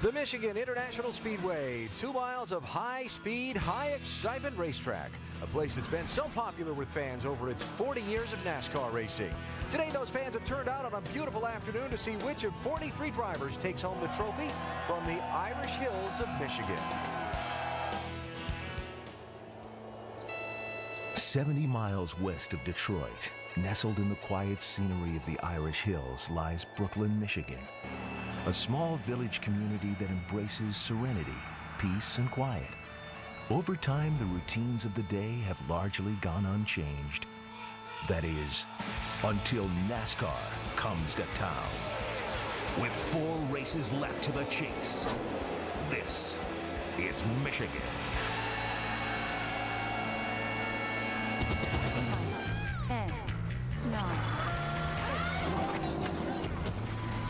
The Michigan International Speedway, 2 miles of high-speed, high-excitement racetrack. A place that's been so popular with fans over its 40 years of NASCAR racing. Today, those fans have turned out on a beautiful afternoon to see which of 43 drivers takes home the trophy from the Irish Hills of Michigan. 70 miles west of Detroit, nestled in the quiet scenery of the Irish Hills, lies Brooklyn, Michigan. A small village community that embraces serenity, peace, and quiet. Over time, the routines of the day have largely gone unchanged. That is, until NASCAR comes to town. With 4 races left to the chase, this is Michigan. 10, 9,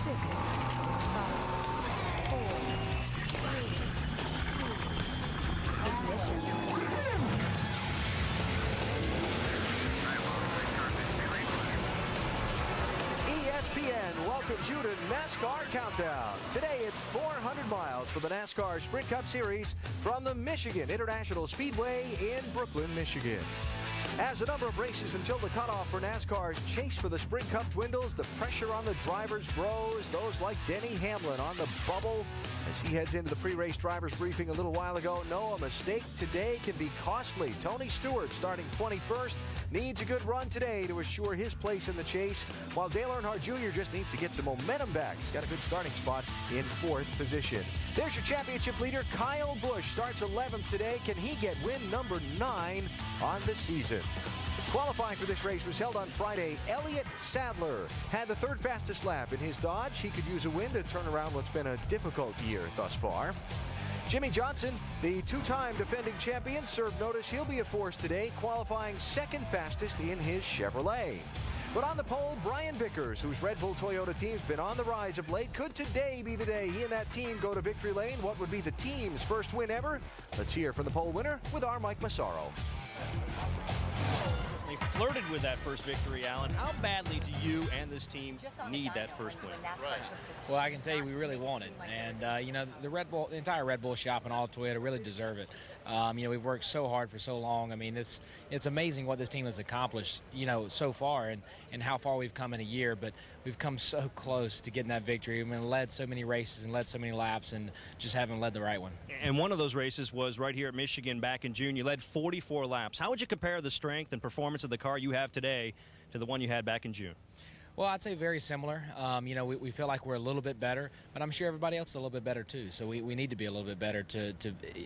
6, 5, 4, 3, 2, ignition. ESPN welcomes you to NASCAR Countdown. Today it's 400 miles for the NASCAR Sprint Cup Series from the Michigan International Speedway in Brooklyn, Michigan. As the number of races until the cutoff for NASCAR's chase for the Sprint Cup dwindles, the pressure on the drivers grows. Those like Denny Hamlin on the bubble as he heads into the pre-race drivers briefing a little while ago. No, a mistake today can be costly. Tony Stewart, starting 21st, needs a good run today to assure his place in the chase, while Dale Earnhardt Jr. just needs to get some momentum back. He's got a good starting spot in 4th position. There's your championship leader, Kyle Busch, starts 11th today. Can he get win number 9 on the season? Qualifying for this race was held on Friday. Elliott Sadler had the 3rd fastest lap in his Dodge. He could use a win to turn around what's been a difficult year thus far. Jimmie Johnson, the 2-time defending champion, served notice he'll be a force today, qualifying 2nd fastest in his Chevrolet. But on the pole, Brian Vickers, whose Red Bull Toyota team's been on the rise of late, could today be the day he and that team go to victory lane. What would be the team's first win ever? Let's hear from the pole winner with our Mike Massaro. They flirted with that first victory, Alan. How badly do you and this team need that first win? Right. Well, I can tell you we really want it. And, you know, the entire Red Bull shop and all of Toyota really deserve it. You know, we've worked so hard for so long. I mean, it's amazing what this team has accomplished, you know, so far and how far we've come in a year. But we've come so close to getting that victory. We've led so many races and led so many laps and just haven't led the right one. And one of those races was right here at Michigan back in June. You led 44 laps. How would you compare the strength and performance of the car you have today to the one you had back in June? Well, I'd say very similar. You know, we feel like we're a little bit better, but I'm sure everybody else is a little bit better too. So we need to be a little bit better to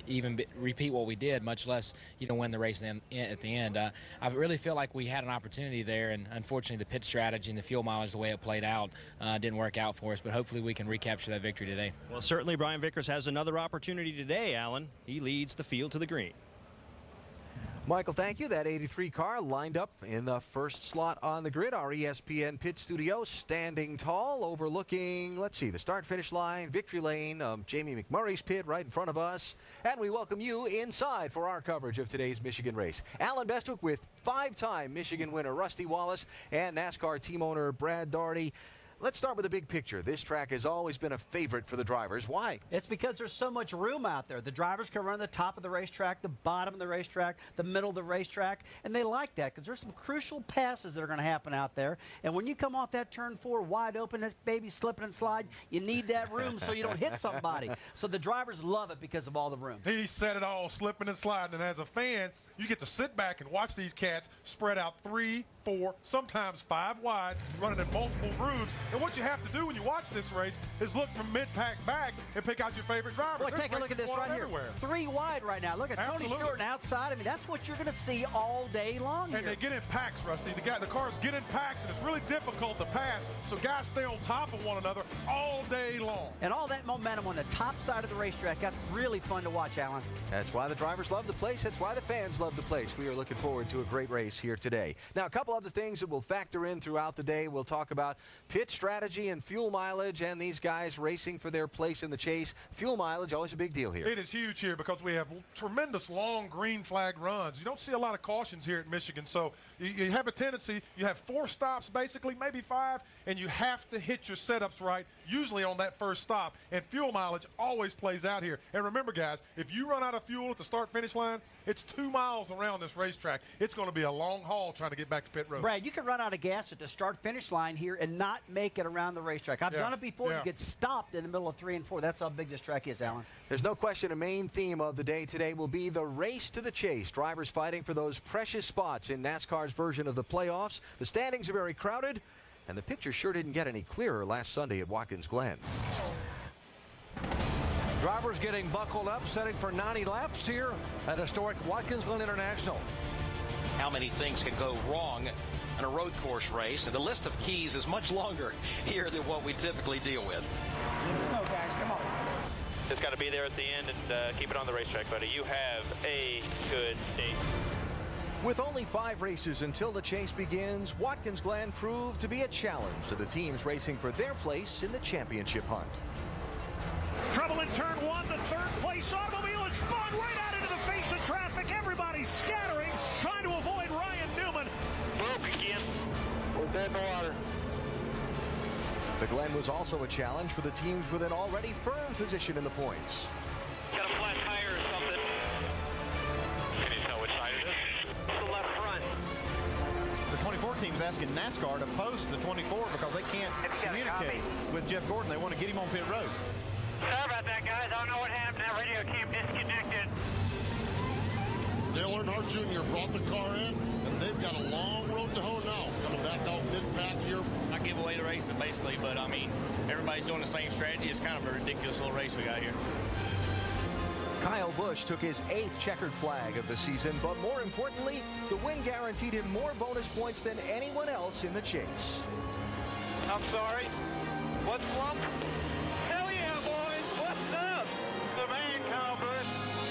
even repeat what we did, much less, you know, win the race at the end. I really feel like we had an opportunity there, and unfortunately the pit strategy and the fuel mileage, the way it played out, didn't work out for us, but hopefully we can recapture that victory today. Well, certainly Brian Vickers has another opportunity today, Alan. He leads the field to the green. Michael, thank you. That 83 car lined up in the first slot on the grid. Our ESPN pit studio standing tall, overlooking, let's see, the start-finish line, victory lane, Jamie McMurray's pit right in front of us. And we welcome you inside for our coverage of today's Michigan race. Alan Bestwick with 5-time Michigan winner Rusty Wallace and NASCAR team owner Brad Daugherty. Let's start with the big picture. This track has always been a favorite for the drivers. Why? It's because there's so much room out there. The drivers can run the top of the racetrack, the bottom of the racetrack, the middle of the racetrack, and they like that because there's some crucial passes that are going to happen out there. And when you come off that turn 4 wide open, that baby slipping and slide, you need that room so you don't hit somebody. So the drivers love it because of all the room. He said it all, slipping and sliding. And as a fan, you get to sit back and watch these cats spread out 3, 4, sometimes 5 wide, running in multiple grooves. And what you have to do when you watch this race is look from mid-pack back and pick out your favorite driver. Boy, take a look at this right here. 3 wide right now. Look at Tony Stewart outside. I mean, that's what you're going to see all day long here. And they get in packs, Rusty. The cars get in packs, and it's really difficult to pass. So guys stay on top of one another all day long. And all that momentum on the top side of the racetrack, that's really fun to watch, Alan. That's why the drivers love the place. That's why the fans love the place. We are looking forward to a great race here today. Now, a couple other things that will factor in throughout the day. We'll talk about pit strategy and fuel mileage and these guys racing for their place in the chase. Fuel mileage, always a big deal here. It is huge here because we have tremendous long green flag runs. You don't see a lot of cautions here at Michigan, so you have a tendency, you have 4 stops basically, maybe 5, and you have to hit your setups right usually on that first stop, and fuel mileage always plays out here. And remember, guys, if you run out of fuel at the start-finish line, it's 2 miles around this racetrack. It's going to be a long haul trying to get back to pit road. Brad, you can run out of gas at the start-finish line here and not make it around the racetrack. I've done it before. You get stopped in the middle of 3 and 4. That's how big this track is, Alan. There's no question a main theme of the day today will be the race to the chase. Drivers fighting for those precious spots in NASCAR's version of the playoffs. The standings are very crowded, and the picture sure didn't get any clearer last Sunday at Watkins Glen. Drivers getting buckled up, setting for 90 laps here at historic Watkins Glen International. How many things can go wrong in a road course race, and the list of keys is much longer here than what we typically deal with. Let's go, guys. Come on. Just got to be there at the end and keep it on the racetrack, buddy. You have a good day. With only 5 races until the chase begins, Watkins Glen proved to be a challenge to the teams racing for their place in the championship hunt. Trouble in turn 1. The third place automobile is spun right out into the face of traffic. Everybody's scattering, trying to avoid Ryan Newman. Broke again. We're dead in the water. The Glen was also a challenge for the teams with an already firm position in the points. Got a flat tire or something. Can you tell which side it is? The left front. The 24 team's asking NASCAR to post the 24 because they can't communicate with Jeff Gordon. They want to get him on pit road. Sorry about that, guys. I don't know what happened. That radio came disconnected. Dale Earnhardt Jr. brought the car in, and they've got a long road to hoe now. Coming back out mid-pack here. I give away the race, basically, but I mean, everybody's doing the same strategy. It's kind of a ridiculous little race we got here. Kyle Busch took his 8th checkered flag of the season, but more importantly, the win guaranteed him more bonus points than anyone else in the chase. I'm sorry. What's lump? Hell yeah, boys. What's up? The man, Kyle Busch.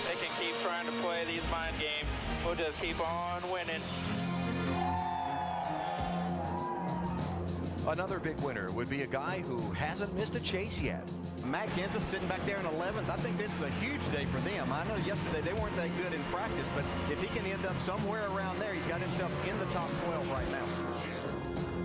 They can keep trying to play these mind games. We'll just keep on winning. Another big winner would be a guy who hasn't missed a chase yet. Matt Kenseth sitting back there in 11th. I think this is a huge day for them. I know yesterday they weren't that good in practice, but if he can end up somewhere around there, he's got himself in the top 12 right now.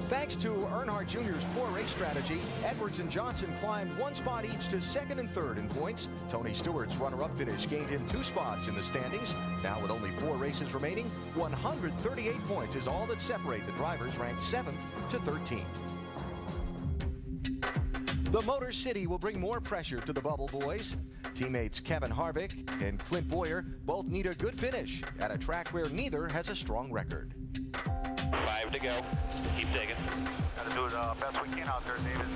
Thanks to Earnhardt Jr.'s poor race strategy, Edwards and Johnson climbed 1 spot each to 2nd and 3rd in points. Tony Stewart's runner-up finish gained him 2 spots in the standings. Now with only 4 races remaining, 138 points is all that separate the drivers ranked 7th to 13th. The Motor City will bring more pressure to the Bubble Boys. Teammates Kevin Harvick and Clint Boyer both need a good finish at a track where neither has a strong record. 5 to go. Keep digging. Got to do the best we can out there, David.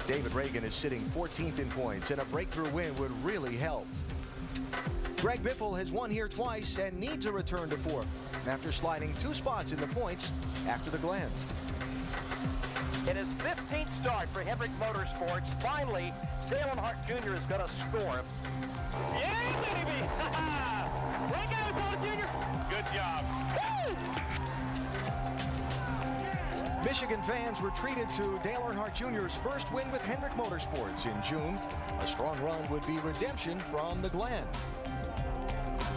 David Reagan is sitting 14th in points, and a breakthrough win would really help. Greg Biffle has won here twice and needs a return to 4th after sliding 2 spots in the points after the Glen. In his 15th start for Hendrick Motorsports, finally, Dale Earnhardt Jr. is going to score. Yeah, baby! Way go, Dale Jr. Good job. Woo! Michigan fans were treated to Dale Earnhardt Jr.'s first win with Hendrick Motorsports in June. A strong run would be redemption from the Glen.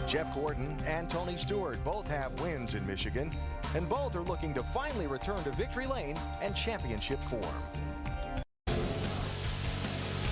Jeff Gordon and Tony Stewart both have wins in Michigan, and both are looking to finally return to victory lane and championship form.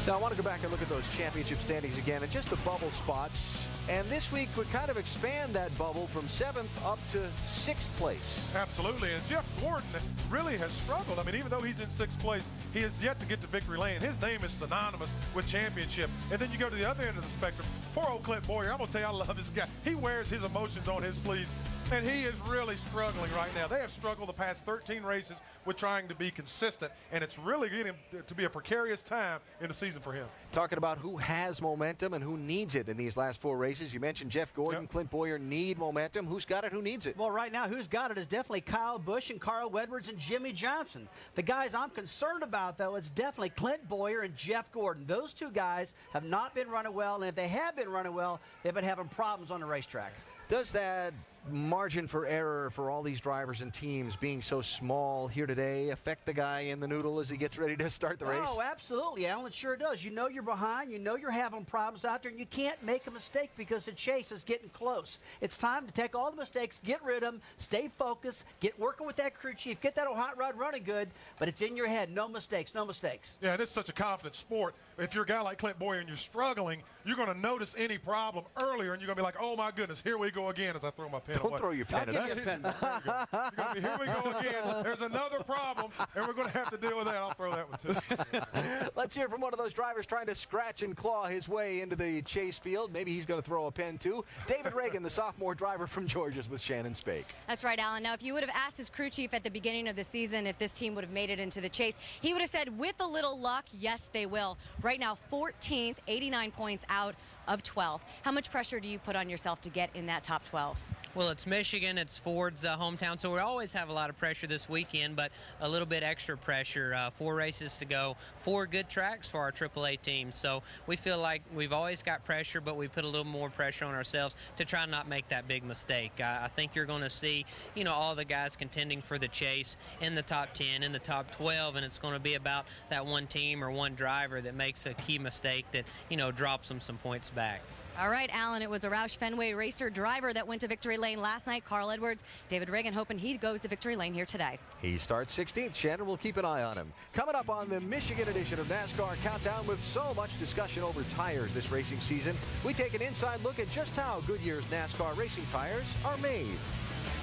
Now, I want to go back and look at those championship standings again and just the bubble spots. And this week would kind of expand that bubble from 7th up to 6th place. Absolutely, and Jeff Gordon really has struggled. I mean, even though he's in 6th place, he has yet to get to victory lane. His name is synonymous with championship. And then you go to the other end of the spectrum. Poor old Clint Boyer, I'm going to tell you, I love this guy. He wears his emotions on his sleeves. And he is really struggling right now. They have struggled the past 13 races with trying to be consistent, and it's really getting to be a precarious time in the season for him. Talking about who has momentum and who needs it in these last 4 races. You mentioned Jeff Gordon, Clint Boyer need momentum. Who's got it? Who needs it? Well, right now, who's got it is definitely Kyle Busch and Carl Edwards and Jimmy Johnson. The guys I'm concerned about, though, it's definitely Clint Boyer and Jeff Gordon. Those 2 guys have not been running well, and if they have been running well, they've been having problems on the racetrack. Does that margin for error for all these drivers and teams being so small here today affect the guy in the noodle as he gets ready to start the race? Oh, absolutely, Alan. It sure does. You know you're behind. You know you're having problems out there, and you can't make a mistake because the chase is getting close. It's time to take all the mistakes, get rid of them, stay focused, get working with that crew chief, get that old hot rod running good, but it's in your head. No mistakes, no mistakes. Yeah, it is such a confident sport. If you're a guy like Clint Boyer and you're struggling, you're going to notice any problem earlier, and you're going to be like, oh, my goodness, here we go again as I throw my pen away. Don't throw your pen at us. You're going to be, here we go again. There's another problem, and we're going to have to deal with that. I'll throw that one, too. Let's hear from one of those drivers trying to scratch and claw his way into the chase field. Maybe he's going to throw a pen, too. David Reagan, the sophomore driver from Georgia's with Shannon Spake. That's right, Alan. Now, if you would have asked his crew chief at the beginning of the season if this team would have made it into the chase, he would have said, with a little luck, yes, they will. Right now, 14th, 89 points out of 12th. How much pressure do you put on yourself to get in that top 12? Well, it's Michigan, it's Ford's hometown, so we always have a lot of pressure this weekend, but a little bit extra pressure. 4 races to go, 4 good tracks for our AAA team, so we feel like we've always got pressure, but we put a little more pressure on ourselves to try not make that big mistake. I think you're going to see, you know, all the guys contending for the chase in the top 10, in the top 12, and it's going to be about that one team or one driver that makes a key mistake that, you know, drops them some points back. All right, Alan, it was a Roush Fenway racer driver that went to victory lane last night, Carl Edwards. David Reagan hoping he goes to victory lane here today. He starts 16th. Shannon will keep an eye on him. Coming up on the Michigan edition of NASCAR Countdown, with so much discussion over tires this racing season, we take an inside look at just how Goodyear's NASCAR racing tires are made.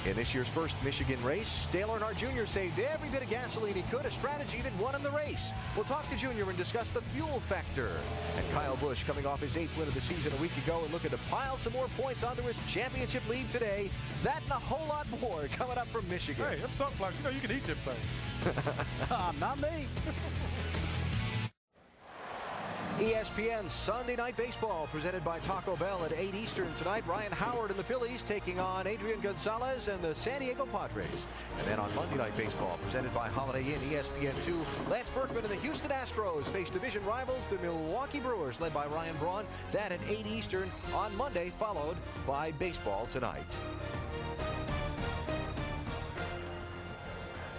In this year's first Michigan race, Dale Earnhardt Jr. saved every bit of gasoline he could, a strategy that won him the race. We'll talk to Jr. and discuss the fuel factor. And Kyle Busch coming off his 8th win of the season a week ago and looking to pile some more points onto his championship lead today. That and a whole lot more coming up from Michigan. Hey, them sunflowers, you know you can eat them things. Not me. ESPN Sunday Night Baseball presented by Taco Bell at 8 Eastern tonight. Ryan Howard and the Phillies taking on Adrian Gonzalez and the San Diego Padres. And then on Monday Night Baseball presented by Holiday Inn ESPN2, Lance Berkman and the Houston Astros face division rivals, the Milwaukee Brewers, led by Ryan Braun. That at 8 Eastern on Monday, followed by Baseball Tonight.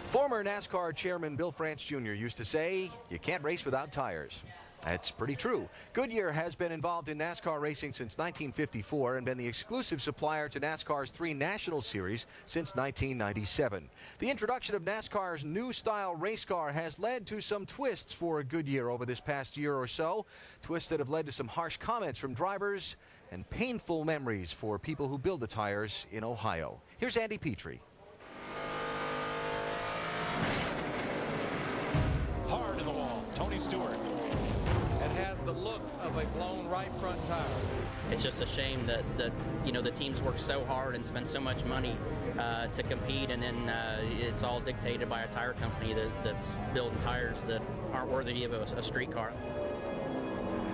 Former NASCAR chairman Bill France Jr. used to say, you can't race without tires. That's pretty true. Goodyear has been involved in NASCAR racing since 1954 and been the exclusive supplier to NASCAR's 3 National Series since 1997. The introduction of NASCAR's new style race car has led to some twists for Goodyear over this past year or so. Twists that have led to some harsh comments from drivers and painful memories for people who build the tires in Ohio. Here's Andy Petrie. Hard in the wall, Tony Stewart. Has the look of a blown right front tire. It's just a shame that you know the teams work so hard and spend so much money to compete, and then it's all dictated by a tire company that's building tires that aren't worthy of a street car.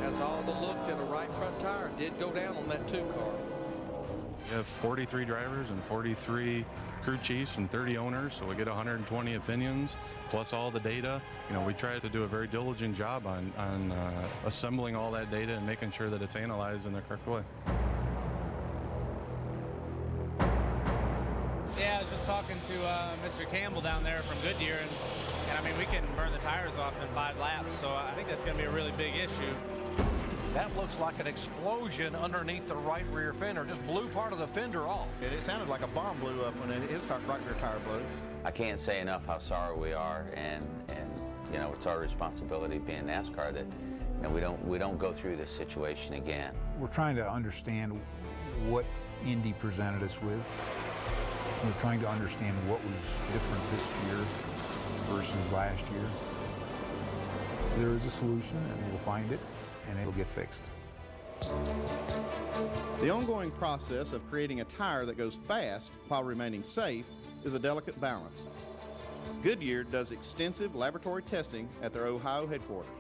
Has all the look that a right front tire did go down on that 2 car. We have 43 drivers and 43 crew chiefs and 30 owners, so we get 120 opinions plus all the data. You know, we try to do a very diligent job on assembling all that data and making sure that it's analyzed in the correct way. Yeah, I was just talking to Mr. Campbell down there from Goodyear, and I mean, we can burn the tires off in 5 laps, so I think that's going to be a really big issue. That looks like an explosion underneath the right rear fender. Just blew part of the fender off. It sounded like a bomb blew up when his right rear tire blew. I can't say enough how sorry we are, and you know, it's our responsibility being NASCAR that we don't go through this situation again. We're trying to understand what Indy presented us with. We're trying to understand what was different this year versus last year. There is a solution, and we'll find it, and it'll get fixed. The ongoing process of creating a tire that goes fast while remaining safe is a delicate balance. Goodyear does extensive laboratory testing at their Ohio headquarters.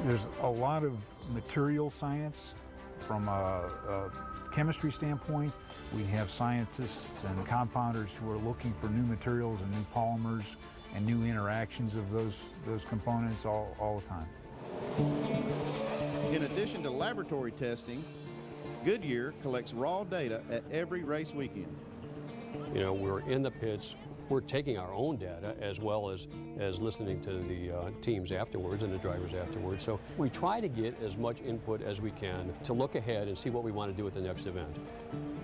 There's a lot of material science from a chemistry standpoint. We have scientists and compounders who are looking for new materials and new polymers and new interactions of those components all the time. In addition to laboratory testing, Goodyear collects raw data at every race weekend. You know, we're in the pits. We're taking our own data as well as listening to the teams afterwards and the drivers afterwards. So we try to get as much input as we can to look ahead and see what we want to do at the next event.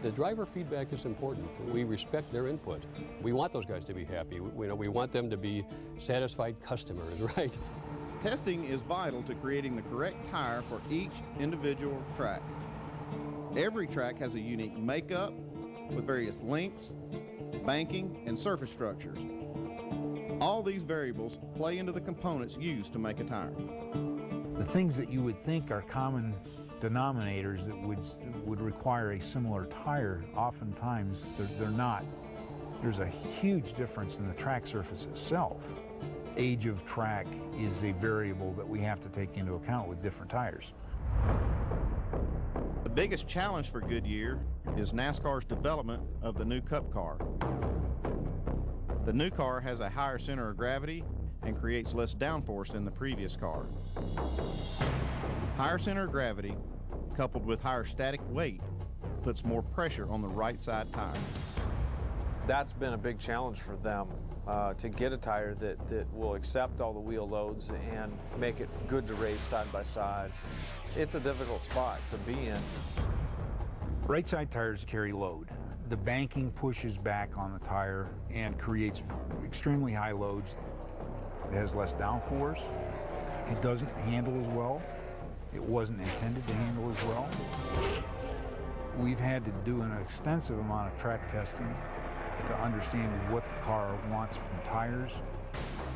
The driver feedback is important. We respect their input. We want those guys to be happy. We want them to be satisfied customers, right? Testing is vital to creating the correct tire for each individual track. Every track has a unique makeup with various lengths, banking, and surface structures. All these variables play into the components used to make a tire. The things that you would think are common denominators that would require a similar tire, oftentimes they're not. There's a huge difference in the track surface itself. Age of track is a variable that we have to take into account with different tires. The biggest challenge for Goodyear is NASCAR's development of the new Cup car. The new car has a higher center of gravity and creates less downforce than the previous car. Higher center of gravity, coupled with higher static weight, puts more pressure on the right side tire. That's been a big challenge for them, to get a tire that will accept all the wheel loads and make it good to race side by side. It's a difficult spot to be in. Right side tires carry load. The banking pushes back on the tire and creates extremely high loads. It has less downforce. It doesn't handle as well. It wasn't intended to handle as well. We've had to do an extensive amount of track testing to understand what the car wants from tires.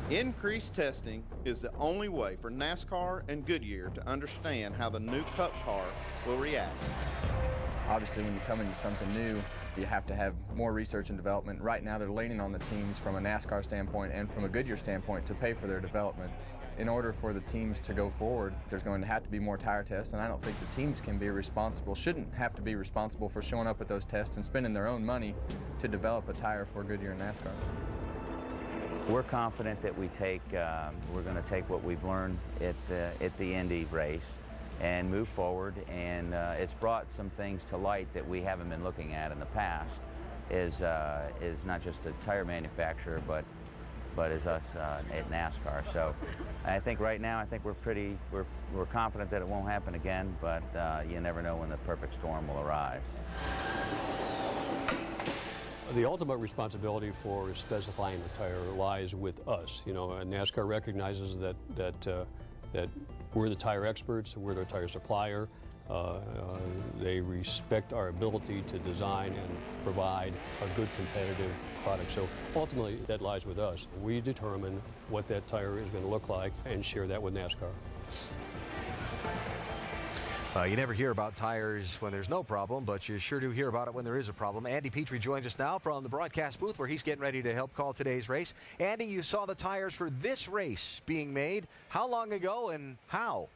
Increased testing is the only way for NASCAR and Goodyear to understand how the new Cup car will react. Obviously, when you come into something new, you have to have more research and development. Right now, they're leaning on the teams from a NASCAR standpoint and from a Goodyear standpoint to pay for their development. In order for the teams to go forward, there's going to have to be more tire tests, and I don't think the teams shouldn't have to be responsible for showing up at those tests and spending their own money to develop a tire for Goodyear and NASCAR. We're confident that we're going to take what we've learned at the Indy race and move forward, and it's brought some things to light that we haven't been looking at in the past, is not just a tire manufacturer, but as us at NASCAR. So I think right now, we're confident that it won't happen again, but you never know when the perfect storm will arise. The ultimate responsibility for specifying the tire lies with us. You know, NASCAR recognizes that we're the tire experts, we're their tire supplier. They respect our ability to design and provide a good competitive product. So ultimately, that lies with us. We determine what that tire is going to look like and share that with NASCAR. You never hear about tires when there's no problem, but you sure do hear about it when there is a problem. Andy Petrie joins us now from the broadcast booth where he's getting ready to help call today's race. Andy, you saw the tires for this race being made. How long ago and how?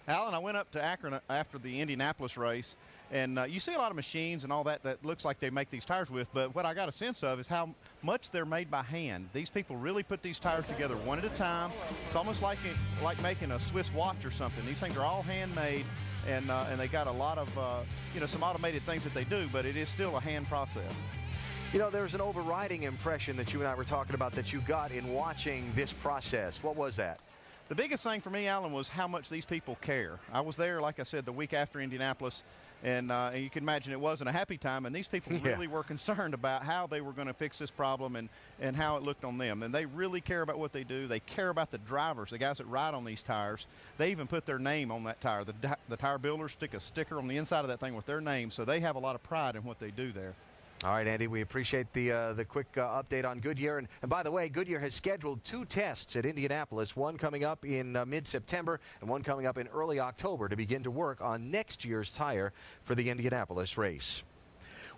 Alan, I went up to Akron after the Indianapolis race, and you see a lot of machines and all that looks like they make these tires with, but what I got a sense of is how much they're made by hand. These people really put these tires together one at a time. It's almost like making a Swiss watch or something. These things are all handmade, and they got a lot of, some automated things that they do, but it is still a hand process. You know, there's an overriding impression that you and I were talking about that you got in watching this process. What was that? The biggest thing for me, Alan, was how much these people care. I was there, like I said, the week after Indianapolis, and you can imagine it wasn't a happy time, and these people really were concerned about how they were going to fix this problem and how it looked on them. And they really care about what they do. They care about the drivers, the guys that ride on these tires. They even put their name on that tire. The tire builders stick a sticker on the inside of that thing with their name, so they have a lot of pride in what they do there. All right, Andy, we appreciate the quick update on Goodyear. And by the way, Goodyear has scheduled 2 tests at Indianapolis, one coming up in mid-September and one coming up in early October to begin to work on next year's tire for the Indianapolis race.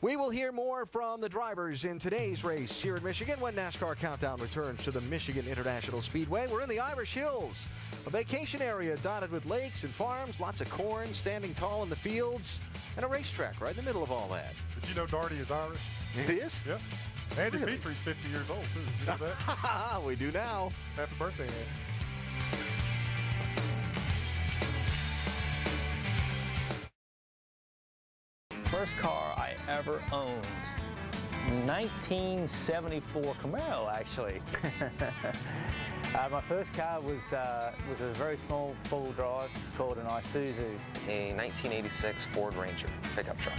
We will hear more from the drivers in today's race here in Michigan when NASCAR Countdown returns to the Michigan International Speedway. We're in the Irish Hills, a vacation area dotted with lakes and farms, lots of corn standing tall in the fields, and a racetrack right in the middle of all that. Did you know Darty is Irish? It is? Yeah. Andy Petrie's 50 years old, too. You know that? We do now. Happy birthday, Andy. first car I ever owned, 1974 Camaro, actually. My first car was a very small four-wheel drive called an Isuzu. A 1986 Ford Ranger pickup truck.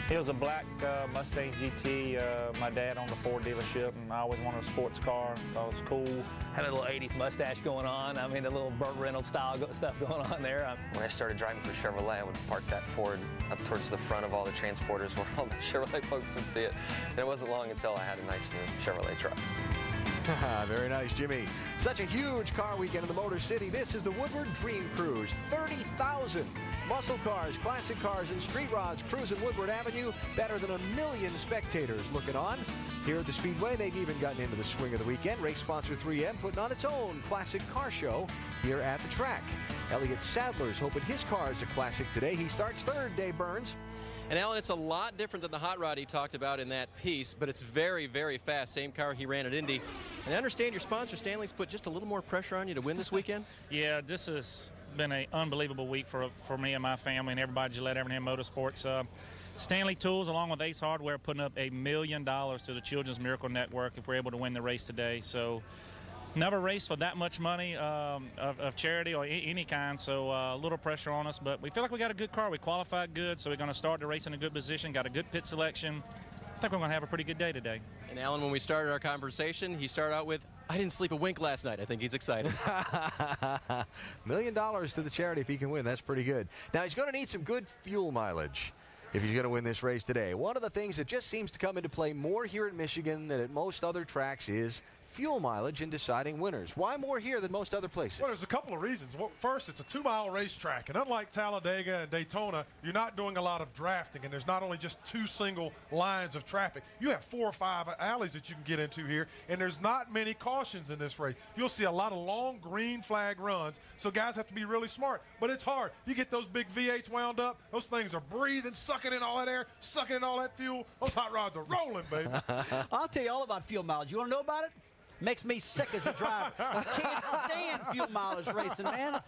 It was a black Mustang GT. My dad owned a Ford dealership, and I always wanted a sports car. Thought it was cool. Had a little 80s mustache going on. I mean, a little Burt Reynolds style stuff going on there. When I started driving for Chevrolet, I would park that Ford up towards the front of all the transporters where all the Chevrolet folks would see it. And it wasn't long until I had a nice new Chevrolet truck. Very nice, Jimmy. Such a huge car weekend in the Motor City. This is the Woodward Dream Cruise. 30,000 muscle cars, classic cars, and street rods cruising Woodward Avenue. Better than 1 million spectators looking on. Here at the Speedway, they've even gotten into the swing of the weekend. Race sponsor 3M putting on its own classic car show here at the track. Elliott Sadler's hoping his car is a classic today. He starts third, Dave Burns. And Alan, it's a lot different than the hot rod he talked about in that piece, but it's very, very fast. Same car he ran at Indy. And I understand your sponsor, Stanley's, put just a little more pressure on you to win this weekend? Yeah, this has been an unbelievable week for me and my family and everybody at Gillette Evernham Motorsports. Stanley Tools, along with Ace Hardware, putting up $1 million to the Children's Miracle Network if we're able to win the race today. So never raced for that much money of charity or any kind, so a little pressure on us. But we feel like we got a good car. We qualified good, so we're going to start the race in a good position, got a good pit selection. I think we're going to have a pretty good day today. And Alan, when we started our conversation, he started out with, I didn't sleep a wink last night. I think he's excited. $1 million to the charity if he can win. That's pretty good. Now, he's going to need some good fuel mileage if he's going to win this race today. One of the things that just seems to come into play more here in Michigan than at most other tracks is fuel mileage in deciding winners. Why more here than most other places? Well, there's a couple of reasons. Well, first, it's a 2-mile racetrack, and unlike Talladega and Daytona, you're not doing a lot of drafting, and there's not only just 2 single lines of traffic. You have 4 or 5 alleys that you can get into here, and there's not many cautions in this race. You'll see a lot of long green flag runs, so guys have to be really smart. But it's hard. You get those big V8s wound up, those things are breathing, sucking in all that air, sucking in all that fuel. Those hot rods are rolling, baby. I'll tell you all about fuel mileage. You want to know about it? Makes me sick as a driver. I can't stand fuel mileage racing, man.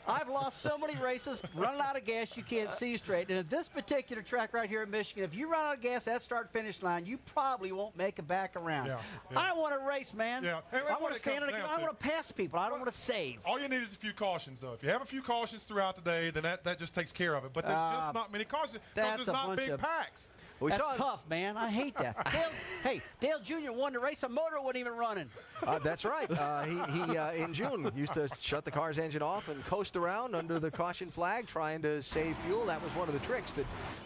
I've lost so many races running out of gas you can't see straight. And at this particular track right here in Michigan, if you run out of gas at start-finish line, you probably won't make it back around. Yeah. I want to race, man. Yeah. I want to stand. I want to pass people. I don't want to save. All you need is a few cautions, though. If you have a few cautions throughout the day, then that just takes care of it. But there's just not many cautions because there's not big packs. That's tough, man. I hate that. Dale Jr. won the race. The motor wasn't even running. That's right. He in June used to shut the car's engine off and coast around under the caution flag trying to save fuel. That was one of the tricks that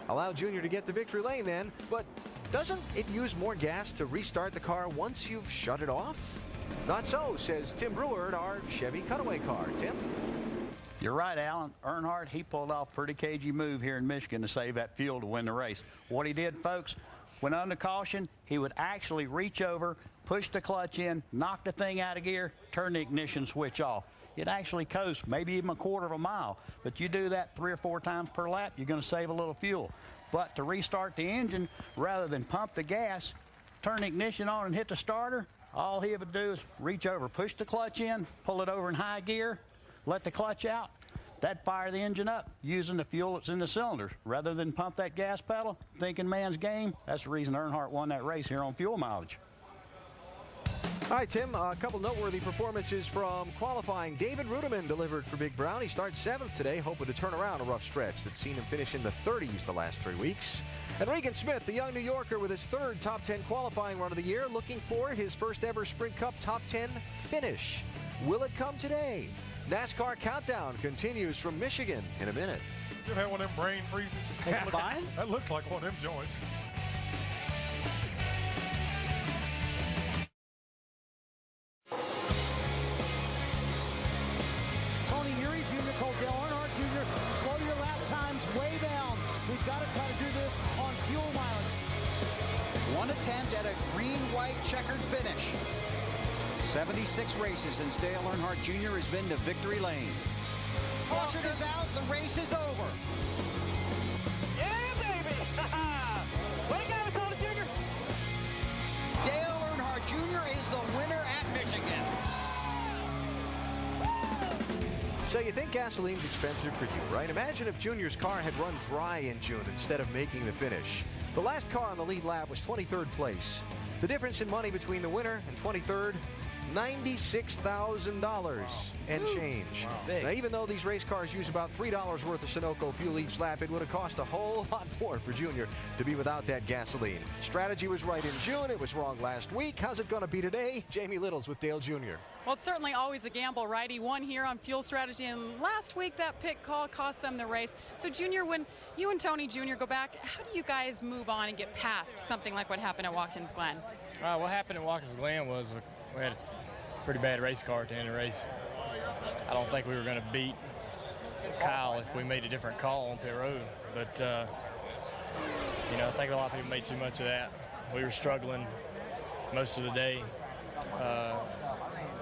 allowed Junior to get the victory lane then. But doesn't it use more gas to restart the car once you've shut it off? Not so, says Tim Brewer, our Chevy Cutaway car. Tim? You're right, Alan. Earnhardt, he pulled off a pretty cagey move here in Michigan to save that fuel to win the race. What he did, folks, when under caution, he would actually reach over, push the clutch in, knock the thing out of gear, turn the ignition switch off. It actually coasts maybe even 1/4 of a mile. But you do that 3 or 4 times per lap, you're going to save a little fuel. But to restart the engine, rather than pump the gas, turn the ignition on and hit the starter, all he would do is reach over, push the clutch in, pull it over in high gear, let the clutch out. That'd fire the engine up using the fuel that's in the cylinders. Rather than pump that gas pedal, thinking man's game, that's the reason Earnhardt won that race here on fuel mileage. All right, Tim, a couple noteworthy performances from qualifying. David Rudiman delivered for Big Brown. He starts 7th today, hoping to turn around a rough stretch that's seen him finish in the 30s the last 3 weeks. And Regan Smith, the young New Yorker with his 3rd top 10 qualifying run of the year, looking for his first ever Sprint Cup top 10 finish. Will it come today? NASCAR Countdown continues from Michigan in a minute. You ever had one of them brain freezes? That looks like one of them joints. Tony Eury Jr. told Dale Earnhardt Jr., slow your lap times way down. We've got to try to do this on fuel mileage. One attempt at a green-white checkered finish. 76 races since Dale Earnhardt Jr. has been to victory lane. Caution is out. The race is over. Yeah, baby! Way to go, Tony Jr. Dale Earnhardt Jr. is the winner at Michigan. So you think gasoline's expensive for you, right? Imagine if Junior's car had run dry in June instead of making the finish. The last car on the lead lap was 23rd place. The difference in money between the winner and 23rd, $96,000 and change. Now, even though these race cars use about $3 worth of Sunoco fuel each lap, it would have cost a whole lot more for Junior to be without that gasoline. Strategy was right in June. It was wrong last week. How's it going to be today? Jamie Littles with Dale Jr. Well, it's certainly always a gamble, right? He won here on fuel strategy, and last week that pit call cost them the race. So, Junior, when you and Tony Jr. go back, how do you guys move on and get past something like what happened at Watkins Glen? What happened at Watkins Glen was we had a pretty bad race car at the end of the race. I don't think we were going to beat Kyle if we made a different call on pit road. But, you know, I think a lot of people made too much of that. We were struggling most of the day.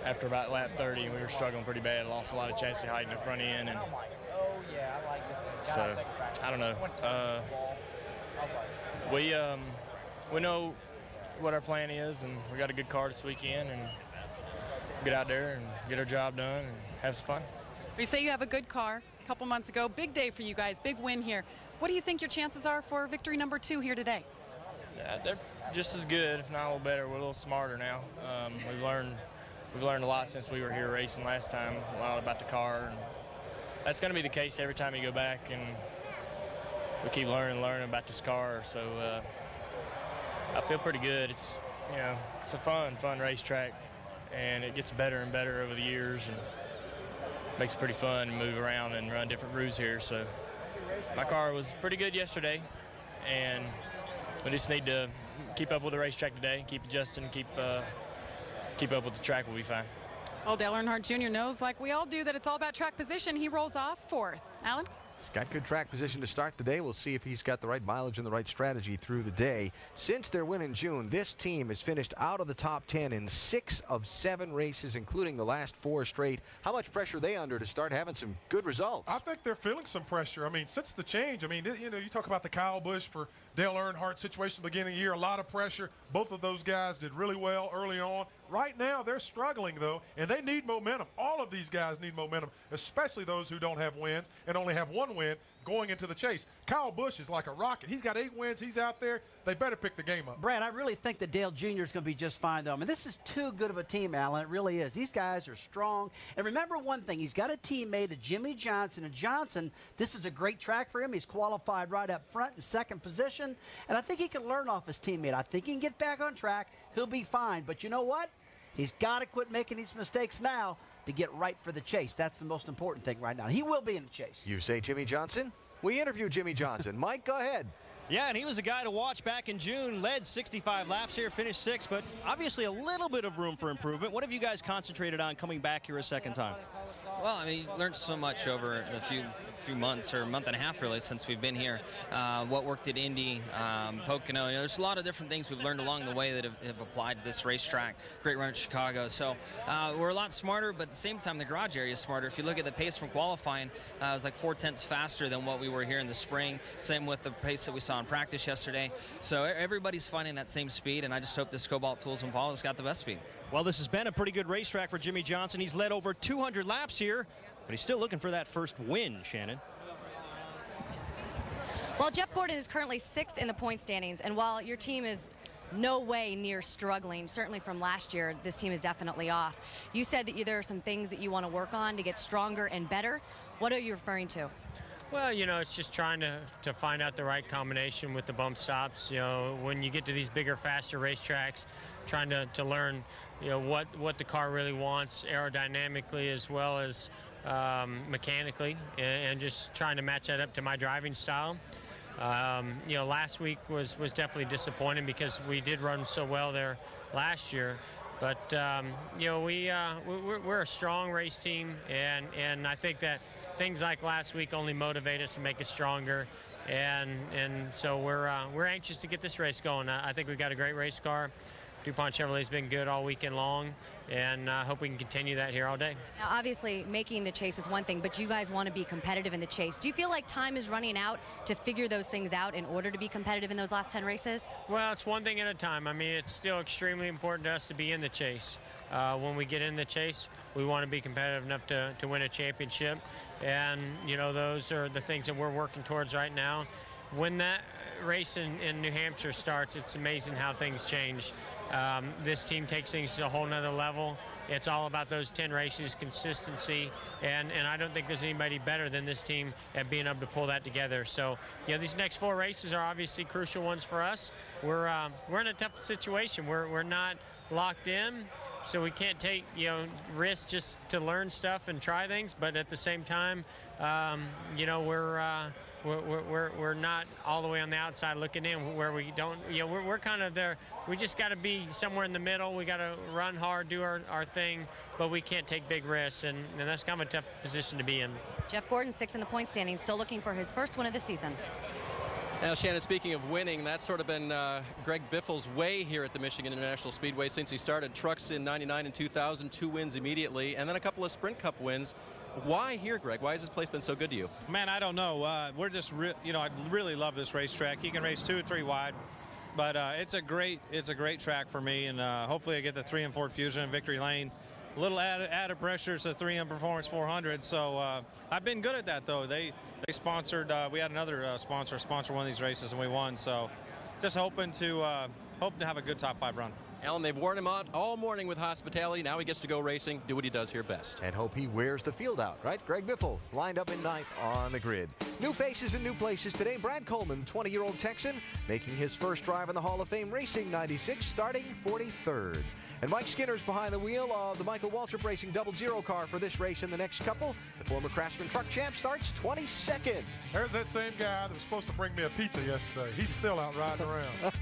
After about lap 30, we were struggling pretty bad. Lost a lot of chassis height in the front end. And so, I don't know. We know what our plan is, and we got a good car this weekend, and get out there and get our job done and have some fun. You say you have a good car a couple months ago. Big day for you guys, big win here. What do you think your chances are for victory number 2 here today? They're just as good, if not a little better. We're a little smarter now. We've learned a lot since we were here racing last time, a lot about the car. And that's going to be the case every time you go back, and we keep learning about this car. So I feel pretty good. It's, you know, it's a fun racetrack, and it gets better and better over the years, and makes it pretty fun to move around and run different routes here. So my car was pretty good yesterday, and we just need to keep up with the racetrack today, keep adjusting, keep up with the track. We'll be fine. Well, Dale Earnhardt Jr. knows, like we all do, that it's all about track position. He rolls off 4th. Alan? He's got good track position to start today. We'll see if he's got the right mileage and the right strategy through the day. Since their win in June, this team has finished out of the top 10 in 6 of 7 races, including the last 4 straight. How much pressure are they under to start having some good results? I think they're feeling some pressure. I mean, since the change, I mean, you know, you talk about the Kyle Busch for Dale Earnhardt situation at the beginning of the year, a lot of pressure. Both of those guys did really well early on. Right now, they're struggling, though, and they need momentum. All of these guys need momentum, especially those who don't have wins and only have 1 win going into the chase. Kyle Busch is like a rocket. He's got 8 wins. He's out there. They better pick the game up. Brad, I really think that Dale Jr. is going to be just fine, though. I mean, this is too good of a team, Alan. It really is. These guys are strong. And remember one thing. He's got a teammate, a Jimmy Johnson. And Johnson, this is a great track for him. He's qualified right up front in 2nd position. And I think he can learn off his teammate. I think he can get back on track. He'll be fine. But you know what? He's got to quit making these mistakes now to get right for the chase. That's the most important thing right now. He will be in the chase. You say Jimmy Johnson? We interviewed Jimmy Johnson. Mike, go ahead. Yeah, and he was a guy to watch back in June, led 65 laps here, finished 6th, but obviously a little bit of room for improvement. What have you guys concentrated on coming back here a second time? Well, I mean, you learned so much over a few months, or a month and a half really, since we've been here. What worked at Indy, Pocono. You know, there's a lot of different things we've learned along the way that have applied to this racetrack. Great run at Chicago. So we're a lot smarter, but at the same time, the garage area is smarter. If you look at the pace from qualifying, it was like 4/10 faster than what we were here in the spring. Same with the pace that we saw in practice yesterday. So everybody's finding that same speed, and I just hope this Cobalt Tools and Paul has got the best speed. Well, this has been a pretty good racetrack for Jimmy Johnson. He's led over 200 laps here, but he's still looking for that first win, Shannon. Well, Jeff Gordon is currently 6th in the point standings, and while your team is no way near struggling, certainly from last year, this team is definitely off. You said that there are some things that you want to work on to get stronger and better. What are you referring to? Well, you know, it's just trying to find out the right combination with the bump stops. You know, when you get to these bigger, faster racetracks, trying to learn, you know, what the car really wants aerodynamically as well as mechanically, and just trying to match that up to my driving style. You know, last week was definitely disappointing because we did run so well there last year. But you know, we're a strong race team, and I think that things like last week only motivate us and make us stronger. And so we're anxious to get this race going. I think we've got a great race car. DuPont Chevrolet's been good all weekend long, and I hope we can continue that here all day. Now, obviously, making the chase is one thing, but you guys want to be competitive in the chase. Do you feel like time is running out to figure those things out in order to be competitive in those last 10 races? Well, it's one thing at a time. I mean, it's still extremely important to us to be in the chase. when we get in the chase, we want to be competitive enough to win a championship. And, you know, those are the things that we're working towards right now. When that race in New Hampshire starts, it's amazing how things change. This team takes things to a whole nother level. It's all about those 10 races, consistency, and I don't think there's anybody better than this team at being able to pull that together. So, you know, these next 4 races are obviously crucial ones for us. We're in a tough situation. We're not locked in, so we can't take, you know, risks just to learn stuff and try things. But at the same time, you know, we're not all the way on the outside looking in where we don't, you know, we're kind of there. We just got to be somewhere in the middle. We got to run hard, do our thing, but we can't take big risks, and that's kind of a tough position to be in. Jeff Gordon, 6th in the point standing, still looking for his first win of the season. Now, Shannon, speaking of winning, that's sort of been Greg Biffle's way here at the Michigan International Speedway since he started trucks in '99 and 2000, 2 wins immediately, and then a couple of Sprint Cup wins. Why here, Greg? Why has this place been so good to you? Man, I don't know. We're just, you know, I really love this racetrack. You can race 2 or 3 wide, but it's a great track for me, and hopefully I get the 3 and 4 Fusion in Victory Lane. A little added pressure to 3M Performance 400. So I've been good at that, though. They sponsored. We had another sponsor one of these races, and we won. So just hoping to have a good top 5 run. Alan, they've worn him out all morning with hospitality. Now he gets to go racing, do what he does here best. And hope he wears the field out, right? Greg Biffle lined up in 9th on the grid. New faces and new places today. Brad Coleman, 20-year-old Texan, making his first drive in the Hall of Fame Racing 96, starting 43rd. And Mike Skinner's behind the wheel of the Michael Waltrip Racing 00 car for this race in the next couple. The former Craftsman truck champ starts 22nd. There's that same guy that was supposed to bring me a pizza yesterday. He's still out riding around.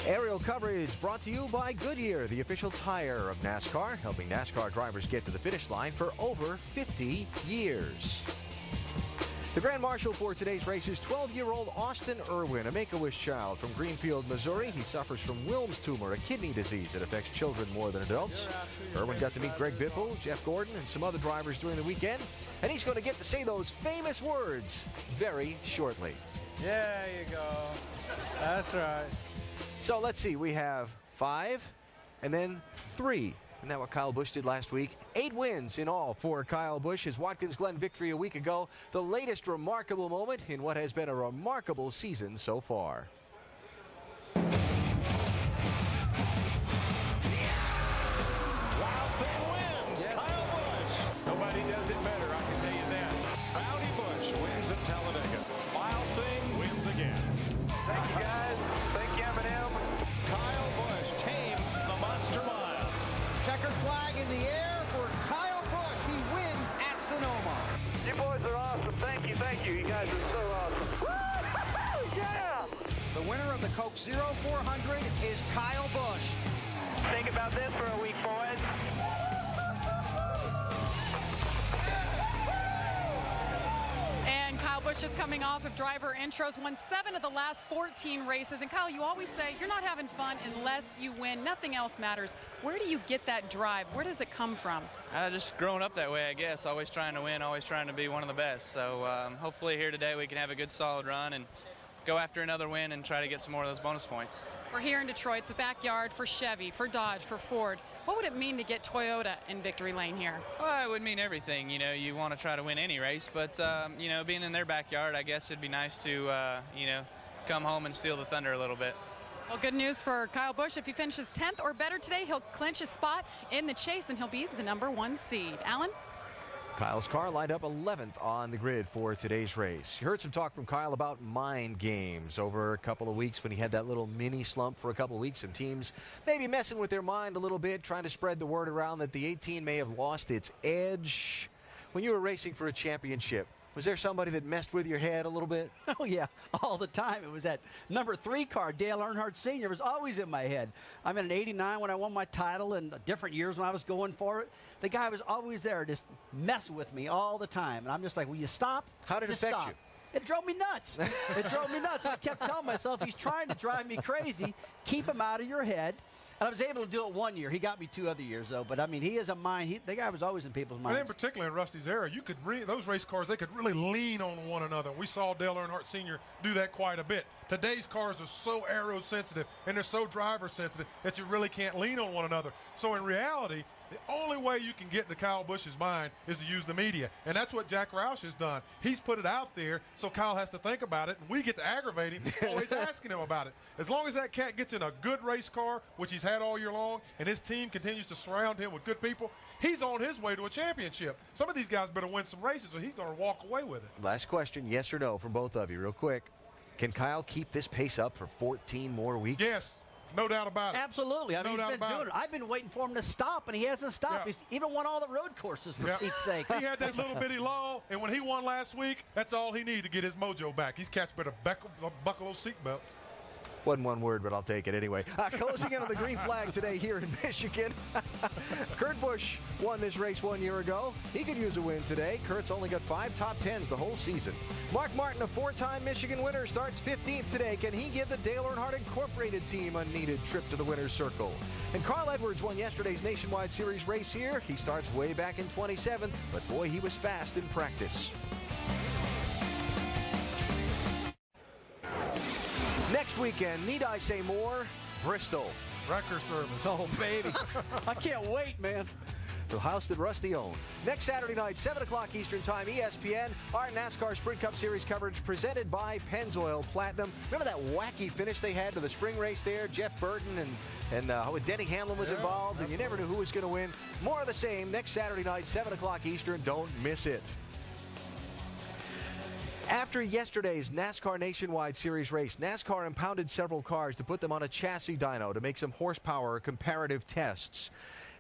Aerial coverage brought to you by Goodyear, the official tire of NASCAR, helping NASCAR drivers get to the finish line for over 50 years. The Grand Marshal for today's race is 12-year-old Austin Irwin, a Make-A-Wish child from Greenfield, Missouri. He suffers from Wilms tumor, a kidney disease that affects children more than adults. Irwin got to meet Greg Biffle, Jeff Gordon, and some other drivers during the weekend, and he's going to get to say those famous words very shortly. There you go. That's right. So let's see, we have 5 and then 3. Isn't that what Kyle Busch did last week? 8 wins in all for Kyle Busch. His Watkins Glen victory a week ago. The latest remarkable moment in what has been a remarkable season so far. Wild thing wins. Yes. Kyle Busch. Nobody does it better, I can tell you that. Rowdy Busch wins at Talladega. Wild thing wins again. Thank you, guys. Thank you, Eminem. Kyle Busch tamed the Monster Mile. Checkered flag in the air for Kyle Busch. He wins at Sonoma. You boys are awesome. Thank you, thank you. You guys are so awesome. Woo! Yeah! The winner of the Coke Zero 400 is Kyle Busch. Think about this for a week, boys. And Kyle Busch is coming off of driver intros, won 7 of the last 14 races. And Kyle, you always say you're not having fun unless you win. Nothing else matters. Where do you get that drive? Where does it come from? Just growing up that way, I guess. Always trying to win, always trying to be one of the best. So hopefully here today we can have a good solid run and go after another win and try to get some more of those bonus points. We're here in Detroit. It's the backyard for Chevy, for Dodge, for Ford. What would it mean to get Toyota in victory lane here? Well, it would mean everything. You know, you want to try to win any race, but, you know, being in their backyard, I guess it'd be nice to, you know, come home and steal the thunder a little bit. Well, good news for Kyle Busch. If he finishes 10th or better today, he'll clinch his spot in the chase, and he'll be the #1 seed. Alan? Kyle's car lined up 11th on the grid for today's race. You heard some talk from Kyle about mind games over a couple of weeks when he had that little mini slump for a couple of weeks. Some teams maybe messing with their mind a little bit, trying to spread the word around that the 18 may have lost its edge. When you were racing for a championship, was there somebody that messed with your head a little bit? Oh, yeah, all the time. It was that #3 car, Dale Earnhardt Sr. was always in my head. I'm in an '89 when I won my title and different years when I was going for it. The guy was always there, just messing with me all the time. And I'm just like, will you stop? How did it Just affect stop. you? It drove me nuts. It drove me nuts. I kept telling myself, he's trying to drive me crazy. Keep him out of your head. And I was able to do it one year. He got me 2 other years, though. But, I mean, he is a mind. The guy was always in people's minds. And in particular in Rusty's era, you could those race cars, they could really lean on one another. We saw Dale Earnhardt Sr. do that quite a bit. Today's cars are so aero-sensitive and they're so driver-sensitive that you really can't lean on one another. So in reality, the only way you can get into Kyle Busch's mind is to use the media. And that's what Jack Roush has done. He's put it out there, so Kyle has to think about it, and we get to aggravate him always asking him about it. As long as that cat gets in a good race car, which he's had all year long, and his team continues to surround him with good people, he's on his way to a championship. Some of these guys better win some races, or he's going to walk away with it. Last question, yes or no, from both of you, real quick. Can Kyle keep this pace up for 14 more weeks? Yes. No doubt about it. Absolutely. I mean, No he's doubt been about doing it. I've been waiting for him to stop, and he hasn't stopped. Yeah. He's even won all the road courses, for Pete's sake. He had that little bitty lull, and when he won last week, that's all he needed to get his mojo back. These cats better buckle those seatbelts. Wasn't one word, but I'll take it anyway. Closing in on the green flag today here in Michigan. Kurt Busch won this race 1 year ago. He could use a win today. Kurt's only got 5 top 10s the whole season. Mark Martin, a 4-time Michigan winner, starts 15th today. Can he give the Dale Earnhardt Incorporated team a needed trip to the winner's circle? And Carl Edwards won yesterday's Nationwide Series race here. He starts way back in 27th, but boy, he was fast in practice. Next weekend, need I say more? Bristol. Wrecker service. Oh, baby. I can't wait, man. The house that Rusty owned. Next Saturday night, 7 o'clock Eastern Time, ESPN, our NASCAR Sprint Cup Series coverage presented by Pennzoil Platinum. Remember that wacky finish they had to the spring race there? Jeff Burton and Denny Hamlin was involved, and you never knew who was going to win. More of the same next Saturday night, 7 o'clock Eastern. Don't miss it. After yesterday's NASCAR Nationwide Series race, NASCAR impounded several cars to put them on a chassis dyno to make some horsepower comparative tests.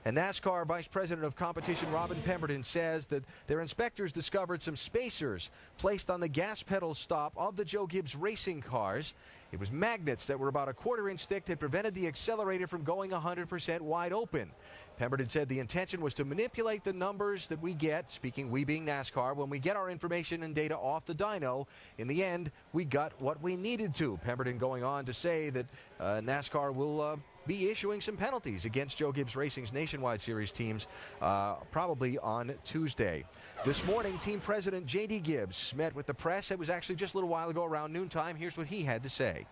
And NASCAR Vice President of Competition Robin Pemberton says that their inspectors discovered some spacers placed on the gas pedal stop of the Joe Gibbs racing cars. It was magnets that were about a 1/4 inch thick that prevented the accelerator from going 100% wide open. Pemberton said the intention was to manipulate the numbers that we get, speaking we being NASCAR, when we get our information and data off the dyno. In the end, we got what we needed to. Pemberton going on to say that NASCAR will be issuing some penalties against Joe Gibbs Racing's Nationwide Series teams probably on Tuesday. This morning, team president J.D. Gibbs met with the press. It was actually just a little while ago around noontime. Here's what he had to say.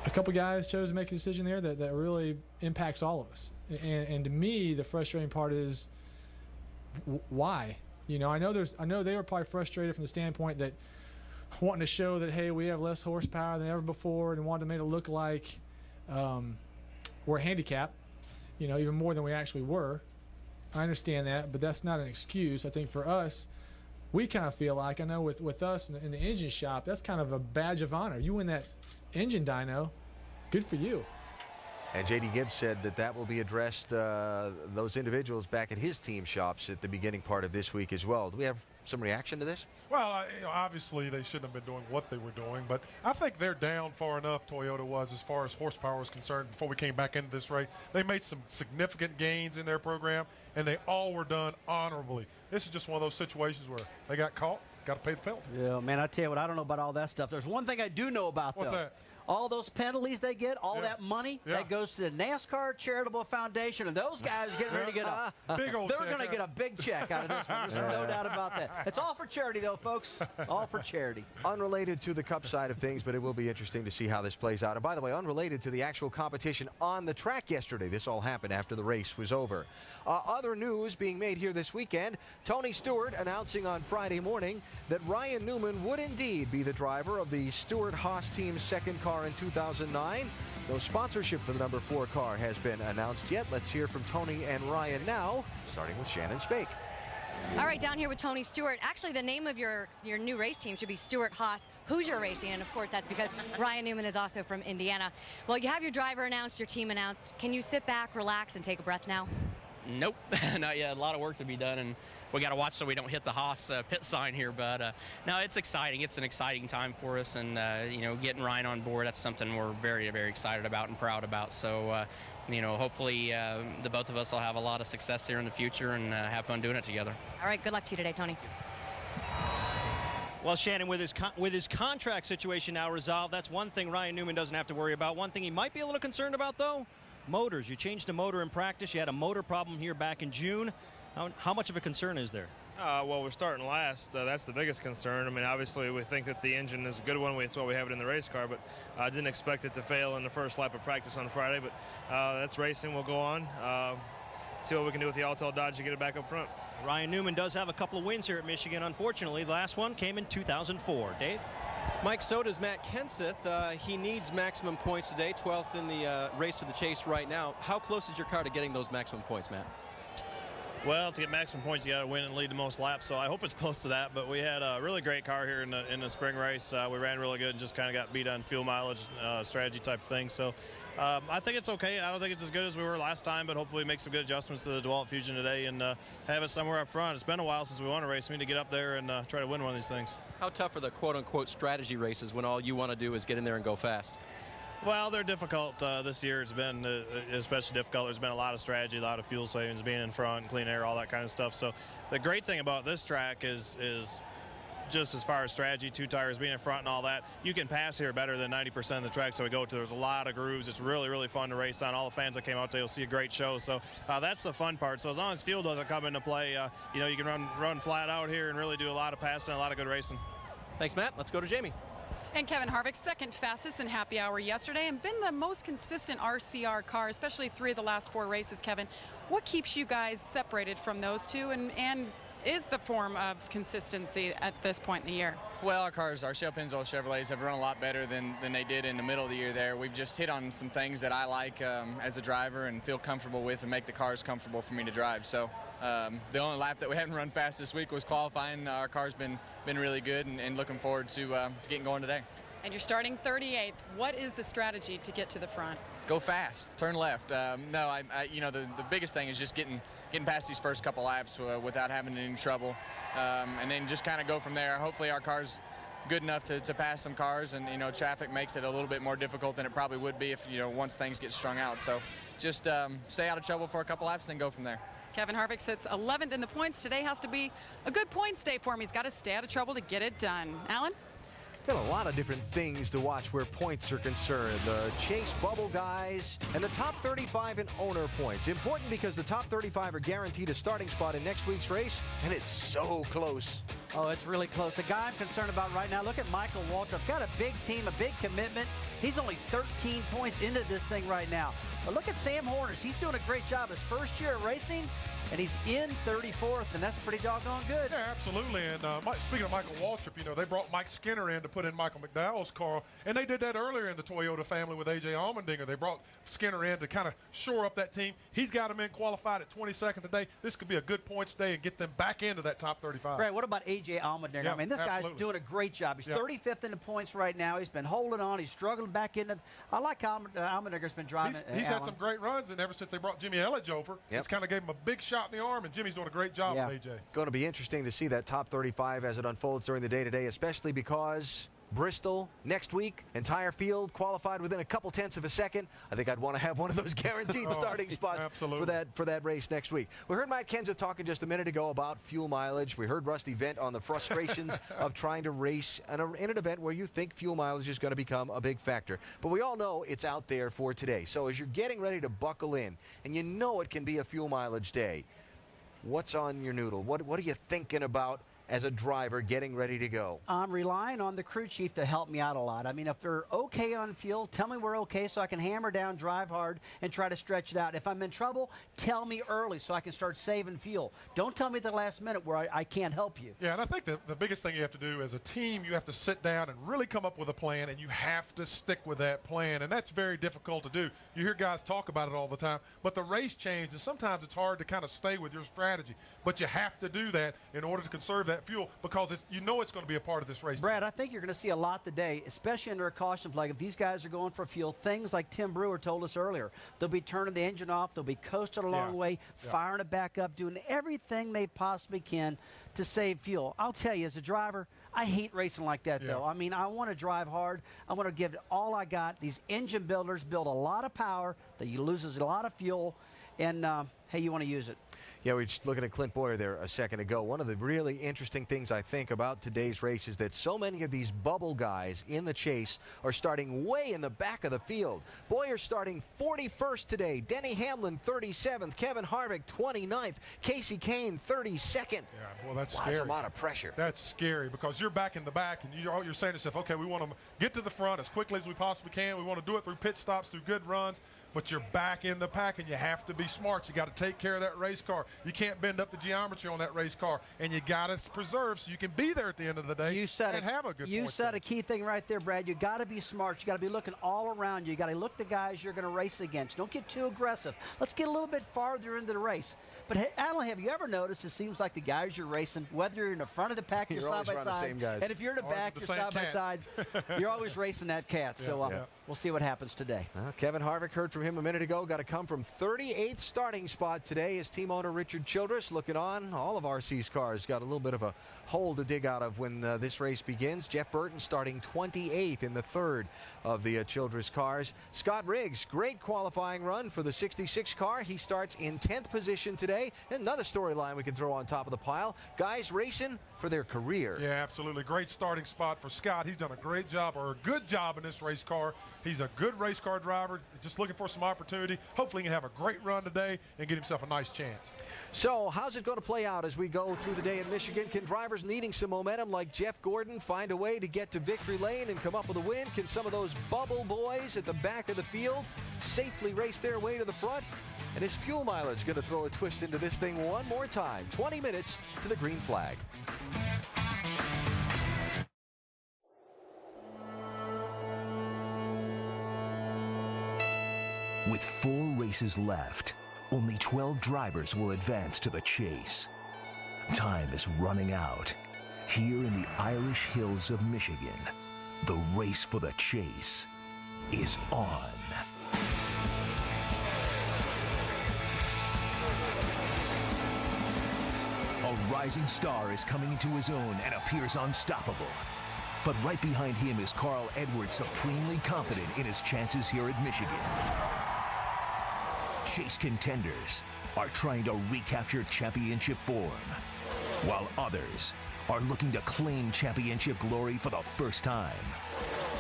A couple guys chose to make a decision there that really impacts all of us. And to me, the frustrating part is why? You know, I know they were probably frustrated from the standpoint that wanting to show that, hey, we have less horsepower than ever before, and wanted to make it look like we're handicapped, you know, even more than we actually were. I understand that, but that's not an excuse. I think for us, we kind of feel like, I know with us in the engine shop, that's kind of a badge of honor. You win that engine dyno, good for you. And J.D. Gibbs said that will be addressed, those individuals back at his team shops at the beginning part of this week as well. Do we have some reaction to this? Well, obviously they shouldn't have been doing what they were doing, but I think they're down far enough, Toyota was, as far as horsepower is concerned, before we came back into this race. They made some significant gains in their program, and they all were done honorably. This is just one of those situations where they got caught, got to pay the penalty. Yeah, man, I tell you what, I don't know about all that stuff. There's one thing I do know about, What's though. that? All those penalties they get, all that money, that goes to the NASCAR Charitable Foundation, and those guys are getting ready to get big old they're check, going to get a big check out of this one. There's no doubt about that. It's all for charity, though, folks. All for charity. Unrelated to the Cup side of things, but it will be interesting to see how this plays out. And by the way, unrelated to the actual competition on the track yesterday. This all happened after the race was over. Other news being made here this weekend. Tony Stewart announcing on Friday morning that Ryan Newman would indeed be the driver of the Stewart-Haas team's second car in 2009. No sponsorship for the number 4 car has been announced yet. Let's hear from Tony and Ryan now, starting with Shannon Spake. All right, down here with Tony Stewart. Actually, the name of your new race team should be Stewart-Haas Hoosier Racing, and of course that's because Ryan Newman is also from Indiana. Well, you have your driver announced, your team announced. Can you sit back, relax, and take a breath now? Nope, not yet. A lot of work to be done, and we got to watch so we don't hit the Haas pit sign here. But no, it's exciting. It's an exciting time for us, and you know, getting Ryan on board, that's something we're very, very excited about and proud about. So, you know, hopefully the both of us will have a lot of success here in the future and have fun doing it together. All right, good luck to you today, Tony. Well, Shannon, with his contract situation now resolved, that's one thing Ryan Newman doesn't have to worry about. One thing he might be a little concerned about, though, motors. You changed a motor in practice. You had a motor problem here back in June. How much of a concern is there? Well, we're starting last. That's the biggest concern. I mean, obviously, we think that the engine is a good one. That's why we have it in the race car, but I didn't expect it to fail in the first lap of practice on Friday. But that's racing. We'll go on, see what we can do with the Autel Dodge to get it back up front. Ryan Newman does have a couple of wins here at Michigan. Unfortunately, the last one came in 2004. Dave? Mike, so does Matt Kenseth. He needs maximum points today, 12th in the race to the chase right now. How close is your car to getting those maximum points, Matt? Well, to get maximum points, you got to win and lead the most laps, so I hope it's close to that. But we had a really great car here in the spring race. We ran really good and just kind of got beat on fuel mileage strategy type thing. So I think it's okay. I don't think it's as good as we were last time, but hopefully make some good adjustments to the DeWalt Fusion today and have it somewhere up front. It's been a while since we won a race. We need to get up there and try to win one of these things. How tough are the quote-unquote strategy races when all you want to do is get in there and go fast? Well, they're difficult this year. It's been especially difficult. There's been a lot of strategy, a lot of fuel savings, being in front, clean air, all that kind of stuff. So the great thing about this track is just as far as strategy, two tires being in front and all that, you can pass here better than 90% of the tracks that we go to. There's a lot of grooves. It's really, really fun to race on. All the fans that came out today will see a great show. So that's the fun part. So as long as fuel doesn't come into play, you know, you can run flat out here and really do a lot of passing, a lot of good racing. Thanks, Matt. Let's go to Jamie. And Kevin Harvick, second fastest in happy hour yesterday and been the most consistent RCR car, especially 3 of the last 4 races, Kevin. What keeps you guys separated from those two and is the form of consistency at this point in the year? Well, our cars, our Shell Pennzoil Chevrolets, have run a lot better than they did in the middle of the year there. We've just hit on some things that I like as a driver and feel comfortable with and make the cars comfortable for me to drive. So the only lap that we haven't run fast this week was qualifying. Our car's been really good and looking forward to getting going today. And you're starting 38th. What is the strategy to get to the front? Go fast, turn left. No, you know, the biggest thing is just getting past these first couple laps without having any trouble, and then just kind of go from there. Hopefully our car's good enough to pass some cars, and you know, traffic makes it a little bit more difficult than it probably would be if, you know, once things get strung out. So just stay out of trouble for a couple laps and then go from there. Kevin Harvick sits 11th in the points. Today has to be a good points day for him. He's got to stay out of trouble to get it done. Alan? Got a lot of different things to watch where points are concerned. The Chase Bubble guys and the top 35 in owner points. Important because the top 35 are guaranteed a starting spot in next week's race, and it's so close. Oh, it's really close. The guy I'm concerned about right now, look at Michael Waltrip. Got a big team, a big commitment. He's only 13 points into this thing right now. But look at Sam Hornish. He's doing a great job his first year of racing, and he's in 34th, and that's pretty doggone good. Yeah, absolutely. And speaking of Michael Waltrip, you know, they brought Mike Skinner in to put in Michael McDowell's car, and they did that earlier in the Toyota family with A.J. Allmendinger. They brought Skinner in to kind of shore up that team. He's got him in qualified at 22nd today. This could be a good points day and get them back into that top 35. Right, what about A.J. Allmendinger? Yeah, I mean, this absolutely. guy's doing a great job. He's 35th in the points right now. He's been holding on. He's struggling back into. I like how Allmendinger's been driving. He's had some great runs, and ever since they brought Jimmy Elledge over, it's kind of gave him a big shot in the arm, and Jimmy's doing a great job with A.J. Going to be interesting to see that top 35 as it unfolds during the day today, especially because Bristol next week, entire field qualified within a couple tenths of a second. I think I'd want to have one of those guaranteed starting spots for that race next week. We heard Matt Kenseth talking just a minute ago about fuel mileage. We heard Rusty vent on the frustrations of trying to race in an event where you think fuel mileage is going to become a big factor. But we all know it's out there for today. So as you're getting ready to buckle in, and you know it can be a fuel mileage day, what's on your noodle? What are you thinking about as a driver getting ready to go? I'm relying on the crew chief to help me out a lot. I mean, if they're okay on fuel, tell me we're okay so I can hammer down, drive hard, and try to stretch it out. If I'm in trouble, tell me early so I can start saving fuel. Don't tell me at the last minute where I can't help you. Yeah, and I think the biggest thing you have to do as a team, you have to sit down and really come up with a plan, and you have to stick with that plan, and that's very difficult to do. You hear guys talk about it all the time, but the race changes. Sometimes it's hard to kind of stay with your strategy, but you have to do that in order to conserve that fuel because you know it's going to be a part of this race. Brad, I think you're going to see a lot today, especially under a caution flag. If these guys are going for fuel, things like Tim Brewer told us earlier, they'll be turning the engine off, they'll be coasting a long way, firing it back up, doing everything they possibly can to save fuel. I'll tell you, as a driver, I hate racing like that, though. I mean, I want to drive hard. I want to give it all I got. These engine builders build a lot of power that uses a lot of fuel, and hey, you want to use it. Yeah, we were just looking at Clint Boyer there a second ago. One of the really interesting things I think about today's race is that so many of these bubble guys in the chase are starting way in the back of the field. Boyer starting 41st today. Denny Hamlin 37th. Kevin Harvick 29th. Casey Kane 32nd. Yeah, well, that's scary. That's a lot of pressure. That's scary because you're back in the back and you're saying to yourself, okay, we want to get to the front as quickly as we possibly can. We want to do it through pit stops, through good runs. But you're back in the pack, and you have to be smart. You got to take care of that race car. You can't bend up the geometry on that race car, and you got to preserve so you can be there at the end of the day and have a good. You said a key thing right there, Brad. You got to be smart. You got to be looking all around you. You got to look the guys you're going to race against. Don't get too aggressive. Let's get a little bit farther into the race. But hey, Alan, have you ever noticed it seems like the guys you're racing, whether you're in the front of the pack, you're side by side, and if you're in the back, you're side by side. You're always racing that cat. So we'll see what happens today. Kevin Harvick, heard from him a minute ago, got to come from 38th starting spot today. His team owner Richard Childress looking on. All of RC's cars got a little bit of a hole to dig out of when this race begins. Jeff Burton starting 28th in the third of the Childress cars. Scott Riggs, great qualifying run for the 66 car. He starts in 10th position today. Another storyline we can throw on top of the pile. Guys racing for their career. Yeah, absolutely. Great starting spot for Scott. He's done a great job, or a good job in this race car. He's a good race car driver, just looking for some opportunity. Hopefully he can have a great run today and get himself a nice chance. So how's it going to play out as we go through the day in Michigan? Can drivers needing some momentum like Jeff Gordon find a way to get to victory lane and come up with a win? Can some of those bubble boys at the back of the field safely race their way to the front? And is fuel mileage going to throw a twist into this thing one more time? 20 minutes to the green flag. With 4 races left, only 12 drivers will advance to the chase. Time is running out. Here in the Irish Hills of Michigan, the race for the chase is on. A rising star is coming into his own and appears unstoppable. But right behind him is Carl Edwards, supremely confident in his chances here at Michigan. Chase contenders are trying to recapture championship form, while others are looking to claim championship glory for the first time.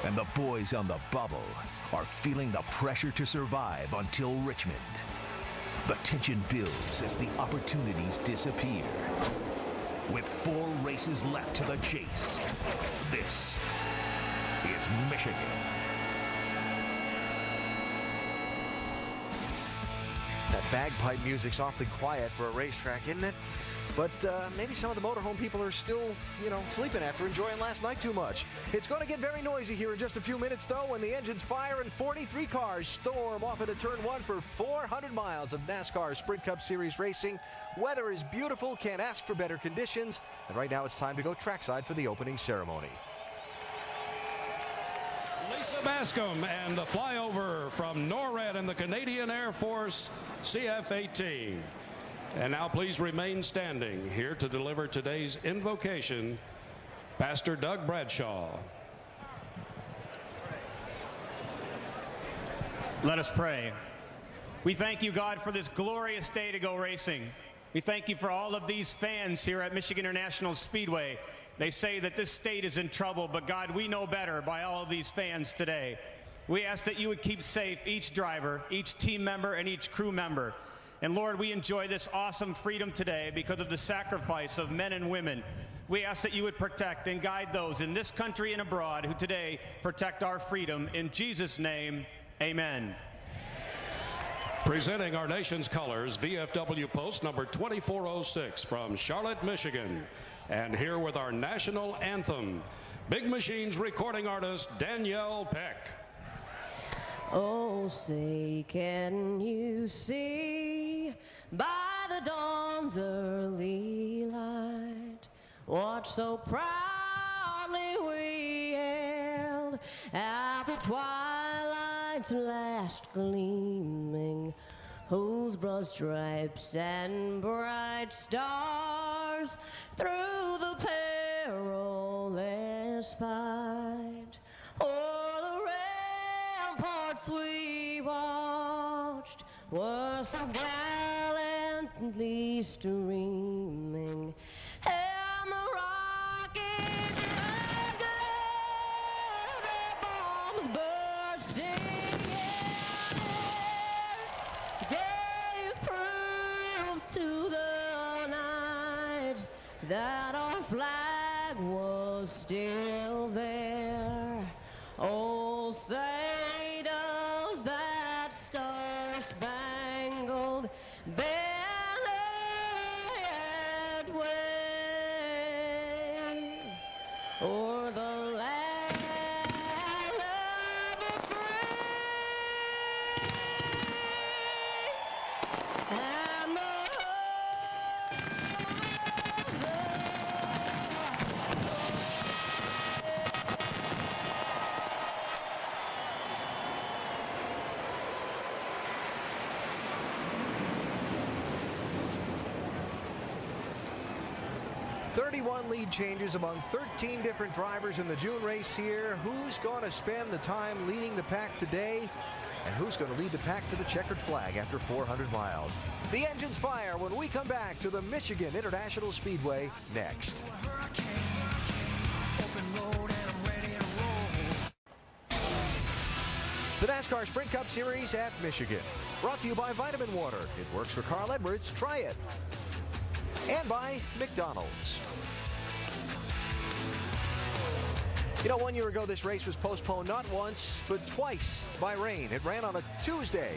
And the boys on the bubble are feeling the pressure to survive until Richmond. The tension builds as the opportunities disappear. With 4 races left to the chase, this is Michigan. That bagpipe music's awfully quiet for a racetrack, isn't it? But maybe some of the motorhome people are still, sleeping after enjoying last night too much. It's going to get very noisy here in just a few minutes, though, when the engines fire and 43 cars storm off into turn 1 for 400 miles of NASCAR Sprint Cup Series racing. Weather is beautiful, can't ask for better conditions. And right now it's time to go trackside for the opening ceremony. Lisa Bascom and the flyover from NORAD and the Canadian Air Force CF-18. And now please remain standing. Here to deliver today's invocation, Pastor Doug Bradshaw. Let us pray. We thank you, God, for this glorious day to go racing. We thank you for all of these fans here at Michigan International Speedway. They say that this state is in trouble, but God, we know better by all of these fans today. We ask that you would keep safe each driver, each team member, and each crew member. And Lord, we enjoy this awesome freedom today because of the sacrifice of men and women. We ask that you would protect and guide those in this country and abroad who today protect our freedom. In Jesus' name, amen. Presenting our nation's colors, VFW Post number 2406 from Charlotte, Michigan. And here with our national anthem, Big Machines recording artist Danielle Peck. Oh, say, can you see by the dawn's early light what so proudly we hailed at the twilight's last gleaming, whose broad stripes and bright stars through the perilous fight o'er the ramparts we watched were so gallant gently streaming, and the rockets bombs bursting in air gave proof to the night that our flag was still there. Oh, say does that star-spangled banner yet wave o'er the land of the free and the 31 lead changes among 13 different drivers in the June race here. Who's going to spend the time leading the pack today? And who's going to lead the pack to the checkered flag after 400 miles? The engines fire when we come back to the Michigan International Speedway next. The NASCAR Sprint Cup Series at Michigan. Brought to you by Vitamin Water. It works for Carl Edwards. Try it. And by McDonald's. You know, 1 year ago, this race was postponed not once, but twice by rain. It ran on a Tuesday.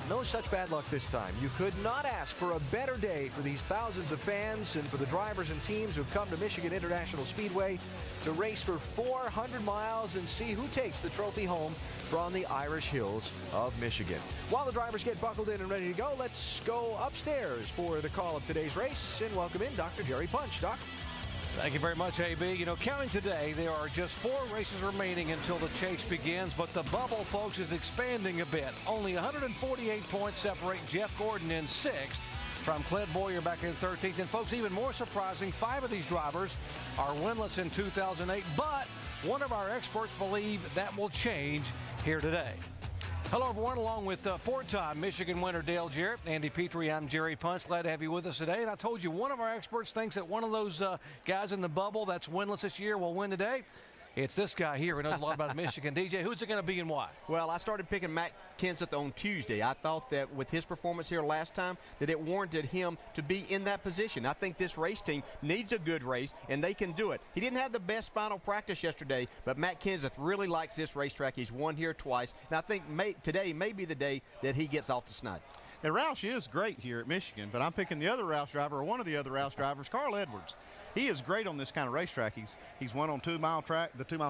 No such bad luck this time. You could not ask for a better day for these thousands of fans and for the drivers and teams who've come to Michigan International Speedway to race for 400 miles and see who takes the trophy home from the Irish Hills of Michigan. While the drivers get buckled in and ready to go, let's go upstairs for the call of today's race and welcome in Dr. Jerry Punch. Doc? Thank you very much, AB. You know, counting today, there are just 4 races remaining until the chase begins, but the bubble, folks, is expanding a bit. Only 148 points separate Jeff Gordon in 6th from Clint Boyer back in 13th. And, folks, even more surprising, 5 of these drivers are winless in 2008, but one of our experts believe that will change here today. Hello, everyone. Along with 4-time Michigan winner Dale Jarrett, Andy Petrie, I'm Jerry Punch. Glad to have you with us today. And I told you, one of our experts thinks that one of those guys in the bubble that's winless this year will win today. It's this guy here who knows a lot about Michigan. DJ, who's it going to be and why? Well, I started picking Matt Kenseth on Tuesday. I thought that with his performance here last time that it warranted him to be in that position. I think this race team needs a good race, and they can do it. He didn't have the best final practice yesterday, but Matt Kenseth really likes this racetrack. He's won here twice, and I think today may be the day that he gets off the snide. And Roush is great here at Michigan, but I'm picking the other Roush driver, or one of the other Roush drivers, Carl Edwards. He is great on this kind of racetrack. He's won on the 2 mile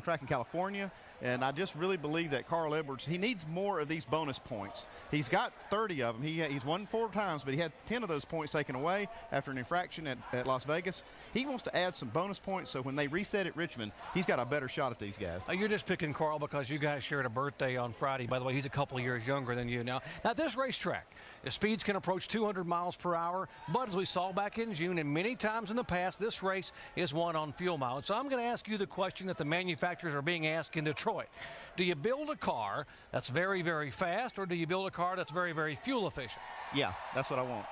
track in California, and I just really believe that Carl Edwards, he needs more of these bonus points. He's got 30 of them. He's won 4 times, but he had 10 of those points taken away after an infraction at Las Vegas. He wants to add some bonus points, so when they reset at Richmond, he's got a better shot at these guys. You're just picking Carl because you guys shared a birthday on Friday. By the way, he's a couple of years younger than you now. Now, this racetrack, the speeds can approach 200 miles per hour, but as we saw back in June and many times in the past, this race is won on fuel mileage. So I'm going to ask you the question that the manufacturers are being asked in Detroit. Do you build a car that's very, very fast, or do you build a car that's very, very fuel efficient? Yeah, that's what I want.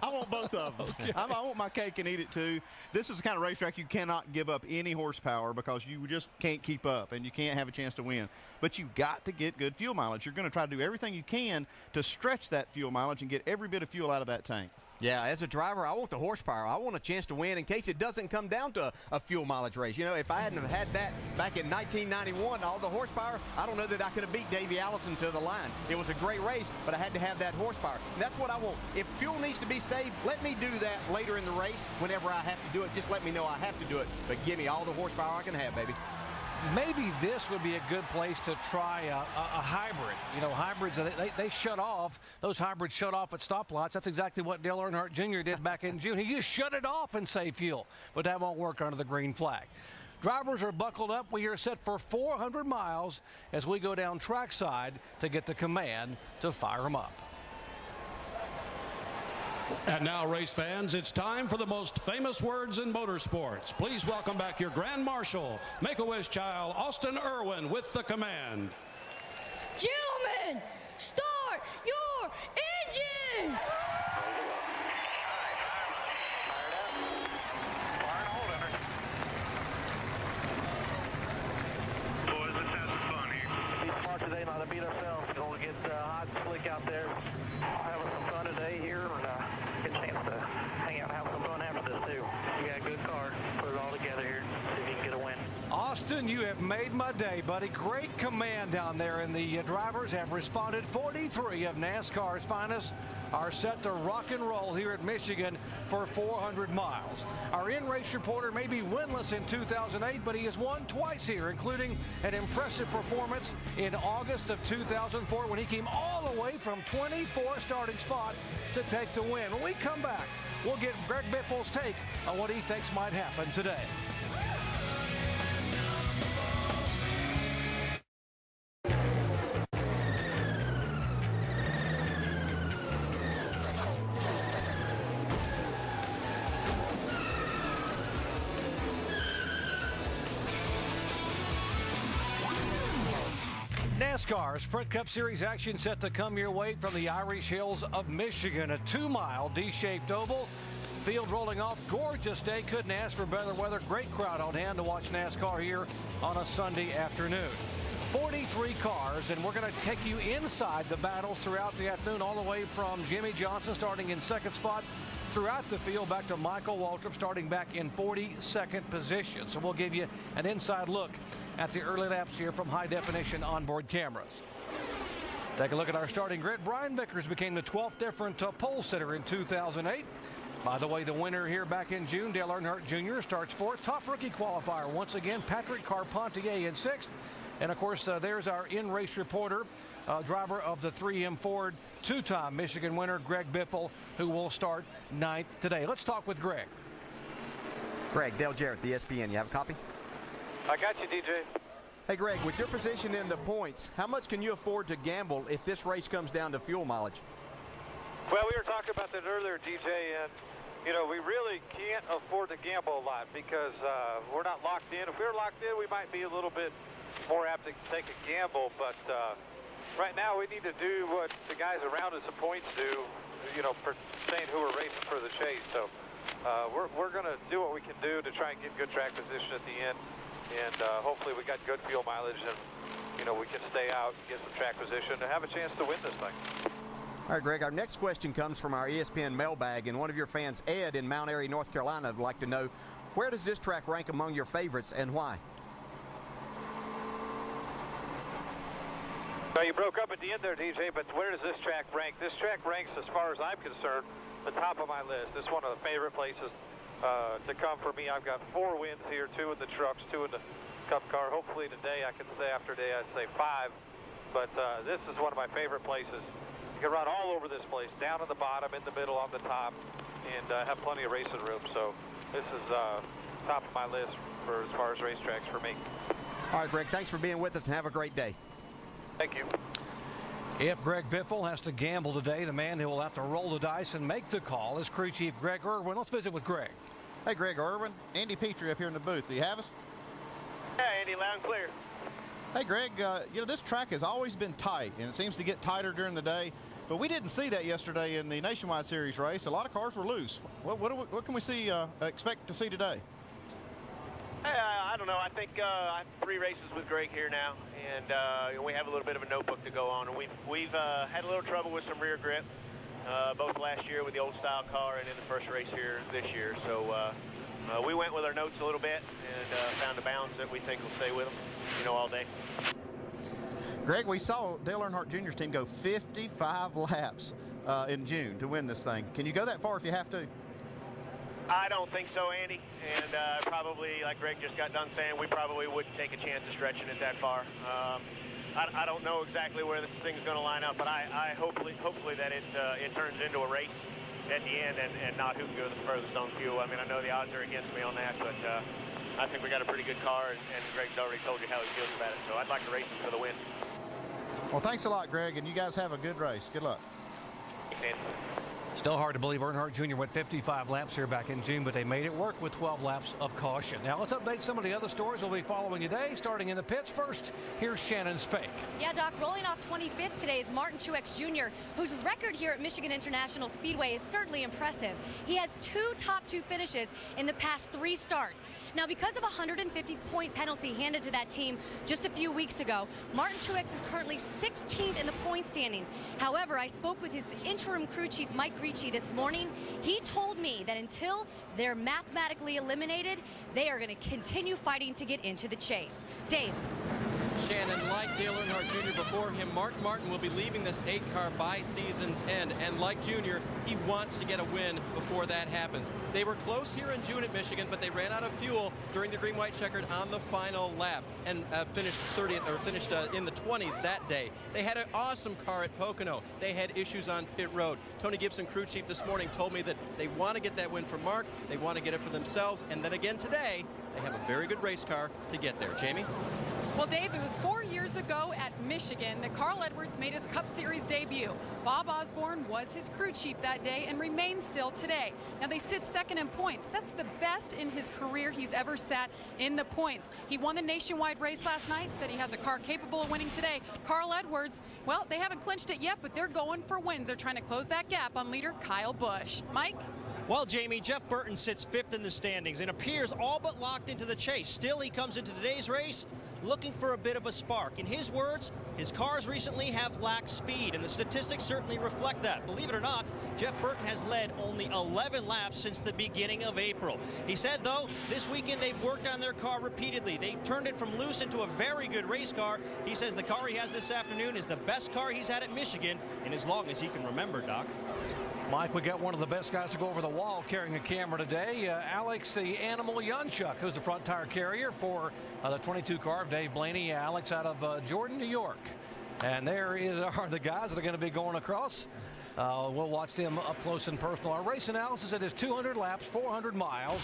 I want both of them. Okay. I want my cake and eat it too. This is the kind of racetrack you cannot give up any horsepower because you just can't keep up and you can't have a chance to win. But you've got to get good fuel mileage. You're going to try to do everything you can to stretch that fuel mileage and get every bit of fuel out of that tank. Yeah, as a driver, I want the horsepower. I want a chance to win in case it doesn't come down to a fuel mileage race. You know, if I hadn't have had that back in 1991, all the horsepower, I don't know that I could have beat Davey Allison to the line. It was a great race, but I had to have that horsepower. And that's what I want. If fuel needs to be saved, let me do that later in the race. Whenever I have to do it, just let me know I have to do it. But give me all the horsepower I can have, baby. Maybe this would be a good place to try a hybrid. You know, hybrids, they shut off. Those hybrids shut off at stoplights. That's exactly what Dale Earnhardt Jr. did back in June. He just shut it off and saved fuel, but that won't work under the green flag. Drivers are buckled up. We are set for 400 miles as we go down trackside to get the command to fire them up. And now, race fans, it's time for the most famous words in motorsports. Please welcome back your Grand Marshal, Make-A-Wish child, Austin Irwin, with the command. Gentlemen, start your engines! Justin, you have made my day, buddy. Great command down there, and the drivers have responded. 43 of NASCAR's finest are set to rock and roll here at Michigan for 400 miles. Our in-race reporter may be winless in 2008, but he has won twice here, including an impressive performance in August of 2004 when he came all the way from 24th starting spot to take the win. When we come back, we'll get Greg Biffle's take on what he thinks might happen today. NASCAR Sprint Cup Series action set to come your way from the Irish Hills of Michigan. A 2-mile D-shaped oval. Field rolling off. Gorgeous day. Couldn't ask for better weather. Great crowd on hand to watch NASCAR here on a Sunday afternoon. 43 cars, and we're going to take you inside the battles throughout the afternoon, all the way from Jimmy Johnson starting in second spot throughout the field back to Michael Waltrip starting back in 42nd position. So we'll give you an inside look at the early laps here from high definition onboard cameras. Take a look at our starting grid. Brian Vickers became the 12th different pole sitter in 2008. By the way, the winner here back in June, Dale Earnhardt Jr. starts fourth. Top rookie qualifier once again, Patrick Carpentier in sixth. And of course, there's our in-race reporter, driver of the 3M Ford, two-time Michigan winner, Greg Biffle, who will start ninth today. Let's talk with Greg. Greg, Dale Jarrett, the ESPN. You have a copy? I got you, DJ. Hey, Greg, with your position in the points, how much can you afford to gamble if this race comes down to fuel mileage? Well, we were talking about that earlier, DJ, and, you know, we really can't afford to gamble a lot because we're not locked in. If we were locked in, we might be a little bit more apt to take a gamble, but right now we need to do what the guys around us in points do, you know, saying who we're racing for the chase. So we're going to do what we can do to try and get good track position at the end. And hopefully we got good fuel mileage and, you know, we can stay out, get some track position, and have a chance to win this thing. All right, Greg, our next question comes from our ESPN mailbag, and one of your fans, Ed, in Mount Airy, North Carolina, would like to know, where does this track rank among your favorites and why? Well, you broke up at the end there, DJ, but where does this track rank? This track ranks, as far as I'm concerned, the top of my list. It's one of the favorite places to come for me. I've got 4 wins here, 2 in the trucks, 2 in the Cup car. Hopefully today I can say after day I'd say 5. But this is one of my favorite places. You can run all over this place, down at the bottom, in the middle, on the top, and have plenty of racing room. So this is top of my list for as far as racetracks for me. All right, Greg, thanks for being with us and have a great day. Thank you. If Greg Biffle has to gamble today, the man who will have to roll the dice and make the call is crew chief Greg Irwin. Let's visit with Greg. Hey, Greg Irwin. Andy Petrie up here in the booth. Do you have us? Hey, Andy, loud and clear. Hey, Greg, you know, this track has always been tight, and it seems to get tighter during the day. But we didn't see that yesterday in the Nationwide Series race. A lot of cars were loose. What can we see, expect to see today? I don't know. I think I have 3 races with Greg here now, and we have a little bit of a notebook to go on. And we've had a little trouble with some rear grip, both last year with the old style car and in the first race here this year. So we went with our notes a little bit and found a balance that we think will stay with them, you know, all day. Greg, we saw Dale Earnhardt Jr.'s team go 55 laps in June to win this thing. Can you go that far if you have to? I don't think so, Andy. And probably, like Greg just got done saying, we probably wouldn't take a chance of stretching it that far. I don't know exactly where this thing's going to line up, but I hopefully that it turns into a race at the end and not who can go the furthest on fuel. I mean, I know the odds are against me on that, but I think we got a pretty good car, and Greg's already told you how he feels about it. So I'd like to race him for the win. Well, thanks a lot, Greg, and you guys have a good race. Good luck. Thanks, Andy. Still hard to believe Earnhardt Jr. went 55 laps here back in June, but they made it work with 12 laps of caution. Now let's update some of the other stories we'll be following today, starting in the pits. First, here's Shannon Spake. Yeah, Doc, rolling off 25th today is Martin Truex Jr., whose record here at Michigan International Speedway is certainly impressive. He has 2 top 2 finishes in the past 3 starts. Now, because of a 150-point penalty handed to that team just a few weeks ago, Martin Truex is currently 16th in the point standings. However, I spoke with his interim crew chief, Mike Creechy this morning. He told me that until they're mathematically eliminated, they are going to continue fighting to get into the chase. Dave. Shannon, like Dale Earnhardt Jr. before him, Mark Martin will be leaving this 8-car by season's end. And like Junior, he wants to get a win before that happens. They were close here in June at Michigan, but they ran out of fuel during the green-white checkered on the final lap and finished 30th or finished in the 20s that day. They had an awesome car at Pocono. They had issues on pit road. Tony Gibson, crew chief, this morning told me that they want to get that win for Mark. They want to get it for themselves. And then again today, they have a very good race car to get there. Jamie? Well, Dave, it was 4 years ago at Michigan that Carl Edwards made his Cup Series debut. Bob Osborne was his crew chief that day and remains still today. Now, they sit second in points. That's the best in his career he's ever sat in the points. He won the nationwide race last night, said he has a car capable of winning today. Carl Edwards, well, they haven't clinched it yet, but they're going for wins. They're trying to close that gap on leader Kyle Busch. Mike? Well, Jamie, Jeff Burton sits 5th in the standings and appears all but locked into the chase. Still, he comes into today's race looking for a bit of a spark. In his words, his cars recently have lacked speed, and the statistics certainly reflect that. Believe it or not, Jeff Burton has led only 11 laps since the beginning of April. He said, though, this weekend they've worked on their car repeatedly. They turned it from loose into a very good race car. He says the car he has this afternoon is the best car he's had at Michigan in as long as he can remember, Doc. Mike, we got one of the best guys to go over the wall carrying a camera today. Alex the Animal Yunchuk, who's the front tire carrier for the 22 car of Dave Blaney. Alex out of Jordan, New York. And there are the guys that are going to be going across. We'll watch them up close and personal. Our race analysis, it is 200 laps, 400 miles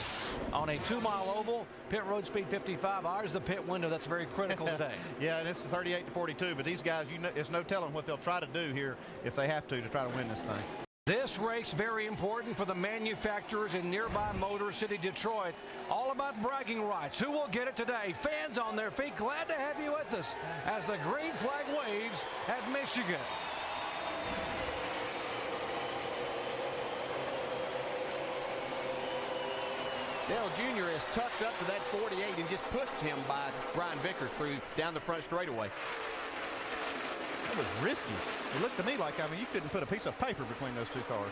on a 2-mile oval. Pit road speed 55 hours. The pit window, that's very critical today. Yeah, and it's 38 to 42, but these guys, it's no telling what they'll try to do here if they have to try to win this thing. This race very important for the manufacturers in nearby Motor City, Detroit. All about bragging rights. Who will get it today? Fans on their feet. Glad to have you with us as the green flag waves at Michigan. Dale Jr. is tucked up to that 48 and just pushed him by Brian Vickers through down the front straightaway. That was risky. It looked to me like, you couldn't put a piece of paper between those two cars.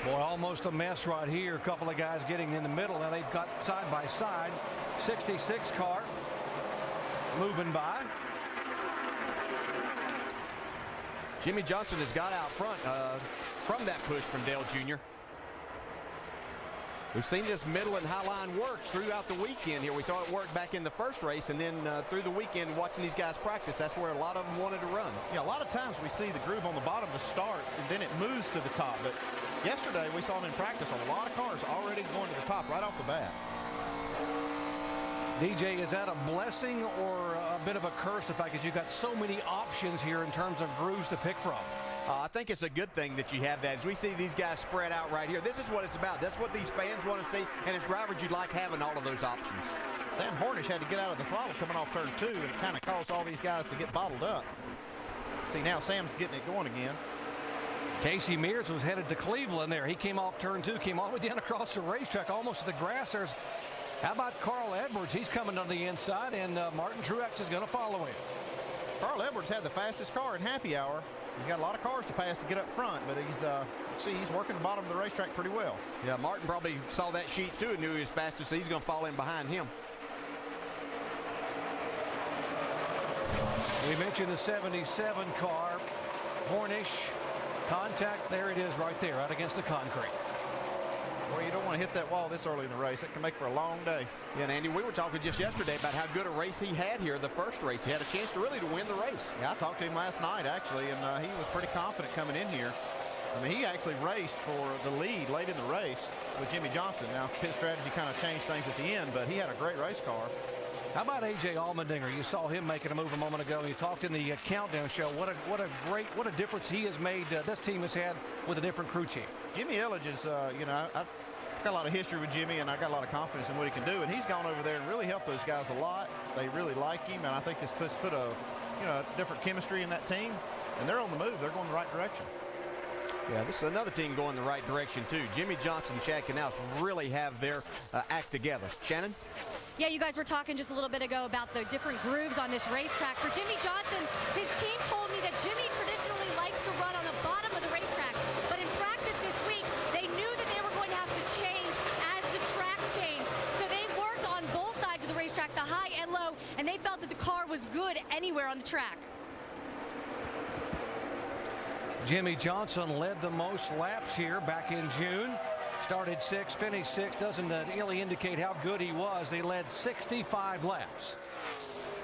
Boy, almost a mess right here. A couple of guys getting in the middle. Now they've got side by side. 66 car moving by. Jimmy Johnson has got out front from that push from Dale Jr. We've seen this middle and high line work throughout the weekend here. We saw it work back in the first race, and then through the weekend watching these guys practice, that's where a lot of them wanted to run. Yeah, a lot of times we see the groove on the bottom to start, and then it moves to the top. But yesterday we saw them in practice, a lot of cars already going to the top right off the bat. DJ, is that a blessing or a bit of a curse, the fact that you've got so many options here in terms of grooves to pick from? I think it's a good thing that you have that. As we see these guys spread out right here, this is what it's about. That's what these fans want to see, and as drivers, you'd like having all of those options. Sam Hornish had to get out of the throttle coming off turn 2, and it kind of caused all these guys to get bottled up. See, now Sam's getting it going again. Casey Mears was headed to Cleveland there. He came off turn 2, came all the way down across the racetrack, almost to the grass. How about Carl Edwards? He's coming on the inside, and Martin Truex is going to follow him. Carl Edwards had the fastest car in happy hour. He's got a lot of cars to pass to get up front, but he's working the bottom of the racetrack pretty well. Yeah, Martin probably saw that sheet too and knew he was fastest, so he's going to fall in behind him. We mentioned the 77 car. Hornish, contact, there it is right there, out against the concrete. Well, you don't want to hit that wall this early in the race. It can make for a long day. Yeah, and Andy, we were talking just yesterday about how good a race he had here the first race. He had a chance to really win the race. Yeah, I talked to him last night, actually, and he was pretty confident coming in here. I mean, he actually raced for the lead late in the race with Jimmy Johnson. Now, pit strategy kind of changed things at the end, but he had a great race car. How about A.J. Allmendinger? You saw him making a move a moment ago. You talked in the countdown show. What a difference he has made. This team has had with a different crew chief. Jimmy Elledge is, I've got a lot of history with Jimmy, and I got a lot of confidence in what he can do. And he's gone over there and really helped those guys a lot. They really like him, and I think this put a different chemistry in that team. And they're on the move. They're going the right direction. Yeah, this is another team going the right direction too. Jimmy Johnson and Chad Knaus really have their act together. Shannon? Yeah, you guys were talking just a little bit ago about the different grooves on this racetrack. For Jimmy Johnson, his team told me that Jimmy traditionally likes to run on the bottom of the racetrack, but anywhere on the track. Jimmy Johnson led the most laps here back in June. Started 6th, finished 6th. Doesn't really indicate how good he was. They led 65 laps.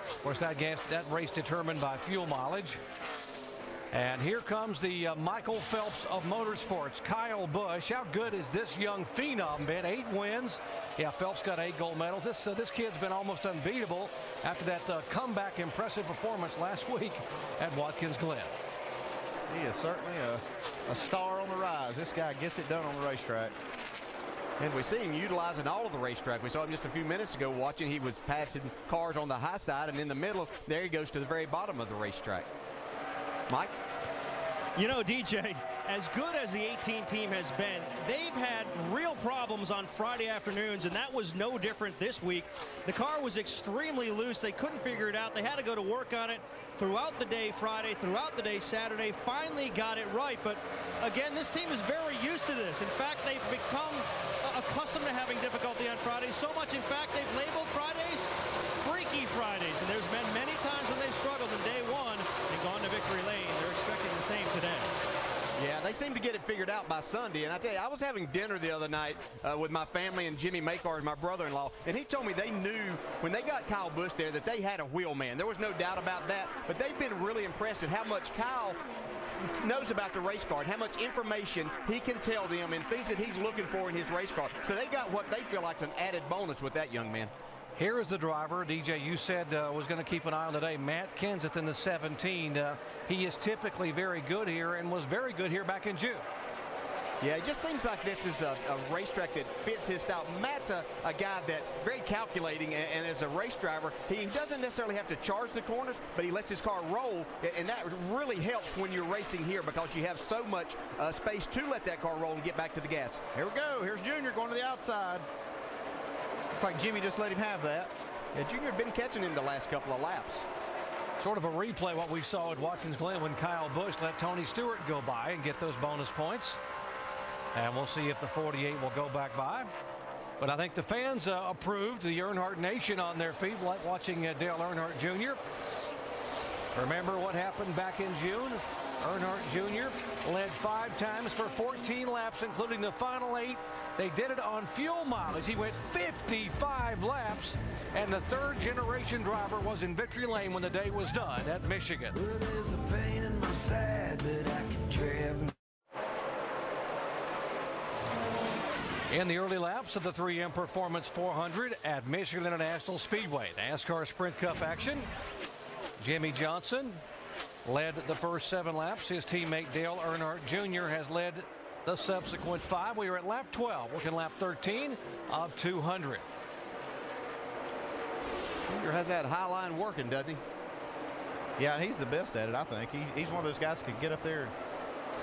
Of course, that race determined by fuel mileage. And here comes the Michael Phelps of motorsports, Kyle Busch. How good is this young phenom been? 8 wins. Yeah, Phelps got 8 gold medals. This kid's been almost unbeatable after that comeback impressive performance last week at Watkins Glen. He is certainly a star on the rise. This guy gets it done on the racetrack. And we see him utilizing all of the racetrack. We saw him just a few minutes ago watching. He was passing cars on the high side, and in the middle, there he goes to the very bottom of the racetrack. Mike? You know, DJ, as good as the 18 team has been, they've had real problems on Friday afternoons, and that was no different this week. The car was extremely loose. They couldn't figure it out. They had to go to work on it throughout the day Friday, throughout the day Saturday, finally got it right. But again, this team is very used to this. In fact, they've become accustomed to having difficulty on Fridays. So much, in fact, they've labeled Fridays Freaky Fridays. And there's been many times when they've struggled in day one and gone to victory lane. They're expecting the same today. Yeah, they seem to get it figured out by Sunday. And I tell you, I was having dinner the other night with my family and Jimmy Makars, my brother-in-law, and he told me they knew when they got Kyle Busch there that they had a wheel man. There was no doubt about that. But they've been really impressed at how much Kyle knows about the race car and how much information he can tell them and things that he's looking for in his race car. So they got what they feel like is an added bonus with that young man. Here is the driver, DJ, you said was going to keep an eye on today, Matt Kenseth in the 17. He is typically very good here and was very good here back in June. Yeah, it just seems like this is a racetrack that fits his style. Matt's a guy that very calculating, and as a race driver, he doesn't necessarily have to charge the corners, but he lets his car roll, and that really helps when you're racing here because you have so much space to let that car roll and get back to the gas. Here we go. Here's Junior going to the outside. Looks like Jimmy just let him have that. Yeah, Junior had been catching him the last couple of laps. Sort of a replay what we saw at Watkins Glen when Kyle Busch let Tony Stewart go by and get those bonus points. And we'll see if the 48 will go back by. But I think the fans approved, the Earnhardt Nation on their feet, like watching Dale Earnhardt Jr. Remember what happened back in June? Earnhardt Jr. led 5 times for 14 laps, including the final 8. They did it on fuel mileage. He went 55 laps, and the 3rd generation driver was in victory lane when the day was done at Michigan. Well, there's a pain in my side, but I can travel. In the early laps of the 3M Performance 400 at Michigan International Speedway, NASCAR Sprint Cup action. Jimmy Johnson led the first 7 laps. His teammate Dale Earnhardt Jr. has led the subsequent 5. We are at lap 12, working lap 13 of 200. Junior has that high line working, doesn't he? Yeah, he's the best at it, I think. He's one of those guys who can get up there.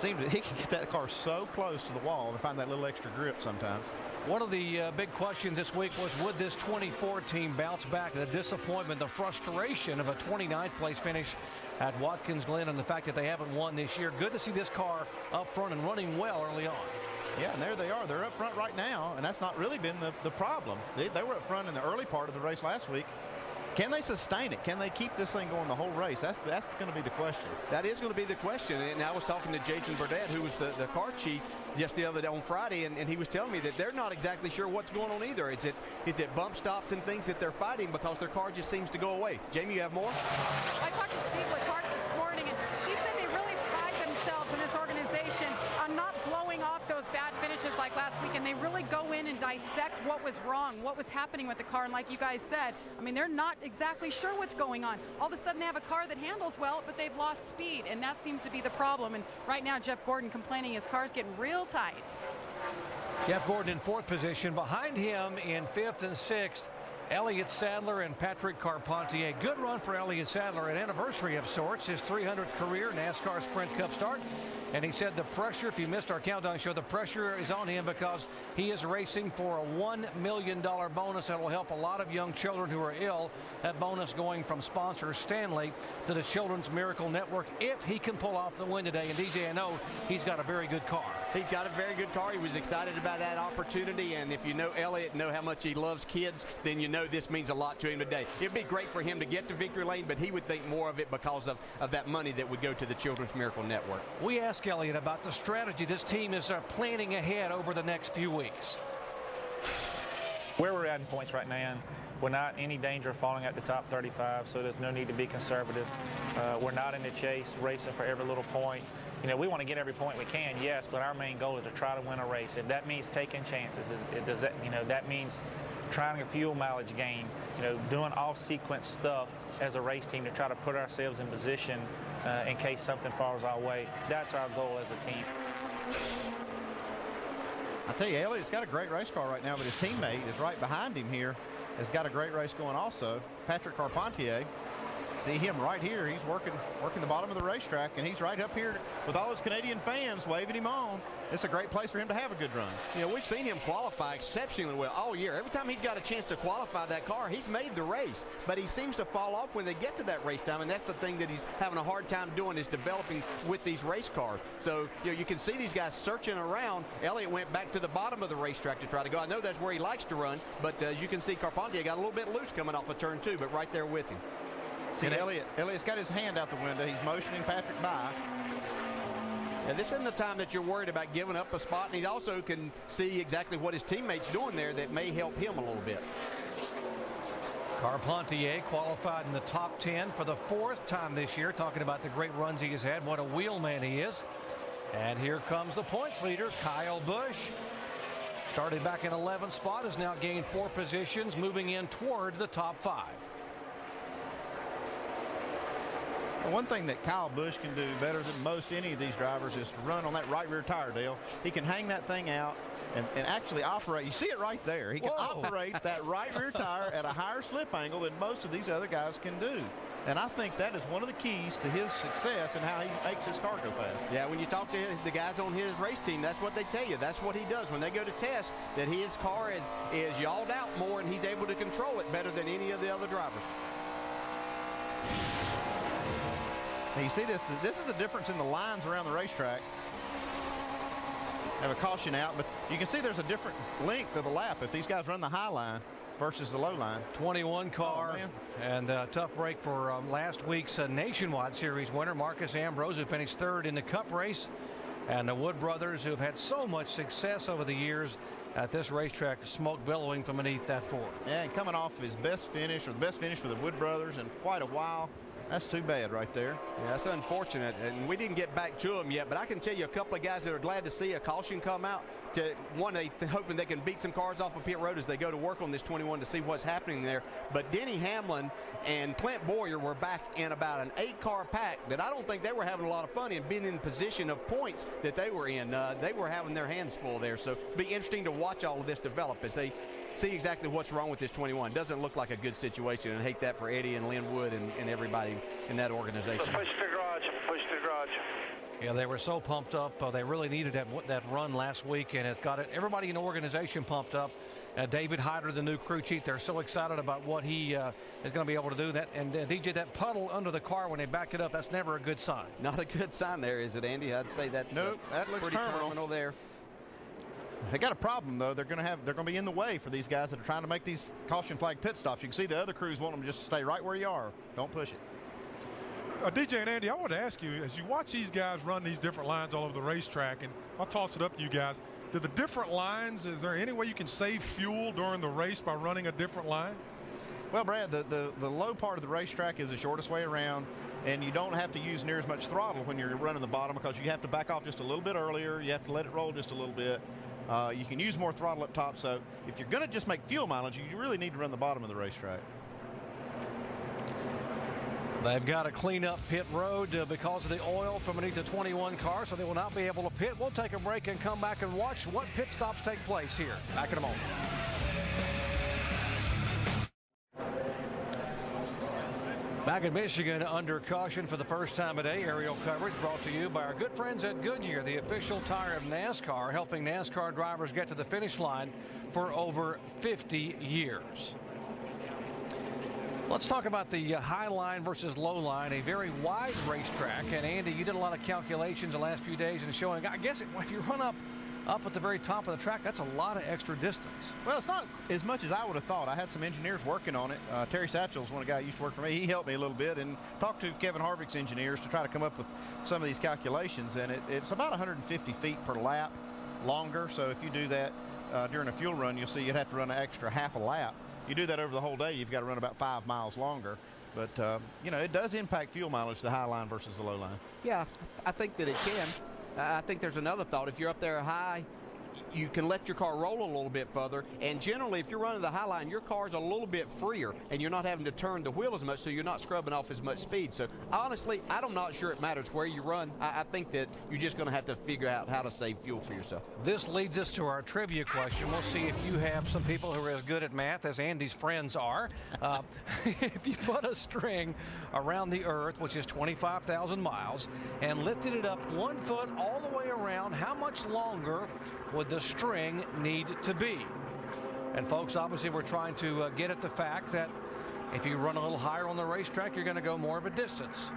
He can get that car so close to the wall and find that little extra grip sometimes. One of the big questions this week was, would this 24 team bounce back? The disappointment, the frustration of a 29th place finish at Watkins Glen and the fact that they haven't won this year. Good to see this car up front and running well early on. Yeah, and there they are. They're up front right now, and that's not really been the problem. They were up front in the early part of the race last week. Can they sustain it? Can they keep this thing going the whole race? That's going to be the question. That is going to be the question. And I was talking to Jason Burdett, who was the car chief just the other day on Friday, and he was telling me that they're not exactly sure what's going on either. Is it bump stops and things that they're fighting because their car just seems to go away? Jamie, you have more? I talked to Steve Letarte this morning, and he said they really pride themselves in this organization on not blowing off those bad finishes like last week, and they really go in and dissect what was wrong, what was happening with the car. And like you guys said, I mean, they're not exactly sure what's going on. All of a sudden they have a car that handles well, but they've lost speed, and that seems to be the problem. And right now Jeff Gordon complaining his car's getting real tight. Jeff Gordon in 4th position. Behind him in 5th and 6th, Elliott Sadler and Patrick Carpentier. Good run for Elliott Sadler, an anniversary of sorts, his 300th career NASCAR Sprint Cup start. And he said the pressure, if you missed our countdown show, the pressure is on him because he is racing for a $1 million bonus that will help a lot of young children who are ill. That bonus going from sponsor Stanley to the Children's Miracle Network if he can pull off the win today. And DJ, I know he's got a very good car. He's got a very good car. He was excited about that opportunity, and if you know Elliott, know how much he loves kids, then you know this means a lot to him today. It'd be great for him to get to victory lane, but he would think more of it because of that money that would go to the Children's Miracle Network. We asked Elliott about the strategy this team is planning ahead over the next few weeks. Where we're at in points right now, we're not in any danger of falling at the top 35, so there's no need to be conservative. We're not in the chase, racing for every little point. You know, we want to get every point we can, yes, but our main goal is to try to win a race. If that means taking chances, that means trying a fuel mileage gain, doing off-sequence stuff as a race team to try to put ourselves in position in case something falls our way. That's our goal as a team. I tell you, Elliott's got a great race car right now, but his teammate is right behind him here, has got a great race going also. Patrick Carpentier. See him right here. He's working the bottom of the racetrack, and he's right up here with all his Canadian fans waving him on. It's a great place for him to have a good run. You know, we've seen him qualify exceptionally well all year. Every time he's got a chance to qualify that car, he's made the race. But he seems to fall off when they get to that race time, and that's the thing that he's having a hard time doing, is developing with these race cars. So, you can see these guys searching around. Elliott went back to the bottom of the racetrack to try to go. I know that's where he likes to run, but as you can see, Carpentier got a little bit loose coming off of turn 2, but right there with him. See, Elliott's got his hand out the window. He's motioning Patrick by. And this isn't the time that you're worried about giving up a spot, and he also can see exactly what his teammates doing there that may help him a little bit. Carpentier qualified in the top 10 for the 4th time this year, talking about the great runs he has had, what a wheelman he is. And here comes the points leader, Kyle Busch. Started back in 11th spot, has now gained 4 positions, moving in toward the top 5. One thing that Kyle Busch can do better than most any of these drivers is to run on that right rear tire, Dale. He can hang that thing out and actually operate. You see it right there. He can operate that right rear tire at a higher slip angle than most of these other guys can do. And I think that is one of the keys to his success and how he makes his car go fast. Yeah, when you talk to the guys on his race team, that's what they tell you. That's what he does when they go to test, that his car is yawed out more and he's able to control it better than any of the other drivers. Now you see this is the difference in the lines around the racetrack. Have a caution out, but you can see there's a different length of the lap if these guys run the high line versus the low line. 21 car, and a tough break for last week's Nationwide Series winner, Marcus Ambrose, who finished 3rd in the Cup race. And the Wood brothers, who have had so much success over the years at this racetrack, smoke billowing from beneath that 4. Yeah, and coming off his best finish, or the best finish for the Wood brothers in quite a while. That's too bad right there. Yeah, that's unfortunate, and we didn't get back to them yet, but I can tell you a couple of guys that are glad to see a caution come out. They hoping they can beat some cars off of pit road as they go to work on this 21 to see what's happening there. But Denny Hamlin and Clint Boyer were back in about an 8-car pack that I don't think they were having a lot of fun in, being in position of points that they were in. They were having their hands full there, so it'll be interesting to watch all of this develop as they see exactly what's wrong with this 21. Doesn't look like a good situation, and I hate that for Eddie and Lynn Wood and everybody in that organization. Push the garage, push the garage. Yeah, they were so pumped up. They really needed that run last week, and it got everybody in the organization pumped up. David Hyder, the new crew chief, they're so excited about what he is going to be able to do. That and DJ, that puddle under the car when they back it up, that's never a good sign. Not a good sign there, is it, Andy? I'd say that's nope. That looks pretty terminal there. They got a problem though. They're going to be in the way for these guys that are trying to make these caution flag pit stops. You can see the other crews want them just to stay right where you are. Don't push it. DJ and Andy, I want to ask you, as you watch these guys run these different lines all over the racetrack, and I'll toss it up to you guys, do the different lines, is there any way you can save fuel during the race by running a different line? Well, Brad, the low part of the racetrack is the shortest way around, and you don't have to use near as much throttle when you're running the bottom because you have to back off just a little bit earlier. You have to let it roll just a little bit. You can use more throttle up top, so if you're going to just make fuel mileage, you really need to run the bottom of the racetrack. They've got to clean up pit road because of the oil from beneath the 21 car, so they will not be able to pit. We'll take a break and come back and watch what pit stops take place here. Back in a moment. Back in Michigan, under caution for the first time today. Aerial coverage brought to you by our good friends at Goodyear, the official tire of NASCAR, helping NASCAR drivers get to the finish line for over 50 years. Let's talk about the high line versus low line, a very wide racetrack. And Andy, you did a lot of calculations the last few days and showing, I guess if you run up at the very top of the track, that's a lot of extra distance. Well, it's not as much as I would have thought. I had some engineers working on it. Terry Satchel is one guy who used to work for me. He helped me a little bit and talked to Kevin Harvick's engineers to try to come up with some of these calculations. And it's about 150 feet per lap longer. So if you do that during a fuel run, you'll see you'd have to run an extra half a lap. You do that over the whole day, you've got to run about 5 miles longer. But, you know, it does impact fuel mileage, the high line versus the low line. Yeah, I think that it can. I think there's another thought. If you're up there high, you can let your car roll a little bit further, and generally if you're running the high line, your car's a little bit freer and you're not having to turn the wheel as much, so you're not scrubbing off as much speed. So honestly, I'm not sure it matters where you run. I think that you're just going to have to figure out how to save fuel for yourself. This leads us to our trivia question. We'll see if you have some people who are as good at math as Andy's friends are. If you put a string around the earth, which is 25,000 miles, and lifted it up 1 foot all the way around, how much longer would the string need to be? And folks, obviously we're trying to get at the fact that if you run a little higher on the racetrack, you're going to go more of a distance.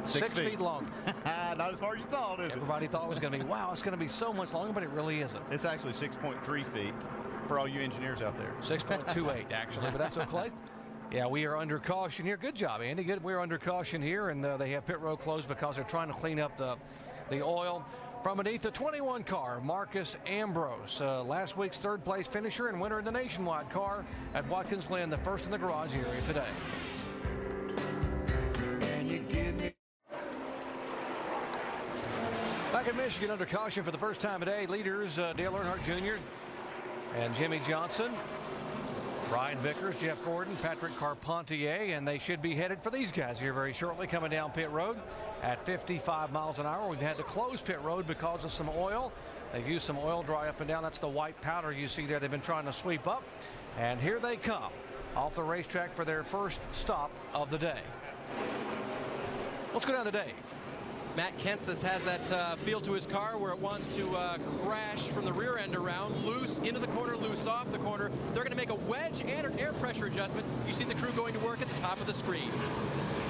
6 feet long. Not as far as you thought, is it? Everybody thought it was going to be, wow, it's going to be so much longer, but it really isn't. It's actually 6.3 feet for all you engineers out there. 6.28 actually, but that's okay. Yeah, we are under caution here. Good job, Andy. Good. We're under caution here, and they have pit road closed because they're trying to clean up the oil. From beneath the 21 car, Marcus Ambrose, last week's third place finisher and winner in the Nationwide car at Watkins Glen, the first in the garage area today. Back in Michigan under caution for the first time today, leaders Dale Earnhardt Jr. and Jimmy Johnson, Ryan Vickers, Jeff Gordon, Patrick Carpentier, and they should be headed for these guys here very shortly, coming down pit road at 55 miles an hour. We've had to close pit road because of some oil. They've used some oil dry up and down. That's the white powder you see there. They've been trying to sweep up, and here they come off the racetrack for their first stop of the day. Let's go down to Dave. Matt Kenseth has that feel to his car where it wants to crash from the rear end around, loose into the corner, loose off the corner. They're going to make a wedge and an air pressure adjustment. You see the crew going to work at the top of the screen.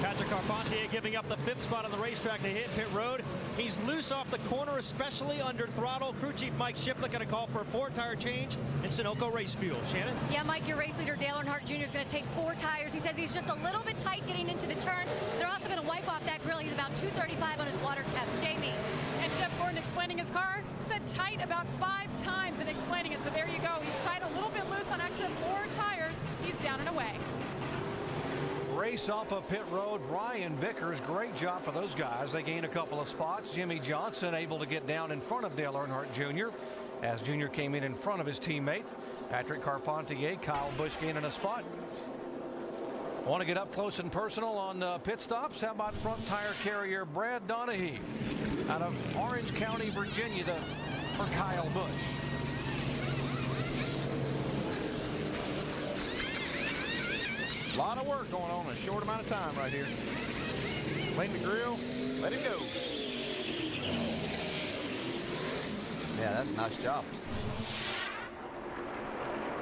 Patrick Carpentier giving up the 5th spot on the racetrack to hit pit road. He's loose off the corner, especially under throttle. Crew chief Mike Shiflett going to call for a 4-tire change in Sunoco race fuel. Shannon? Yeah, Mike, your race leader Dale Earnhardt Jr. is going to take 4 tires. He says he's just a little bit tight getting into the turns. They're also going to wipe off that grill. He's about 235 on his water temp. Jamie. And Jeff Gordon explaining his car said tight about 5 times in explaining it. So there you go. He's tight a little bit loose on exit 4 tires. He's down and away. Race off of pit road. Ryan Vickers, great job for those guys. They gain a couple of spots. Jimmy Johnson able to get down in front of Dale Earnhardt Jr. as Jr. came in front of his teammate. Patrick Carpentier, Kyle Busch gaining a spot. Want to get up close and personal on pit stops? How about front tire carrier Brad Donahue out of Orange County, Virginia, for Kyle Busch. A lot of work going on in a short amount of time right here. Clean the grill, let it go. Yeah, that's a nice job.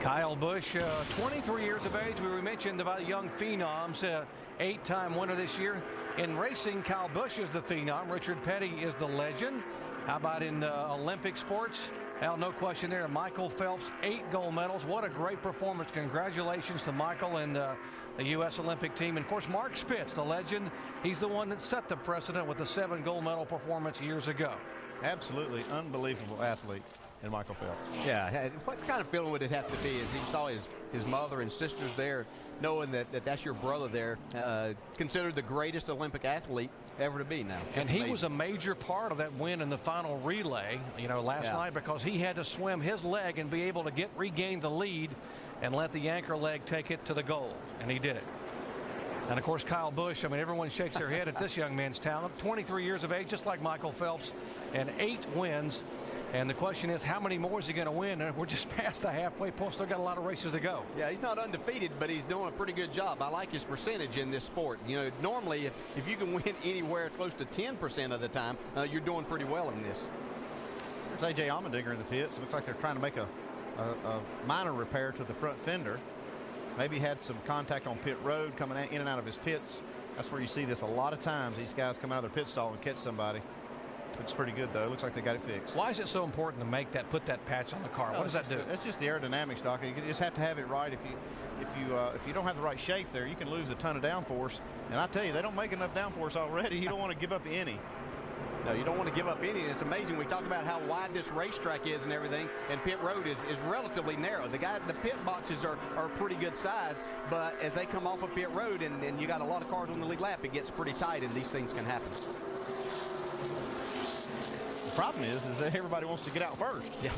Kyle Busch, 23 years of age. We mentioned about young phenoms, 8-time winner this year. In racing, Kyle Busch is the phenom. Richard Petty is the legend. How about in Olympic sports? Well, no question there. Michael Phelps, 8 gold medals. What a great performance. Congratulations to Michael and the U.S. Olympic team. And, of course, Mark Spitz, the legend. He's the one that set the precedent with the 7 gold medal performance years ago. Absolutely unbelievable athlete in Michael Phelps. Yeah, what kind of feeling would it have to be as he saw his mother and sisters there, knowing that that's your brother there, considered the greatest Olympic athlete ever to be now. And he was a major part of that win in the final relay, last night, because he had to swim his leg and be able to regain the lead and let the anchor leg take it to the goal, and he did it. And of course, Kyle Busch, everyone shakes their head at this young man's talent. 23 years of age, just like Michael Phelps, and 8 wins And the question is, how many more is he going to win? And we're just past the halfway point. Still got a lot of races to go. Yeah, he's not undefeated, but he's doing a pretty good job. I like his percentage in this sport. You know, normally if you can win anywhere close to 10% of the time, you're doing pretty well in this. There's A.J. Allmendinger in the pits. It looks like they're trying to make a minor repair to the front fender. Maybe had some contact on pit road coming in and out of his pits. That's where you see this a lot of times. These guys come out of their pit stall and catch somebody. It's pretty good though. Looks like they got it fixed. Why is it so important to put that patch on the car? What does that do? It's just the aerodynamics, Doc. You just have to have it right. If you don't have the right shape there, you can lose a ton of downforce. And I tell you, they don't make enough downforce already. You don't want to give up any. No, you don't want to give up any. It's amazing. We talk about how wide this racetrack is and everything, and pit road is relatively narrow. The pit boxes are pretty good size, but as they come off of pit road and you got a lot of cars on the lead lap, it gets pretty tight, and these things can happen. The problem is that everybody wants to get out first. Yeah.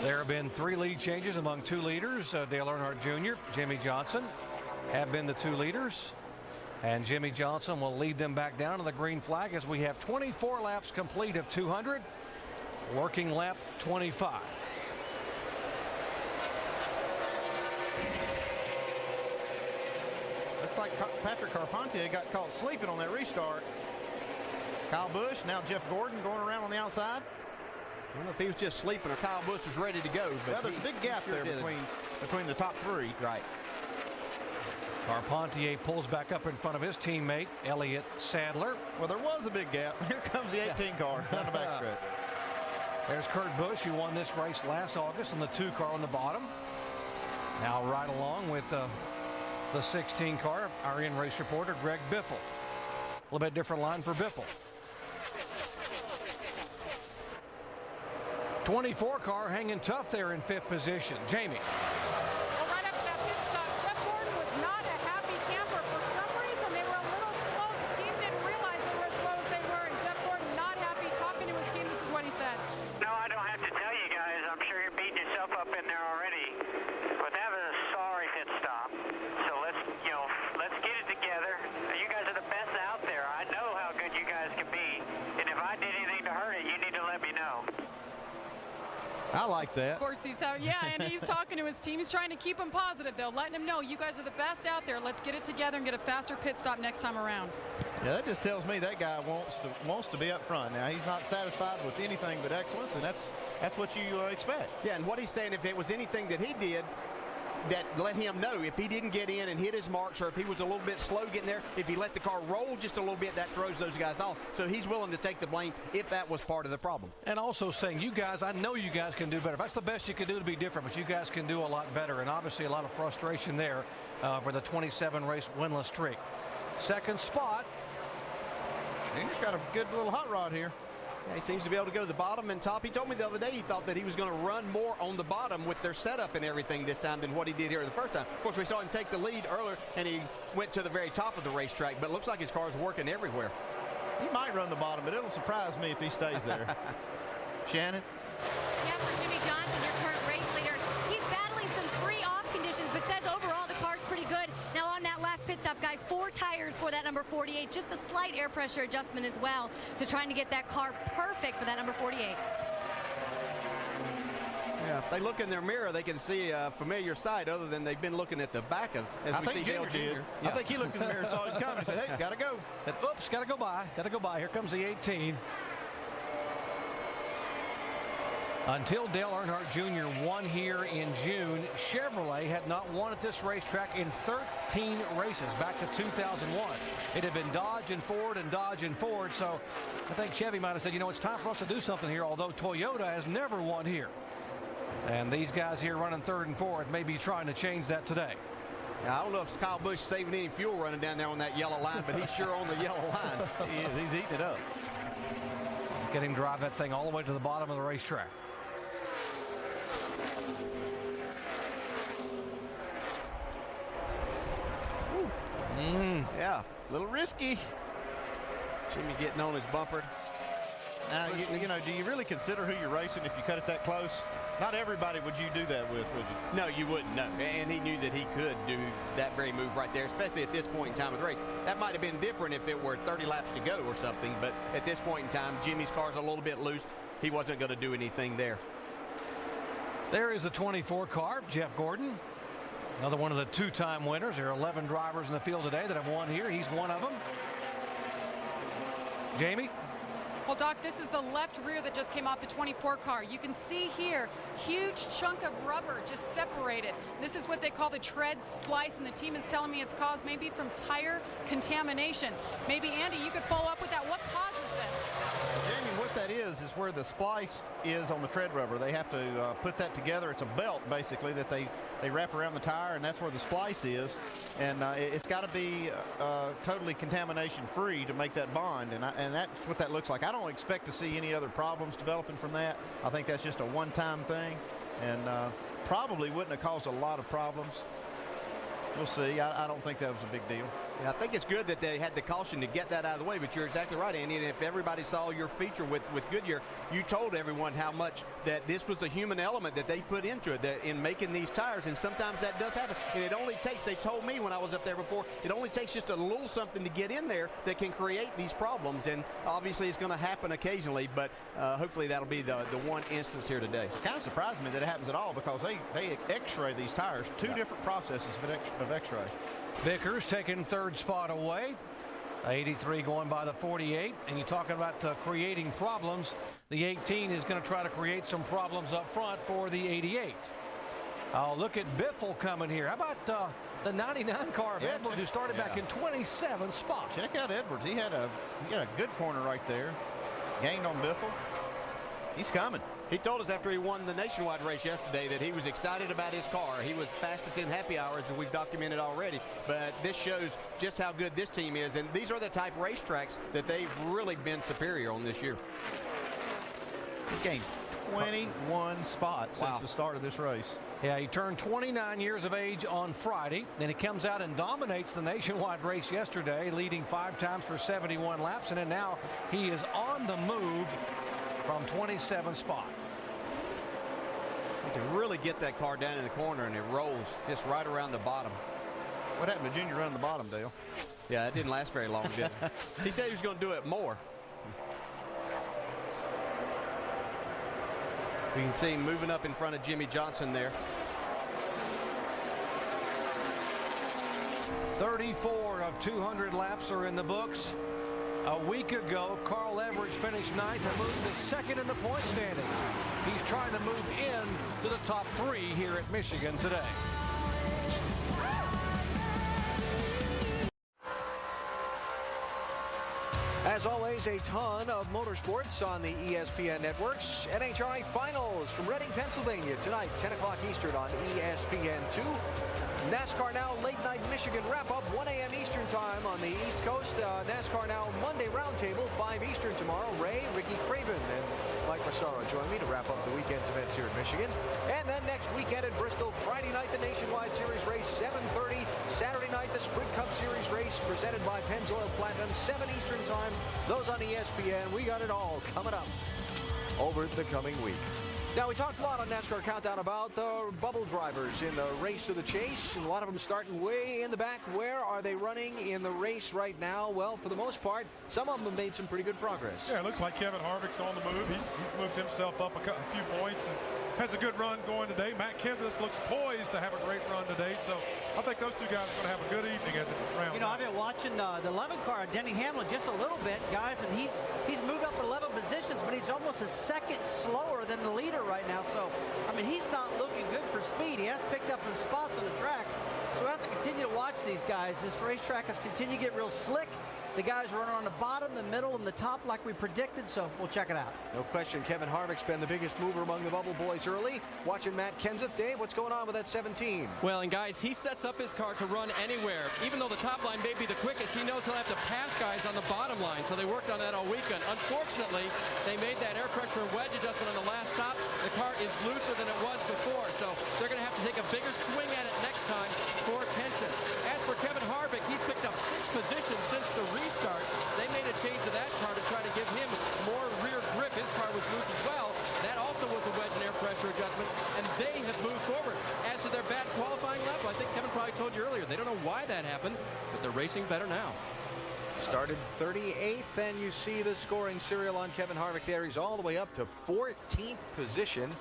There have been 3 lead changes among 2 leaders. Dale Earnhardt Jr., Jimmie Johnson have been the 2 leaders. And Jimmie Johnson will lead them back down to the green flag as we have 24 laps complete of 200. Working lap 25. Looks like Patrick Carpentier got caught sleeping on that restart. Kyle Busch, now Jeff Gordon going around on the outside. I don't know if he was just sleeping or Kyle Busch was ready to go. But there's a big gap there between the top 3. Right. Carpentier pulls back up in front of his teammate, Elliott Sadler. Well, there was a big gap. Here comes the 18 car down the backstretch. There's Kurt Busch, who won this race last August in the 2 car on the bottom. Now right along with the 16 car, our in-race reporter, Greg Biffle. A little bit different line for Biffle. 24 car hanging tough there in 5th position. Jamie. Well, right after that pit stop, Jeff Gordon was not a happy camper. For some reason, they were a little slow. The team didn't realize they were as slow as they were, and Jeff Gordon not happy. Talking to his team, this is what he said. No, I don't have to tell you guys. I'm sure you're beating yourself up in there already. But that was a sorry pit stop. So let's get it together. You guys are the best out there. I know how good you guys can be. And if I did anything to hurt it, you need to let me know. I like that. Of course, he's talking to his team. He's trying to keep them positive, though, letting them know you guys are the best out there. Let's get it together and get a faster pit stop next time around. Yeah, that just tells me that guy wants to be up front. Now, he's not satisfied with anything but excellence, and that's what you expect. Yeah, and what he's saying, if it was anything that he did that let him know, if he didn't get in and hit his marks, or if he was a little bit slow getting there, if he let the car roll just a little bit, that throws those guys off. So he's willing to take the blame if that was part of the problem. And also saying, you guys, I know you guys can do better. If that's the best you can do to be different, but you guys can do a lot better. And obviously a lot of frustration there for the 27 race winless streak. 2nd spot. He's got a good little hot rod here. Yeah, he seems to be able to go to the bottom and top. He told me the other day he thought that he was going to run more on the bottom with their setup and everything this time than what he did here the first time. Of course, we saw him take the lead earlier, and he went to the very top of the racetrack, but it looks like his car's working everywhere. He might run the bottom, but it'll surprise me if he stays there. Shannon? Yeah, for Jimmie Johnson, your current race leader, he's battling some pre-off conditions, but says overall the car's pretty good. Now on that last pit stop, guys, 4 tires for that number 48, just a slight air pressure adjustment as well. So trying to get that car perfect for that number 48. Yeah, if they look in their mirror, they can see a familiar sight other than they've been looking at the back of, as we see Dale Jr. Yeah. I think he looked in the mirror and saw him coming and said, hey, gotta go. Oops, gotta go by. Gotta go by. Here comes the 18. Until Dale Earnhardt Jr. won here in June, Chevrolet had not won at this racetrack in 13 races back to 2001. It had been Dodge and Ford, so I think Chevy might have said, you know, it's time for us to do something here, although Toyota has never won here. And these guys here running 3rd and 4th may be trying to change that today. Yeah, I don't know if Kyle Busch saving any fuel running down there on that yellow line, but he's sure on the yellow line. He is. He's eating it up. Get him drive that thing all the way to the bottom of the racetrack. Yeah, a little risky. Jimmy getting on his bumper. Now, you know, do you really consider who you're racing if you cut it that close? Not everybody would you do that with, would you? No, you wouldn't, no. And he knew that he could do that very move right there, especially at this point in time of the race. That might have been different if it were 30 laps to go or something, but at this point in time, Jimmy's car's a little bit loose. he wasn't going to do anything there. There is the 24 car, Jeff Gordon. Another one of the two-time winners. There are 11 drivers in the field today that have won here. He's one of them. Jamie? Well, Doc, this is the left rear that just came off the 24 car. You can see here, huge chunk of rubber just separated. This is what they call the tread splice, and the team is telling me it's caused maybe from tire contamination. Maybe, Andy, you could follow up with that. What causes this? Jamie, what that is where the splice is on the tread rubber. They have to put that together. It's a belt, basically, that they wrap around the tire, and that's where the splice is. And it's got to be totally contamination-free to make that bond, and that's what that looks like. I don't expect to see any other problems developing from that. I think that's just a one-time thing, and probably wouldn't have caused a lot of problems. We'll see. I don't think that was a big deal. Yeah, I think it's good that they had the caution to get that out of the way, but you're exactly right, Andy. And if everybody saw your feature with Goodyear, you told everyone how much that this was a human element that they put into it that in making these tires, and sometimes that does happen. And it only takes, they told me when I was up there before, it only takes just a little something to get in there that can create these problems. And obviously it's going to happen occasionally, but hopefully that'll be the one instance here today. It kind of surprised me that it happens at all, because they x-ray these tires, two different processes of x-ray. Vickers taking third spot away. 83 going by the 48. And you're talking about creating problems. The 18 is going to try to create some problems up front for the 88. Look at Biffle coming here. How about the 99 car of Edwards, who started back in 27th spot? Check out Edwards. He had a good corner right there. Gained on Biffle. He's coming. He told us after he won the nationwide race yesterday that he was excited about his car. He was fastest in happy hours, as we've documented already. But this shows just how good this team is. And these are the type racetracks that they've really been superior on this year. He's gained 21 spots since the start of this race. Yeah, he turned 29 years of age on Friday. Then he comes out and dominates the nationwide race yesterday, leading 5 times for 71 laps. And then now he is on the move from 27th spot. You can really get that car down in the corner, and it rolls just right around the bottom. What happened to Junior running the bottom, Dale? Yeah, it didn't last very long, did it? He said he was going to do it more. We can see him moving up in front of Jimmy Johnson there. 34 of 200 laps are in the books. A week ago, Carl Edwards finished 9th and moved to 2nd in the point standings. He's trying to move in to the top 3 here at Michigan today. As always, a ton of motorsports on the ESPN networks. NHRA Finals from Reading, Pennsylvania tonight, 10 o'clock Eastern on ESPN2. NASCAR Now Late Night Michigan wrap-up 1 a.m. Eastern Time on the East Coast. NASCAR Now Monday Roundtable 5 Eastern tomorrow. Ray, Ricky Craven, and Mike Massaro join me to wrap up the weekend's events here in Michigan. And then next weekend in Bristol, Friday night the Nationwide Series race 7:30. Saturday night the Sprint Cup Series race presented by Pennzoil Platinum 7 Eastern Time. Those on ESPN. We got it all coming up over the coming week. Now, we talked a lot on NASCAR Countdown about the bubble drivers in the race to the chase, and a lot of them starting way in the back. Where are they running in the race right now? Well, for the most part, some of them have made some pretty good progress. Yeah, it looks like Kevin Harvick's on the move. He's moved himself up a few points and has a good run going today. Matt Kenseth looks poised to have a great run today, so I think those two guys are going to have a good evening as it rounds. You know, I've been watching the 11 car, Denny Hamlin, just a little bit, guys, and he's moved up 11 positions, but he's almost a second slower than the leader right now. So, I mean, he's not looking good for speed. He has picked up his spots on the track, so we have to continue to watch these guys. This racetrack has continued to get real slick. The guys running on the bottom, the middle, and the top like we predicted, so we'll check it out. No question, Kevin Harvick's been the biggest mover among the bubble boys early. Watching Matt Kenseth. Dave, what's going on with that 17? Well, and guys, he sets up his car to run anywhere. Even though the top line may be the quickest, he knows he'll have to pass guys on the bottom line, so they worked on that all weekend. Unfortunately, they made that air pressure and wedge adjustment on the last stop. The car is looser than it was before, so they're going to have to take a bigger swing at it next time for Penson. As for Kevin Harvick, he's picked up 6 positions since the restart. They made a change to that car to try to give him more rear grip. His car was loose as well. That also was a wedge and air pressure adjustment, and they have moved forward. As to their bad qualifying level, I think Kevin probably told you earlier, they don't know why that happened, but they're racing better now. Started 38th, and you see the scoring serial on Kevin Harvick there. He's all the way up to 14th position.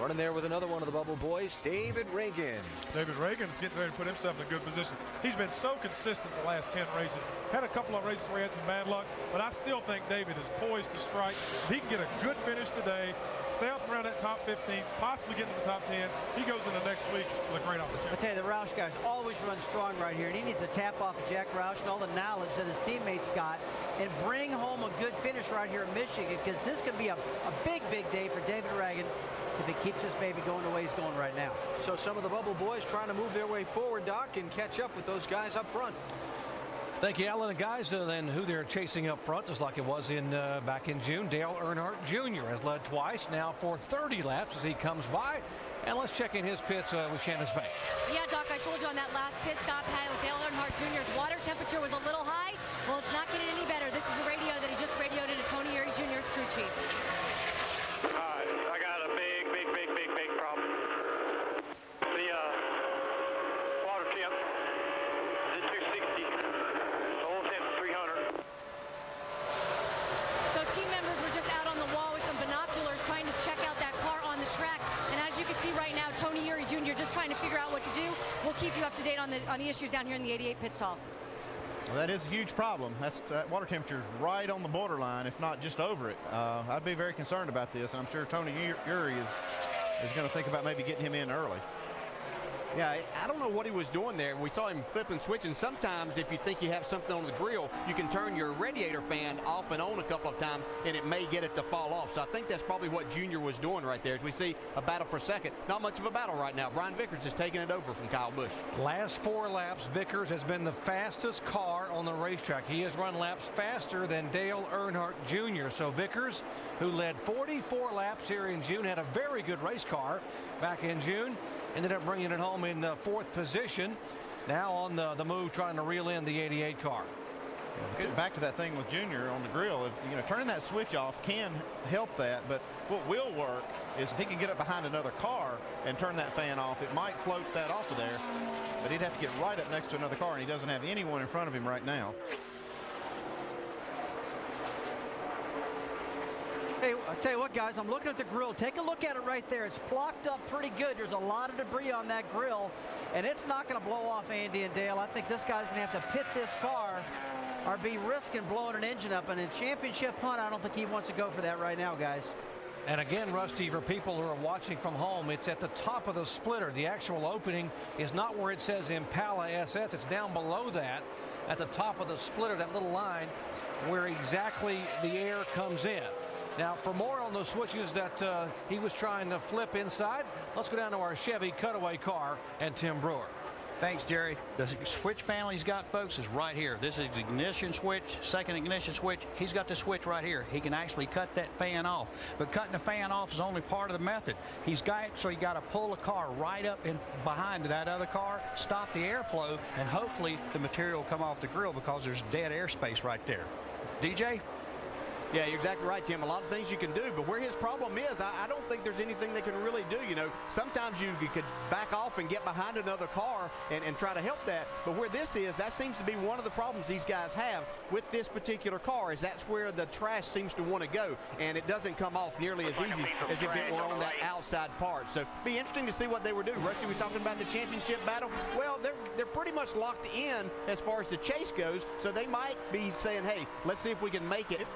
Running there with another one of the Bubble boys, David Reagan. David Reagan's getting ready to put himself in a good position. He's been so consistent the last 10 races. Had a couple of races where he had some bad luck, but I still think David is poised to strike. If he can get a good finish today, stay up around that top 15, possibly get into the top 10, he goes into next week with a great opportunity. I tell you, the Roush guys always run strong right here, and he needs a tap off of Jack Roush and all the knowledge that his teammates got and bring home a good finish right here in Michigan, because this could be a big, big day for David Reagan if he keeps this baby going the way he's going right now. So some of the Bubble boys trying to move their way forward, Doc, and catch up with those guys up front. Thank you, Alan. And guys, then who they're chasing up front, just like it was back in June. Dale Earnhardt Jr. has led twice, now for 30 laps as he comes by. And let's check in his pits with Shannon Spake. Yeah, Doc, I told you on that last pit stop, Dale Earnhardt Jr.'s water temperature was a little high. Well, it's not getting any better. This is the radio that he just radioed into Tony Eury Jr.'s crew chief. I got a big problem. The water temp is at 260. The oil temp is 300. So team members were just out on the wall with some binoculars trying to check out that car on the track. And as you can see right now, Tony Eury Jr. just trying to figure out what to do. We'll keep you up to date on the issues down here in the 88 pit stall. Well, that is a huge problem. That water temperature is right on the borderline, if not just over it. I'd be very concerned about this, and I'm sure Tony Eury is going to think about maybe getting him in early. Yeah, I don't know what he was doing there. We saw him flip and switch, and sometimes if you think you have something on the grill, you can turn your radiator fan off and on a couple of times, and it may get it to fall off. So I think that's probably what Junior was doing right there as we see a battle for second. Not much of a battle right now. Brian Vickers is taking it over from Kyle Busch. Last 4 laps, Vickers has been the fastest car on the racetrack. He has run laps faster than Dale Earnhardt Jr. So Vickers, who led 44 laps here in June, had a very good race car back in June. Ended up bringing it home in 4th position. Now on the move, trying to reel in the 88 car. Getting back to that thing with Junior on the grill, if turning that switch off can help that, but what will work is if he can get up behind another car and turn that fan off, it might float that off of there, but he'd have to get right up next to another car, and he doesn't have anyone in front of him right now. Hey, I'll tell you what, guys, I'm looking at the grill. Take a look at it right there. It's blocked up pretty good. There's a lot of debris on that grill, and it's not going to blow off Andy and Dale. I think this guy's going to have to pit this car or be risking blowing an engine up. And in championship hunt, I don't think he wants to go for that right now, guys. And again, Rusty, for people who are watching from home, it's at the top of the splitter. The actual opening is not where it says Impala SS. It's down below that at the top of the splitter, that little line where exactly the air comes in. Now, for more on those switches that he was trying to flip inside, let's go down to our Chevy cutaway car and Tim Brewer. Thanks, Jerry. The switch panel he's got, folks, is right here. This is the ignition switch, second ignition switch. He's got the switch right here. He can actually cut that fan off. But cutting the fan off is only part of the method. He's got to pull the car right up in behind that other car, stop the airflow, and hopefully the material will come off the grill because there's dead airspace right there. DJ? Yeah, you're exactly right, Tim. A lot of things you can do, but where his problem is, I don't think there's anything they can really do. Sometimes you could back off and get behind another car and try to help that. But where this is, that seems to be one of the problems these guys have with this particular car, is that's where the trash seems to want to go, and it doesn't come off nearly as easy as if it were on that outside part. So be interesting to see what they were doing. Rusty was talking about the championship battle. Well, they're pretty much locked in as far as the chase goes, so they might be saying, hey, let's see if we can make it.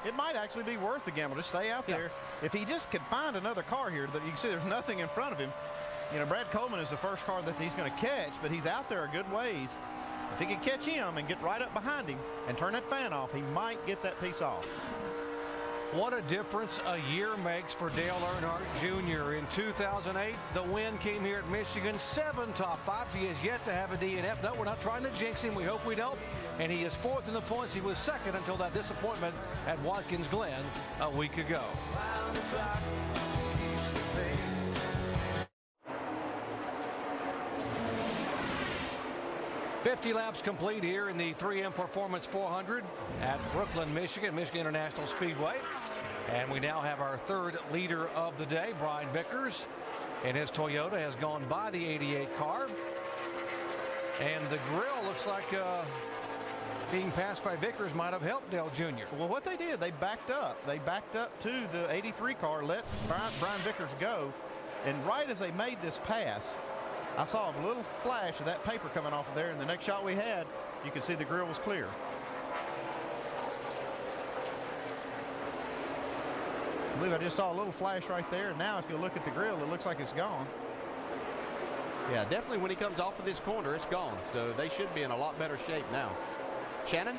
It might actually be worth the gamble. Just stay out there. If he just could find another car here, that you can see there's nothing in front of him. Brad Coleman is the first car that he's going to catch, but he's out there a good ways. If he could catch him and get right up behind him and turn that fan off, he might get that piece off. What a difference a year makes for Dale Earnhardt Jr. In 2008, the win came here at Michigan. 7 top 5s. He has yet to have a DNF. No, we're not trying to jinx him. We hope we don't. And he is 4th in the points. He was 2nd until that disappointment at Watkins Glen a week ago. 50 laps complete here in the 3M Performance 400 at Brooklyn, Michigan International Speedway. And we now have our 3rd leader of the day, Brian Vickers, and his Toyota has gone by the 88 car. And the grill looks like being passed by Vickers might have helped Dale Jr. Well, what they did, they backed up. They backed up to the 83 car, let Brian Vickers go, and right as they made this pass, I saw a little flash of that paper coming off of there, and the next shot we had, you could see the grill was clear. I believe I just saw a little flash right there, and now if you look at the grill, it looks like it's gone. Yeah, definitely when he comes off of this corner, it's gone. So they should be in a lot better shape now. Shannon?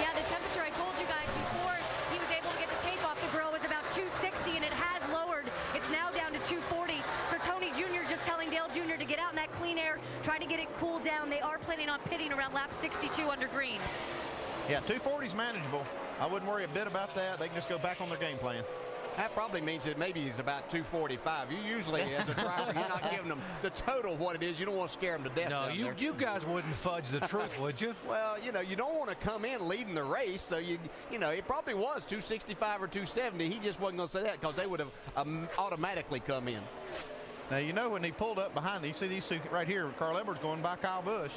Yeah, the temperature, I told you guys before he was able to get the tape off the grill, was about 260, and it has lowered. It's now down to 240. So Tony Jr. just telling Dale Jr. to get out in that clean air, try to get it cooled down. They are planning on pitting around lap 62 under green. Yeah, 240 is manageable. I wouldn't worry a bit about that. They can just go back on their game plan. That probably means that maybe he's about 245. You usually, as a driver, you're not giving them the total of what it is. You don't want to scare them to death. No, you guys wouldn't fudge the truth, would you? Well, you know, you don't want to come in leading the race, so you know, it probably was 265 or 270. He just wasn't going to say that because they would have automatically come in. Now, you know, when he pulled up behind, you see these two right here, Carl Edwards going by Kyle Busch.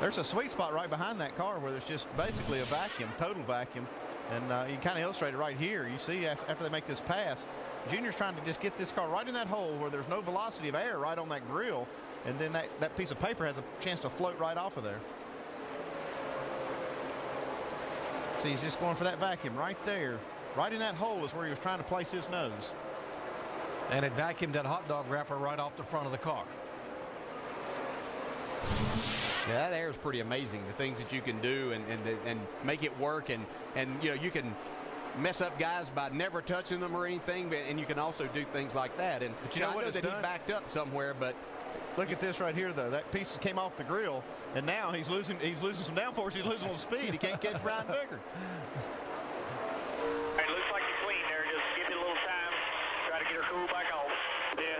There's a sweet spot right behind that car where there's just basically a vacuum, total vacuum. And you kind of illustrate it right here. You see after they make this pass, Junior's trying to just get this car right in that hole where there's no velocity of air right on that grill. And then that piece of paper has a chance to float right off of there. See, he's just going for that vacuum right there. Right in that hole is where he was trying to place his nose. And it vacuumed that hot dog wrapper right off the front of the car. Yeah, that air is pretty amazing. The things that you can do and make it work, and you know, you can mess up guys by never touching them or anything, and you can also do things like that. And but you know I what know that he backed up somewhere, but look at this right here though. That piece came off the grill, and now he's losing some downforce. He's losing on speed. He can't catch Brian Vickers. It looks like you're clean there. Just give it a little time. Try to get her cool back off. Yeah.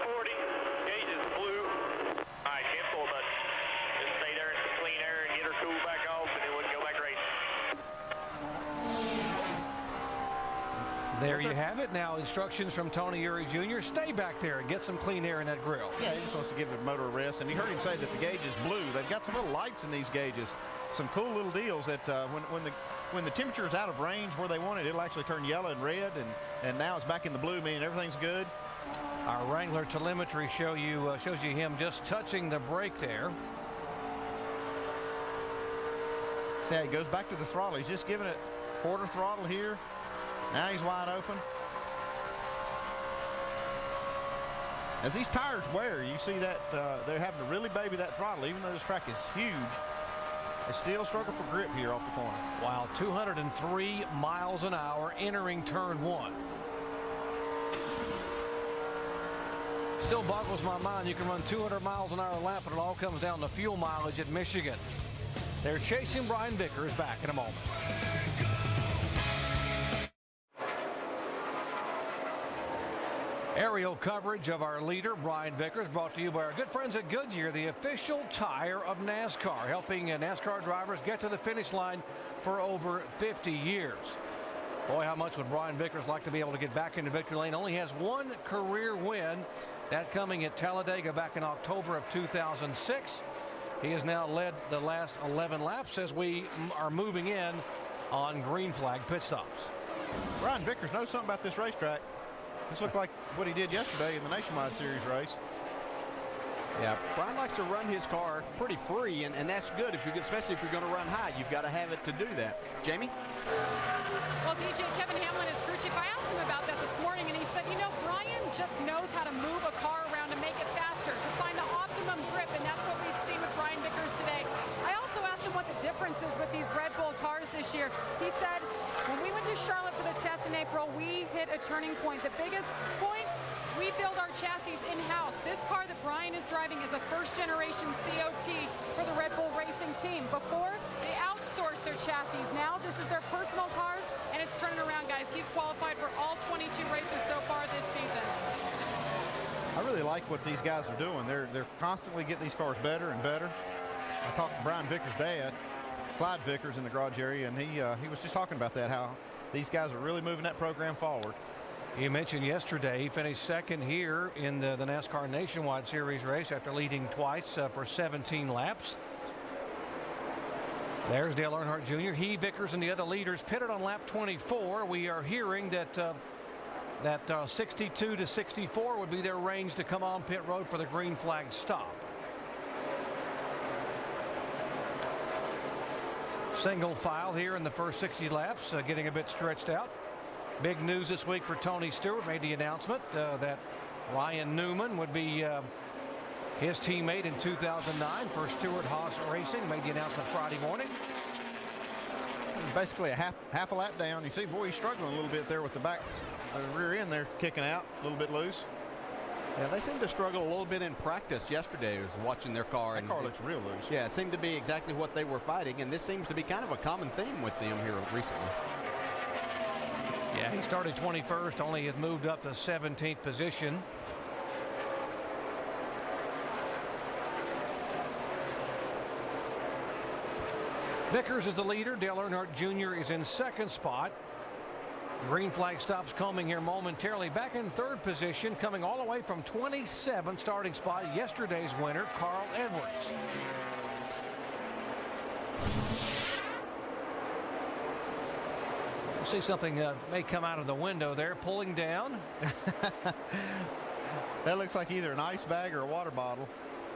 240. Gauge is blue. All right, hit full button. Just stay there in some clean air and get her cool back off, and then we can go back racing. There you have it. Now instructions from Tony Eury Jr. Stay back there and get some clean air in that grill. Yeah, he just wants to give the motor a rest. And you heard him say that the gauge is blue. They've got some little lights in these gauges. Some cool little deals that when the temperature is out of range where they want it, it'll actually turn yellow and red. And now it's back in the blue, meaning everything's good. Our Wrangler telemetry shows you him just touching the brake there. See how he goes back to the throttle. He's just giving it quarter throttle here. Now he's wide open. As these tires wear, you see that they're having to really baby that throttle, even though this track is huge. They still struggle for grip here off the corner. Wow, 203 miles an hour entering turn one. Still boggles my mind. You can run 200 miles an hour lap, and it all comes down to fuel mileage at Michigan. They're chasing Brian Vickers. Back in a moment. Aerial coverage of our leader, Brian Vickers, brought to you by our good friends at Goodyear, the official tire of NASCAR, helping NASCAR drivers get to the finish line for over 50 years. Boy, how much would Brian Vickers like to be able to get back into victory lane? Only has one career win, that coming at Talladega back in October of 2006. He has now led the last 11 laps as we are moving in on green flag pit stops. Brian Vickers knows something about this racetrack. This looked like what he did yesterday in the Nationwide Series race. Yeah, Brian likes to run his car pretty free, and that's good, especially if you're going to run high. You've got to have it to do that. Jamie? Well, DJ, Kevin Hamlin is crew chief. I asked him about that this morning, and he said, you know, Brian just knows how to move a car around to make it faster, to find the optimum grip, and that's what we've seen with Brian Vickers today. I also asked him what the difference is with these Red Bull cars this year. He said, when we went to Charlotte for the test in April, we hit a turning point. The biggest point, we build our chassis in-house. This car that Brian is driving is a first-generation COT for the Red Bull Racing team. Before, they outsourced their chassis. Now, this is their personal cars, and it's turning around, guys. He's qualified for all 22 races so far this season. I really like what these guys are doing. They're constantly getting these cars better and better. I talked to Brian Vickers' dad, Clyde Vickers, in the garage area, and he was just talking about that, how these guys are really moving that program forward. You mentioned yesterday he finished second here in the NASCAR Nationwide Series race after leading twice for 17 laps. There's Dale Earnhardt Jr. He, Vickers, and the other leaders pitted on lap 24. We are hearing that 62 to 64 would be their range to come on pit road for the green flag stop. Single file here in the first 60 laps, getting a bit stretched out. Big news this week for Tony Stewart. Made the announcement that Ryan Newman would be his teammate in 2009 for Stewart-Haas Racing. Made the announcement Friday morning. Basically a half a lap down. You see, boy, he's struggling a little bit there with the back, rear end there kicking out a little bit loose. Yeah, they seemed to struggle a little bit in practice yesterday. I was watching their car. That car looks real loose. Yeah, it seemed to be exactly what they were fighting, and this seems to be kind of a common theme with them here recently. Yeah, he started 21st, only has moved up to 17th position. Vickers is the leader. Dale Earnhardt Jr. is in second spot. Green flag stops coming here momentarily. Back in third position, coming all the way from 27th starting spot, yesterday's winner, Carl Edwards. We'll see something may come out of the window there, pulling down. That looks like either an ice bag or a water bottle.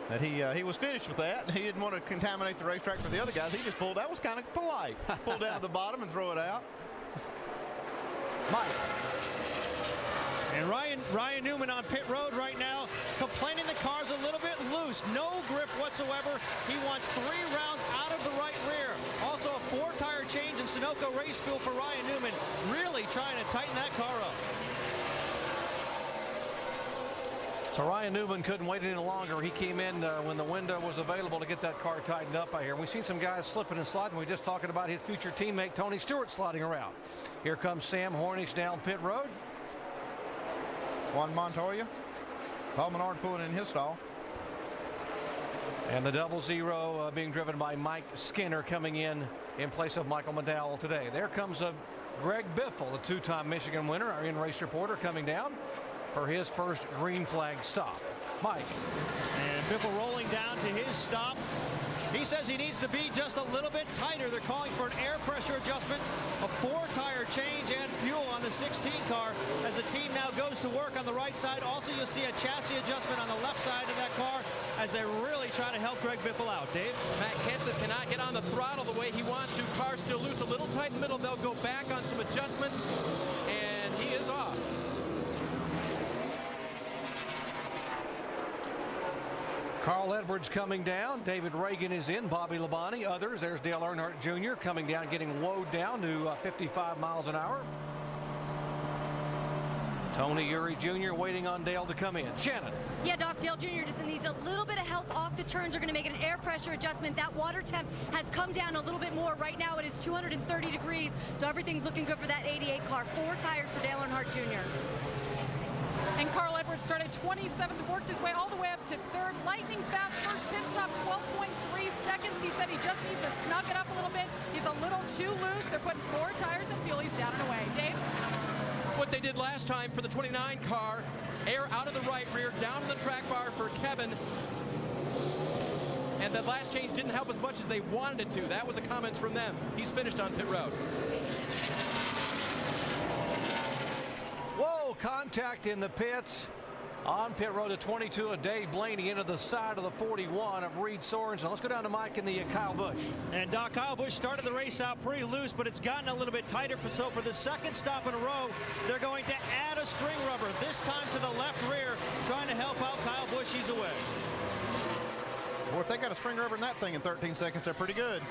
That he was finished with that. He didn't want to contaminate the racetrack for the other guys. He just pulled. That was kind of polite. Pull down to the bottom and throw it out. Mike. And Ryan Newman on pit road right now, complaining the car's a little bit loose. No grip whatsoever. He wants 3 rounds out of the right rear. Also a 4-tire change in Sunoco race fuel for Ryan Newman. Really trying to tighten that car up. So Ryan Newman couldn't wait any longer. He came in when the window was available to get that car tightened up out here. We've seen some guys slipping and sliding. We're just talking about his future teammate Tony Stewart sliding around. Here comes Sam Hornish down pit road. Juan Montoya. Paul Menard pulling in his stall. And the 00 being driven by Mike Skinner coming in place of Michael McDowell today. There comes Greg Biffle, the 2-time Michigan winner, our in-race reporter, coming down for his first green flag stop. Mike. And Biffle rolling down to his stop. He says he needs to be just a little bit tighter. They're calling for an air pressure adjustment, a 4-tire change, and fuel on the 16 car as the team now goes to work on the right side. Also, you'll see a chassis adjustment on the left side of that car as they really try to help Greg Biffle out. Dave? Matt Kenseth cannot get on the throttle the way he wants to. Car's still loose, a little tight in the middle. They'll go back on some adjustments, and he is off. Carl Edwards coming down. David Reagan is in. Bobby Labonte. Others. There's Dale Earnhardt Jr. coming down, getting woed down to 55 miles an hour. Tony Eury Jr. waiting on Dale to come in. Shannon. Yeah, Doc, Dale Jr. just needs a little bit of help off the turns. They're going to make an air pressure adjustment. That water temp has come down a little bit more. Right now it is 230 degrees, so everything's looking good for that 88 car. 4 tires for Dale Earnhardt Jr. And Carl Edwards started 27th, worked his way all the way up to 3rd. Lightning fast first pit stop, 12.3 seconds. He said he just needs to snug it up a little bit. He's a little too loose. They're putting 4 tires and fuel. He's down and away. Dave? What they did last time for the 29 car, air out of the right rear, down to the track bar for Kevin. And the last change didn't help as much as they wanted it to. That was the comments from them. He's finished on pit road. Whoa, contact in the pits. On pit road, the 22 of Dave Blaney into the side of the 41 of Reed Sorensen. Let's go down to Mike and the Kyle Busch. And Doc, Kyle Busch started the race out pretty loose, but it's gotten a little bit tighter. So for the second stop in a row, they're going to add a spring rubber, this time to the left rear, trying to help out Kyle Busch. He's away. Well, if they got a spring rubber in that thing in 13 seconds, they're pretty good.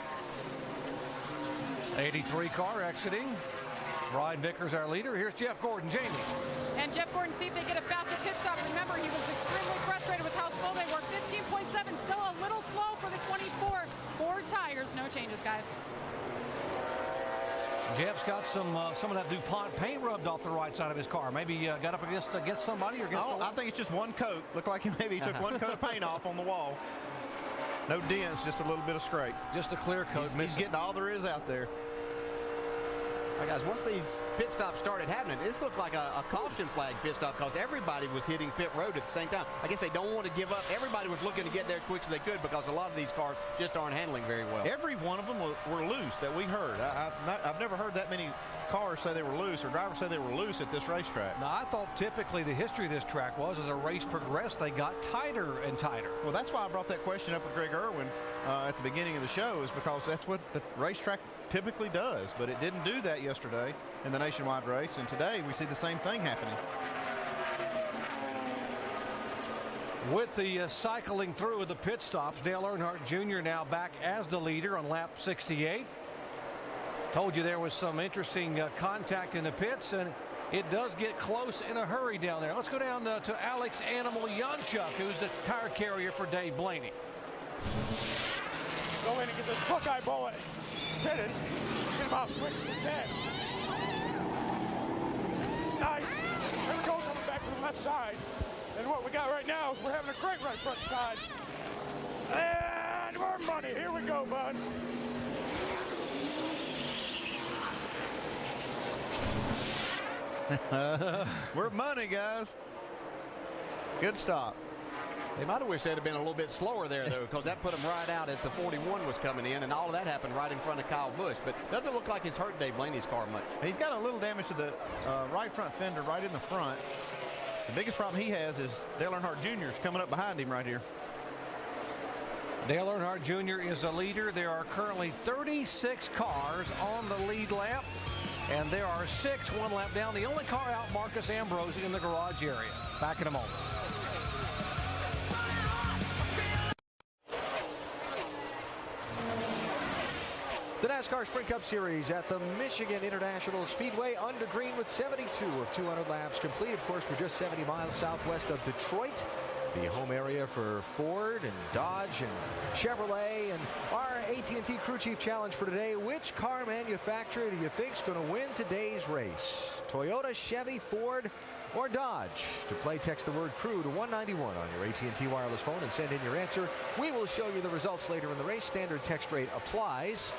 83 car exiting. Brian Vickers, our leader. Here's Jeff Gordon. Jamie. And Jeff Gordon, see if they get a faster pit stop. Remember, he was extremely frustrated with how slow they were. 15.7, still a little slow for the 24. 4 tires, no changes, guys. Jeff's got some of that DuPont paint rubbed off the right side of his car. Maybe got up against somebody or against I think it's just one coat. Looked like maybe he took one coat of paint off on the wall. No dents, just a little bit of scrape. Just a clear coat. He's getting all there is out there. Guys, once these pit stops started happening, this looked like a caution flag pit stop because everybody was hitting pit road at the same time. I guess they don't want to give up. Everybody was looking to get there as quick as they could because a lot of these cars just aren't handling very well. Every one of them were loose that we heard. I've never heard that many cars say they were loose or drivers say they were loose at this racetrack. Now, I thought typically the history of this track was as a race progressed, they got tighter and tighter. Well, that's why I brought that question up with Greg Irwin at the beginning of the show, is because that's what the racetrack typically does, but it didn't do that yesterday in the nationwide race, and today we see the same thing happening. With the cycling through of the pit stops, Dale Earnhardt Jr. now back as the leader on lap 68. Told you there was some interesting contact in the pits, and it does get close in a hurry down there. Let's go down to Alex Animal Janchuk, who's the tire carrier for Dave Blaney. Go in and get this Buckeye bullet pitted. Get him out quick as we can. Nice. There we go, coming back to the left side. And what we got right now is we're having a great right front side. And we're money. Here we go, bud. We're money, guys. Good stop. They might have wished they'd have been a little bit slower there, though, because that put them right out as the 41 was coming in, and all of that happened right in front of Kyle Busch. But doesn't look like it's hurt Dave Blaney's car much. He's got a little damage to the right front fender right in the front. The biggest problem he has is Dale Earnhardt Jr. is coming up behind him right here. Dale Earnhardt Jr. is a leader. There are currently 36 cars on the lead lap, and there are 6 one lap down. The only car out, Marcus Ambrose, in the garage area. Back in a moment. The NASCAR Sprint Cup Series at the Michigan International Speedway under green with 72 of 200 laps complete. Of course, we're just 70 miles southwest of Detroit, the home area for Ford and Dodge and Chevrolet. And our AT&T Crew Chief Challenge for today: which car manufacturer do you think is going to win today's race? Toyota, Chevy, Ford, or Dodge? To play, text the word crew to 191 on your AT&T wireless phone and send in your answer. We will show you the results later in the race. Standard text rate applies.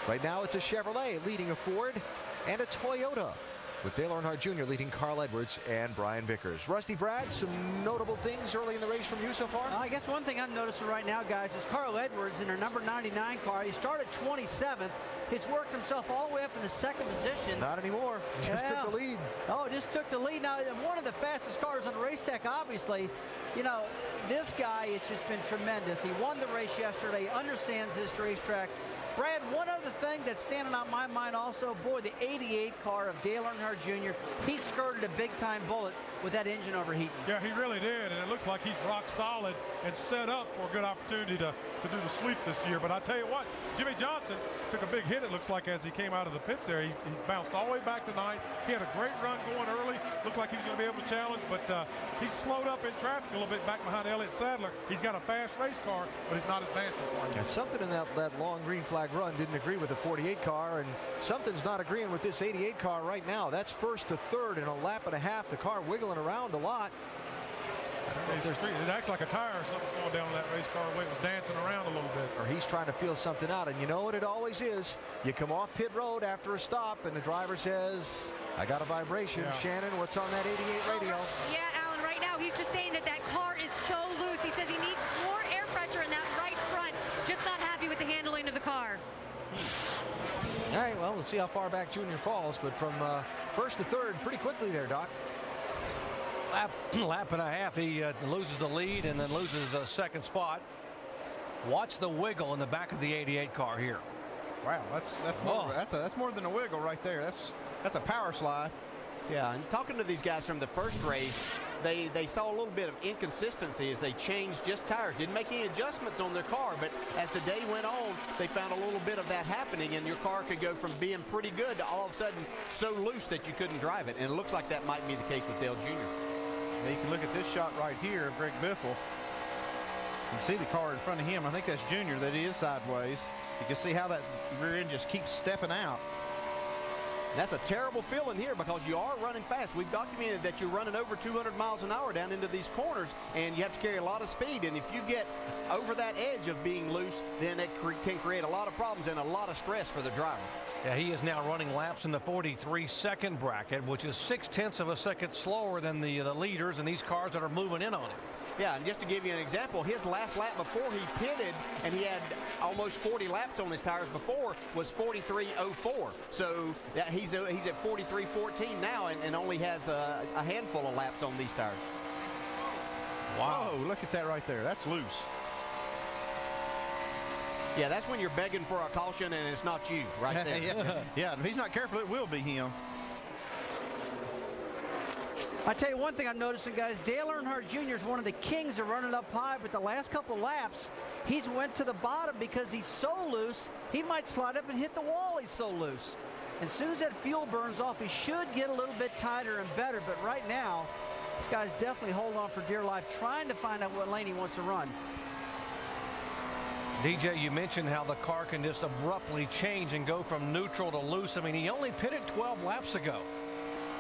Right now it's a Chevrolet leading a Ford and a Toyota, with Dale Earnhardt Jr. leading Carl Edwards and Brian Vickers. Rusty, Brad, some notable things early in the race from you so far? I guess one thing I'm noticing right now, guys, is Carl Edwards in their number 99 car. He started 27th. He's worked himself all the way up in the second position. Not anymore. Just took the lead. Oh, just took the lead. Now, one of the fastest cars on the racetrack, obviously. You know, this guy, it's just been tremendous. He won the race yesterday, understands this racetrack. Brad, one other thing that's standing out in my mind also, boy, the 88 car of Dale Earnhardt Jr., he skirted a big-time bullet with that engine overheating. Yeah, he really did, and it looks like he's rock solid and set up for a good opportunity to do the sweep this year. But I tell you what, Jimmy Johnson took a big hit, it looks like, as he came out of the pits there. He's bounced all the way back tonight. He had a great run going early. Looked like he was going to be able to challenge, but he's slowed up in traffic a little bit back behind Elliott Sadler. He's got a fast race car, but he's not advancing for him. Yeah, something in that long green flag run didn't agree with the 48 car, and something's not agreeing with this 88 car right now. That's first to third in a lap and a half. The car wiggling around a lot. It acts like a tire or something's going down on that race car. The way it was dancing around a little bit. Or he's trying to feel something out. And you know what it always is? You come off pit road after a stop, and the driver says, I got a vibration. Yeah. Shannon, what's on that 88 radio? Yeah, Alan, right now he's just saying that car is so loose. He says he needs more air pressure in that right front. Just not happy with the handling of the car. All right, well, we'll see how far back Junior falls. But from first to third, pretty quickly there, Doc. Lap and a half, he loses the lead and then loses a second spot. Watch the wiggle in the back of the 88 car here. Wow, that's more than a wiggle right there. That's a power slide. Yeah, and talking to these guys from the first race, they saw a little bit of inconsistency as they changed just tires. Didn't make any adjustments on their car, but as the day went on, they found a little bit of that happening, and your car could go from being pretty good to all of a sudden so loose that you couldn't drive it. And it looks like that might be the case with Dale Jr. Now you can look at this shot right here of Greg Biffle. You can see the car in front of him. I think that's Junior that he is sideways. You can see how that rear end just keeps stepping out. That's a terrible feeling here because you are running fast. We've documented that you're running over 200 miles an hour down into these corners, and you have to carry a lot of speed. And if you get over that edge of being loose, then it can create a lot of problems and a lot of stress for the driver. Yeah, he is now running laps in the 43-second bracket, which is 0.6 of a second slower than the leaders and these cars that are moving in on him. Yeah, and just to give you an example, his last lap before he pitted, and he had almost 40 laps on his tires before, was 43.04. So yeah, he's at 43.14 now and only has a handful of laps on these tires. Wow, look at that right there. That's loose. Yeah, that's when you're begging for a caution and it's not you right there. Yeah, if he's not careful, it will be him. I tell you one thing I'm noticing, guys, Dale Earnhardt Jr. is one of the kings of running up high, but the last couple laps, he's went to the bottom because he's so loose, he might slide up and hit the wall. He's so loose. And as soon as that fuel burns off, he should get a little bit tighter and better, but right now, this guy's definitely holding on for dear life, trying to find out what lane he wants to run. DJ, you mentioned how the car can just abruptly change and go from neutral to loose. I mean, he only pitted 12 laps ago.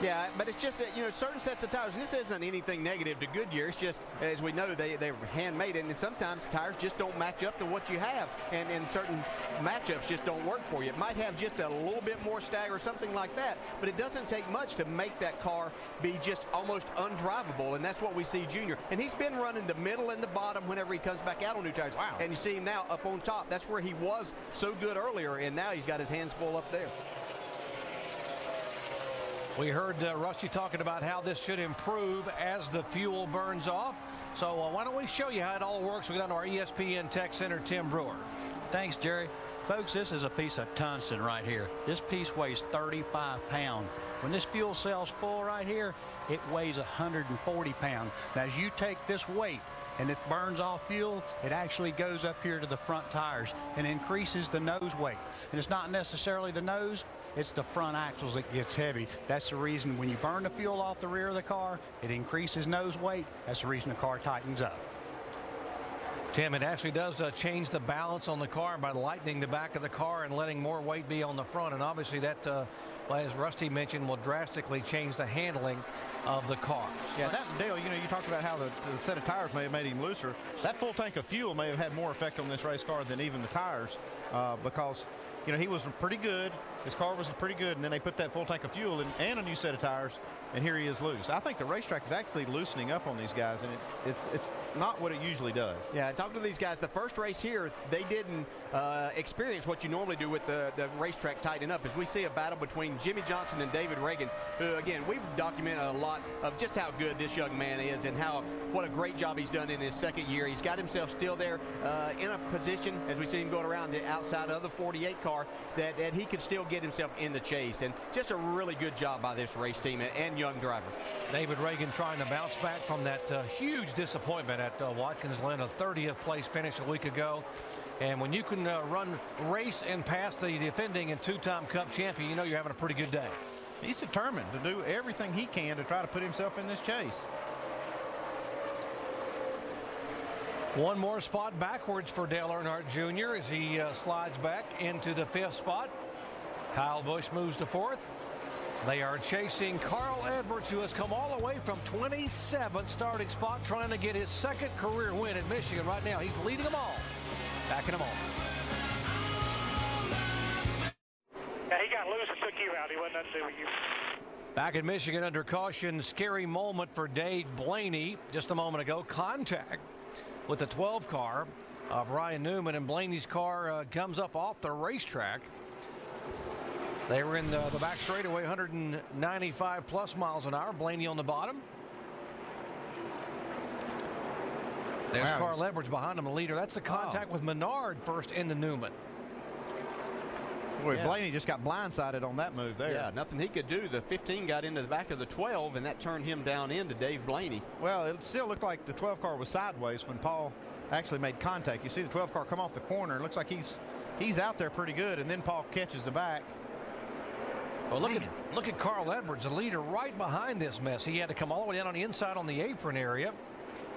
Yeah, but it's just that, you know, certain sets of tires, and this isn't anything negative to Goodyear. It's just, as we know, they're handmade, and sometimes tires just don't match up to what you have, and certain matchups just don't work for you. It might have just a little bit more stagger or something like that, but it doesn't take much to make that car be just almost undrivable, and that's what we see Junior. And he's been running the middle and the bottom whenever he comes back out on new tires. Wow. And you see him now up on top. That's where he was so good earlier, and now he's got his hands full up there. We heard Rusty talking about how this should improve as the fuel burns off. So why don't we show you how it all works? We got to our ESPN Tech Center, Tim Brewer. Thanks, Jerry. Folks, this is a piece of tungsten right here. This piece weighs 35 pounds. When this fuel cell's full right here, it weighs 140 pounds. Now, as you take this weight and it burns off fuel, it actually goes up here to the front tires and increases the nose weight. And it's not necessarily the nose, it's the front axles that gets heavy. That's the reason when you burn the fuel off the rear of the car, it increases nose weight. That's the reason the car tightens up. Tim, it actually does change the balance on the car by lightening the back of the car and letting more weight be on the front. And obviously that, as Rusty mentioned, will drastically change the handling of the car. Yeah, that, Dale, you know, you talked about how the set of tires may have made him looser. That full tank of fuel may have had more effect on this race car than even the tires because, you know, he was pretty good. His car was pretty good, and then they put that full tank of fuel in and a new set of tires, and here he is loose. I think the racetrack is actually loosening up on these guys, and it's not what it usually does. Yeah, talking to these guys, the first race here, they didn't experience what you normally do with the racetrack tightening up, as we see a battle between Jimmy Johnson and David Reagan, who, again, we've documented a lot of just how good this young man is and what a great job he's done in his second year. He's got himself still there in a position, as we see him going around the outside of the 48 car, that he could still get himself in the chase, and just a really good job by this race team and young driver. David Reagan trying to bounce back from that huge disappointment at Watkins Glen, a 30th place finish a week ago. And when you can race and pass the defending and two-time Cup champion, you know you're having a pretty good day. He's determined to do everything he can to try to put himself in this chase. One more spot backwards for Dale Earnhardt Jr. as he slides back into the 5th spot. Kyle Busch moves to 4th. They are chasing Carl Edwards, who has come all the way from 27th starting spot, trying to get his 2nd career win at Michigan. Right now, he's leading them all. Back in a moment. Yeah, he got loose and took you out. He wasn't nothing to do with you. Back at Michigan under caution, scary moment for Dave Blaney just a moment ago. Contact with the 12 car of Ryan Newman, and Blaney's car comes up off the racetrack. They were in the back straightaway, 195 plus miles an hour. Blaney on the bottom. There's Carl Edwards behind him, the leader. That's the contact with Menard first into Newman. Boy, Blaney just got blindsided on that move there. Yeah, nothing he could do. The 15 got into the back of the 12, and that turned him down into Dave Blaney. Well, it still looked like the 12 car was sideways when Paul actually made contact. You see the 12 car come off the corner. It looks like he's out there pretty good, and then Paul catches the back. Well, look at Carl Edwards, the leader, right behind this mess. He had to come all the way down on the inside on the apron area.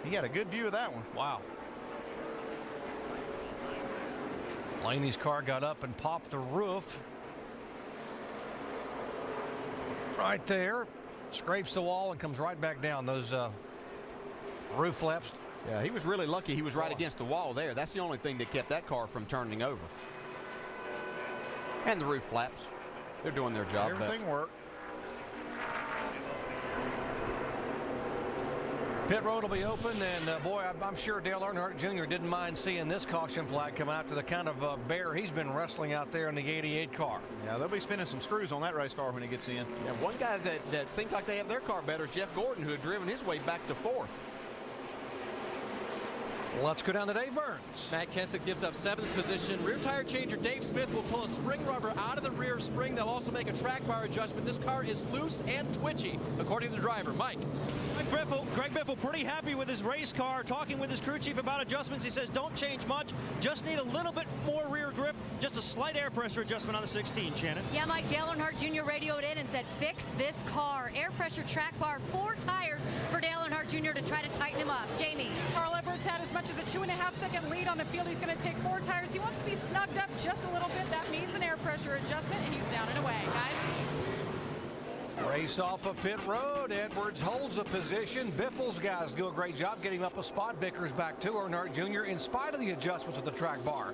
He got a good view of that one. Wow. Blaney's car got up and popped the roof. right there. Scrapes the wall and comes right back down. Those roof flaps. Yeah, he was really lucky he was right against the wall there. That's the only thing that kept that car from turning over. And the roof flaps. They're doing their job. Everything worked. Pit road will be open, and boy, I'm sure Dale Earnhardt Jr. didn't mind seeing this caution flag come out to the kind of bear he's been wrestling out there in the 88 car. Yeah, they'll be spinning some screws on that race car when he gets in. Yeah, one guy that seems like they have their car better is Jeff Gordon, who had driven his way back to 4th. Let's go down to Dave Burns. Matt Kenseth gives up 7th position. Rear tire changer Dave Smith will pull a spring rubber out of the rear spring. They'll also make a track bar adjustment. This car is loose and twitchy, according to the driver, Mike. Greg Biffle pretty happy with his race car, talking with his crew chief about adjustments. He says don't change much, just need a little bit more rear grip, just a slight air pressure adjustment on the 16, Shannon. Yeah, Mike, Dale Earnhardt Jr. radioed in and said fix this car. Air pressure track bar, 4 tires for Dale Earnhardt Jr. to try to tighten him up. Jamie. Carl Edwards had as much as a 2.5-second lead on the field. He's going to take 4 tires. He wants to be snugged up just a little bit. That means an air pressure adjustment, and he's down and away, guys. Race off of pit road. Edwards holds a position. Biffle's guys do a great job getting up a spot. Vickers back to Earnhardt Jr. in spite of the adjustments of the track bar.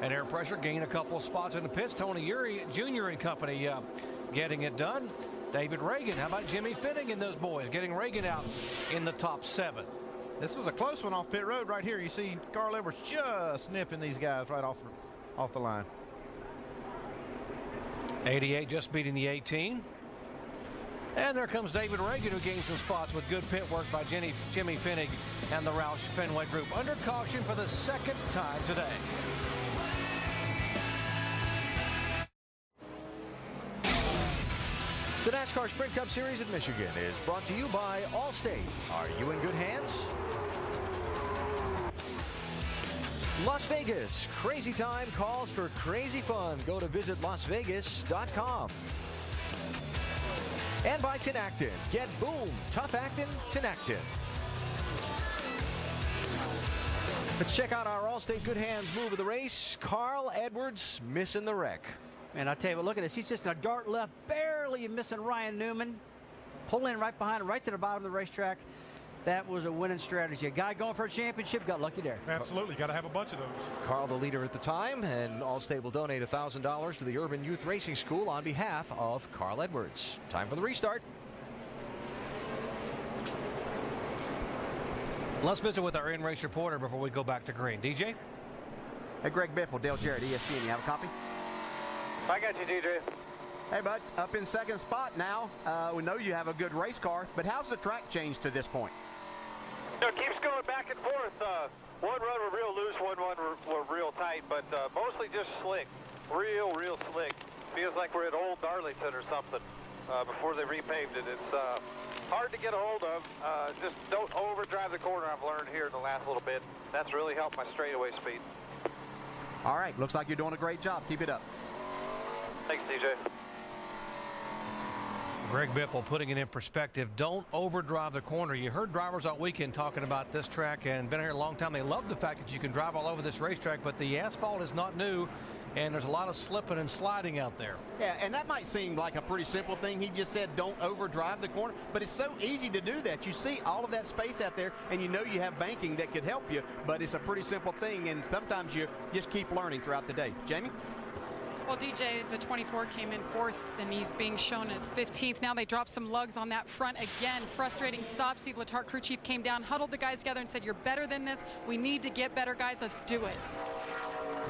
And air pressure gain a couple of spots in the pits. Tony Eury Jr. and company getting it done. David Reagan. How about Jimmy Finning and those boys getting Reagan out in the top 7? This was a close one off pit road right here. You see Carl Edwards just nipping these guys right off the line. 88 just beating the 18. And there comes David Reagan, who gains some spots with good pit work by Jimmy Finning and the Roush Fenway group. Under caution for the 2nd time today. The NASCAR Sprint Cup Series at Michigan is brought to you by Allstate. Are you in good hands? Las Vegas, crazy time calls for crazy fun. Go to visitlasvegas.com. And by Tinactin. Get boom, tough actin, Tinactin. Let's check out our Allstate Good Hands move of the race. Carl Edwards missing the wreck. Man, I'll tell you what, look at this. He's just in a dart left, barely missing Ryan Newman. Pull in right behind him, right to the bottom of the racetrack. That was a winning strategy. A guy going for a championship got lucky there. Absolutely. Got to have a bunch of those. Carl, the leader at the time, and Allstate will donate $1,000 to the Urban Youth Racing School on behalf of Carl Edwards. Time for the restart. Let's visit with our in-race reporter before we go back to green. DJ? Hey, Greg Biffle, Dale Jarrett, ESPN. You have a copy? I got you, DJ. Hey, bud, up in 2nd spot now. We know you have a good race car, but how's the track changed to this point? It keeps going back and forth. One run we're real loose, one we're real tight, but mostly just slick. Real slick. Feels like we're at Old Darlington or something before they repaved it. It's hard to get a hold of. Just don't overdrive the corner, I've learned here in the last little bit. That's really helped my straightaway speed. All right, looks like you're doing a great job. Keep it up. Thanks, DJ. Greg Biffle putting it in perspective. Don't overdrive the corner. You heard drivers all weekend talking about this track and been here a long time. They love the fact that you can drive all over this racetrack, but the asphalt is not new, and there's a lot of slipping and sliding out there. Yeah, and that might seem like a pretty simple thing. He just said don't overdrive the corner, but it's so easy to do that. You see all of that space out there, and you know you have banking that could help you, but it's a pretty simple thing, and sometimes you just keep learning throughout the day. Jamie? Well, DJ, the 24 came in 4th, and he's being shown as 15th. Now they dropped some lugs on that front again. Frustrating stop. Steve Letarte, crew chief, came down, huddled the guys together, and said, "You're better than this. We need to get better, guys. Let's do it."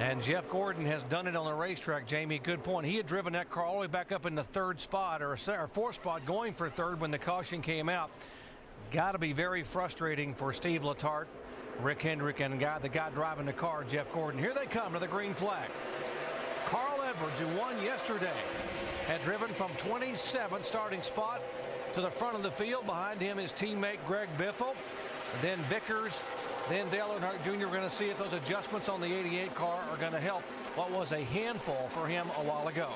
And Jeff Gordon has done it on the racetrack, Jamie. Good point. He had driven that car all the way back up in the 3rd spot or 4th spot, going for 3rd when the caution came out. Got to be very frustrating for Steve Letarte, Rick Hendrick, and the guy driving the car, Jeff Gordon. Here they come to the green flag. Carl Edwards, who won yesterday, had driven from 27th starting spot to the front of the field. Behind him his teammate Greg Biffle, then Vickers, then Dale Earnhardt Jr. We're going to see if those adjustments on the 88 car are going to help what was a handful for him a while ago.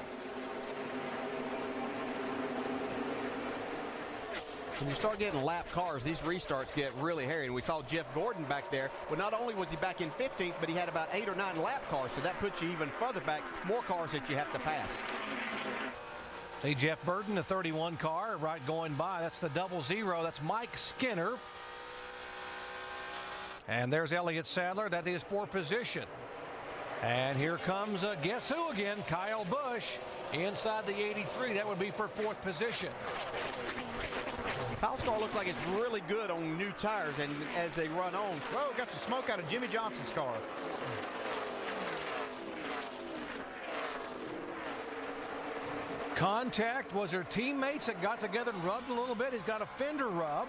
When you start getting lap cars, these restarts get really hairy. And we saw Jeff Gordon back there. But not only was he back in 15th, but he had about 8 or 9 lap cars. So that puts you even further back, more cars that you have to pass. See Jeff Burton, the 31 car, right going by. That's the 00. That's Mike Skinner. And there's Elliott Sadler. That is for position. And here comes, guess who again? Kyle Busch inside the 83. That would be for 4th position. Kyle's car looks like it's really good on new tires, and as they run on. Whoa, got some smoke out of Jimmy Johnson's car. Contact was her teammates that got together and rubbed a little bit. He's got a fender rub.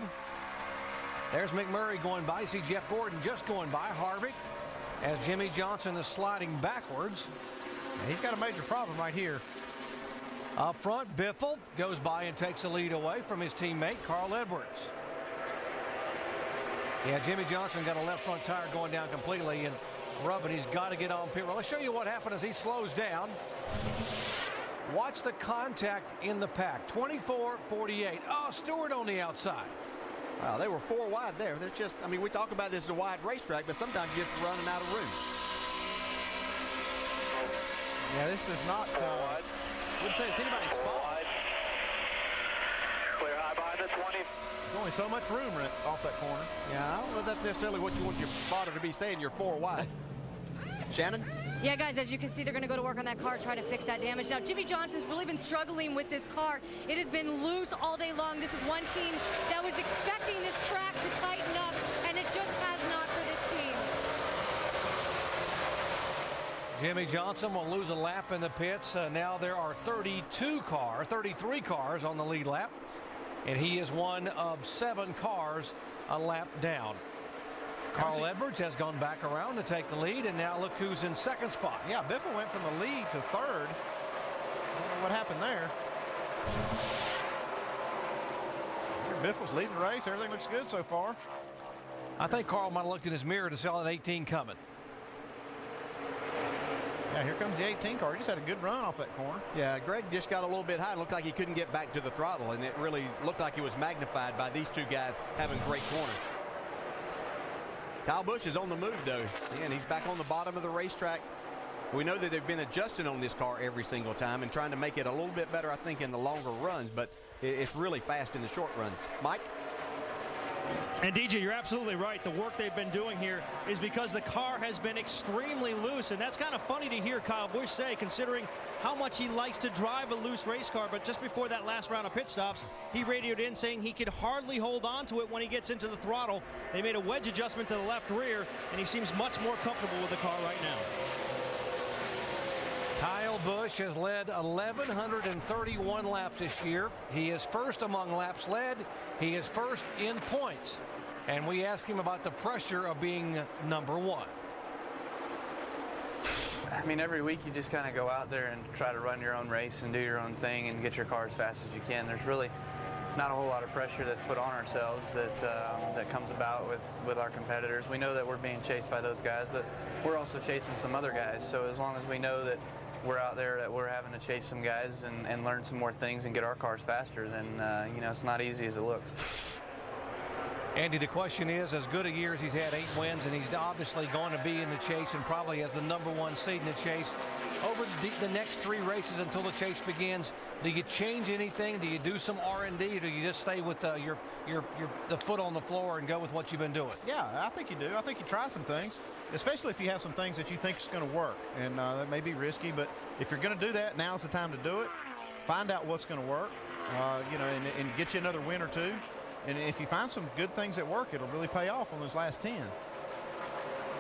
There's McMurray going by. You see Jeff Gordon just going by. Harvick as Jimmy Johnson is sliding backwards. And he's got a major problem right here. Up front, Biffle goes by and takes the lead away from his teammate, Carl Edwards. Yeah, Jimmy Johnson got a left front tire going down completely and rubbing. He's got to get on pit. Well, let's show you what happened as he slows down. Watch the contact in the pack. 24-48. Oh, Stewart on the outside. Wow, they were 4 wide there. There's just, I mean, we talk about this as a wide racetrack, but sometimes you're just running out of room. Yeah, this is not, wouldn't say it's anybody's fault. Clear high behind the 20. There's only so much room off that corner. Yeah, I don't know if that's necessarily what you want your father to be saying. You're 4 wide. Shannon? Yeah, guys, as you can see, they're going to go to work on that car, try to fix that damage. Now, Jimmy Johnson's really been struggling with this car. It has been loose all day long. This is one team that was expecting this track to tighten up, and it just has not for this team. Jimmy Johnson will lose a lap in the pits. Now there are 33 cars on the lead lap, and he is one of 7 cars a lap down. Carl Edwards has gone back around to take the lead, and now look who's in 2nd spot. Yeah, Biffle went from the lead to 3rd. I don't know what happened there. Biffle's leading the race. Everything looks good so far. I think Carl might have looked in his mirror to saw an 18 coming. Yeah, here comes the 18 car. He just had a good run off that corner. Yeah, Greg just got a little bit high. It looked like he couldn't get back to the throttle, and it really looked like it was magnified by these 2 guys having great corners. Kyle Busch is on the move, though, and he's back on the bottom of the racetrack. We know that they've been adjusting on this car every single time and trying to make it a little bit better, I think, in the longer runs, but it's really fast in the short runs. Mike? And DJ, you're absolutely right. The work they've been doing here is because the car has been extremely loose, and that's kind of funny to hear Kyle Busch say, considering how much he likes to drive a loose race car. But just before that last round of pit stops, he radioed in saying he could hardly hold on to it when he gets into the throttle. They made a wedge adjustment to the left rear, and he seems much more comfortable with the car right now. Kyle Busch has led 1,131 laps this year. He is first among laps led. He is first in points. And we asked him about the pressure of being number 1. I mean, every week you just kind of go out there and try to run your own race and do your own thing and get your car as fast as you can. There's really not a whole lot of pressure that's put on ourselves that comes about with our competitors. We know that we're being chased by those guys, but we're also chasing some other guys. So as long as we know that we're out there, that we're having to chase some guys and learn some more things and get our cars faster, then you know, it's not easy as it looks. Andy, the question is, as good a year as he's had, 8 wins, and he's obviously going to be in the chase and probably has the number 1 seed in the chase over the next 3 races until the chase begins. Do you change anything? Do you do some R&D, or do you just stay with the foot on the floor and go with what you've been doing? Yeah, I think you do. I think you try some things, especially if you have some things that you think is going to work, and that may be risky, but if you're going to do that, now's the time to do it. Find out what's going to work, you know, and get you another win or 2. And if you find some good things that work, it'll really pay off on those last 10.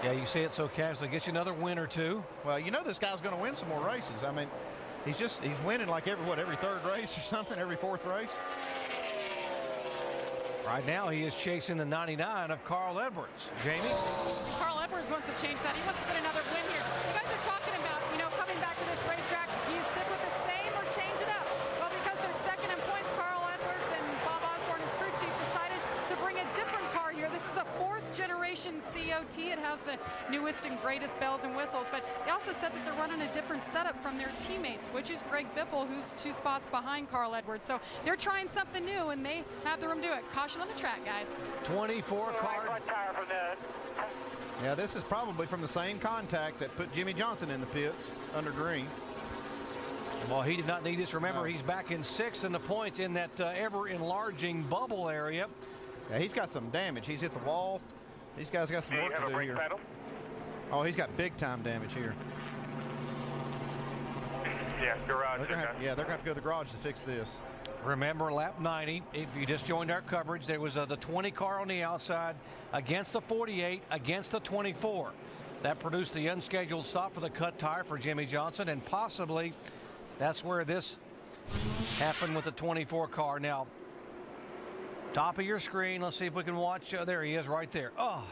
Yeah, you say it so casually. Get you another win or 2. Well, you know this guy's going to win some more races. I mean, he's winning like every 3rd race or something, every 4th race. Right now, he is chasing the 99 of Carl Edwards. Jamie? Carl Edwards wants to change that. He wants to get another win here. You guys are talking about, you know, coming back to this racetrack. Do you stick with the same or change it up? Well, because they're second in points, Carl Edwards and Bob Osborne, his crew chief, decided to bring a different car here. This is a 4th generation COT. It has the newest and greatest bells and whistles, but they also said that they're running a different setup from their teammates, which is Greg Biffle, who's 2 spots behind Carl Edwards. So they're trying something new, and they have the room to do it. Caution on the track, guys. 24 car. Yeah, this is probably from the same contact that put Jimmy Johnson in the pits under green. Well, he did not need this. Remember, he's back in 6th in the points in that ever-enlarging bubble area. Yeah, he's got some damage. He's hit the wall. These guys got some work to do here. pedal? Oh, he's got big-time damage here. Yeah, garage. They're gonna have to go to the garage to fix this. Remember, lap 90, if you just joined our coverage, there was the 20 car on the outside against the 48, against the 24. That produced the unscheduled stop for the cut tire for Jimmie Johnson, and possibly that's where this happened with the 24 car. Now, top of your screen, let's see if we can watch. There he is right there. Oh.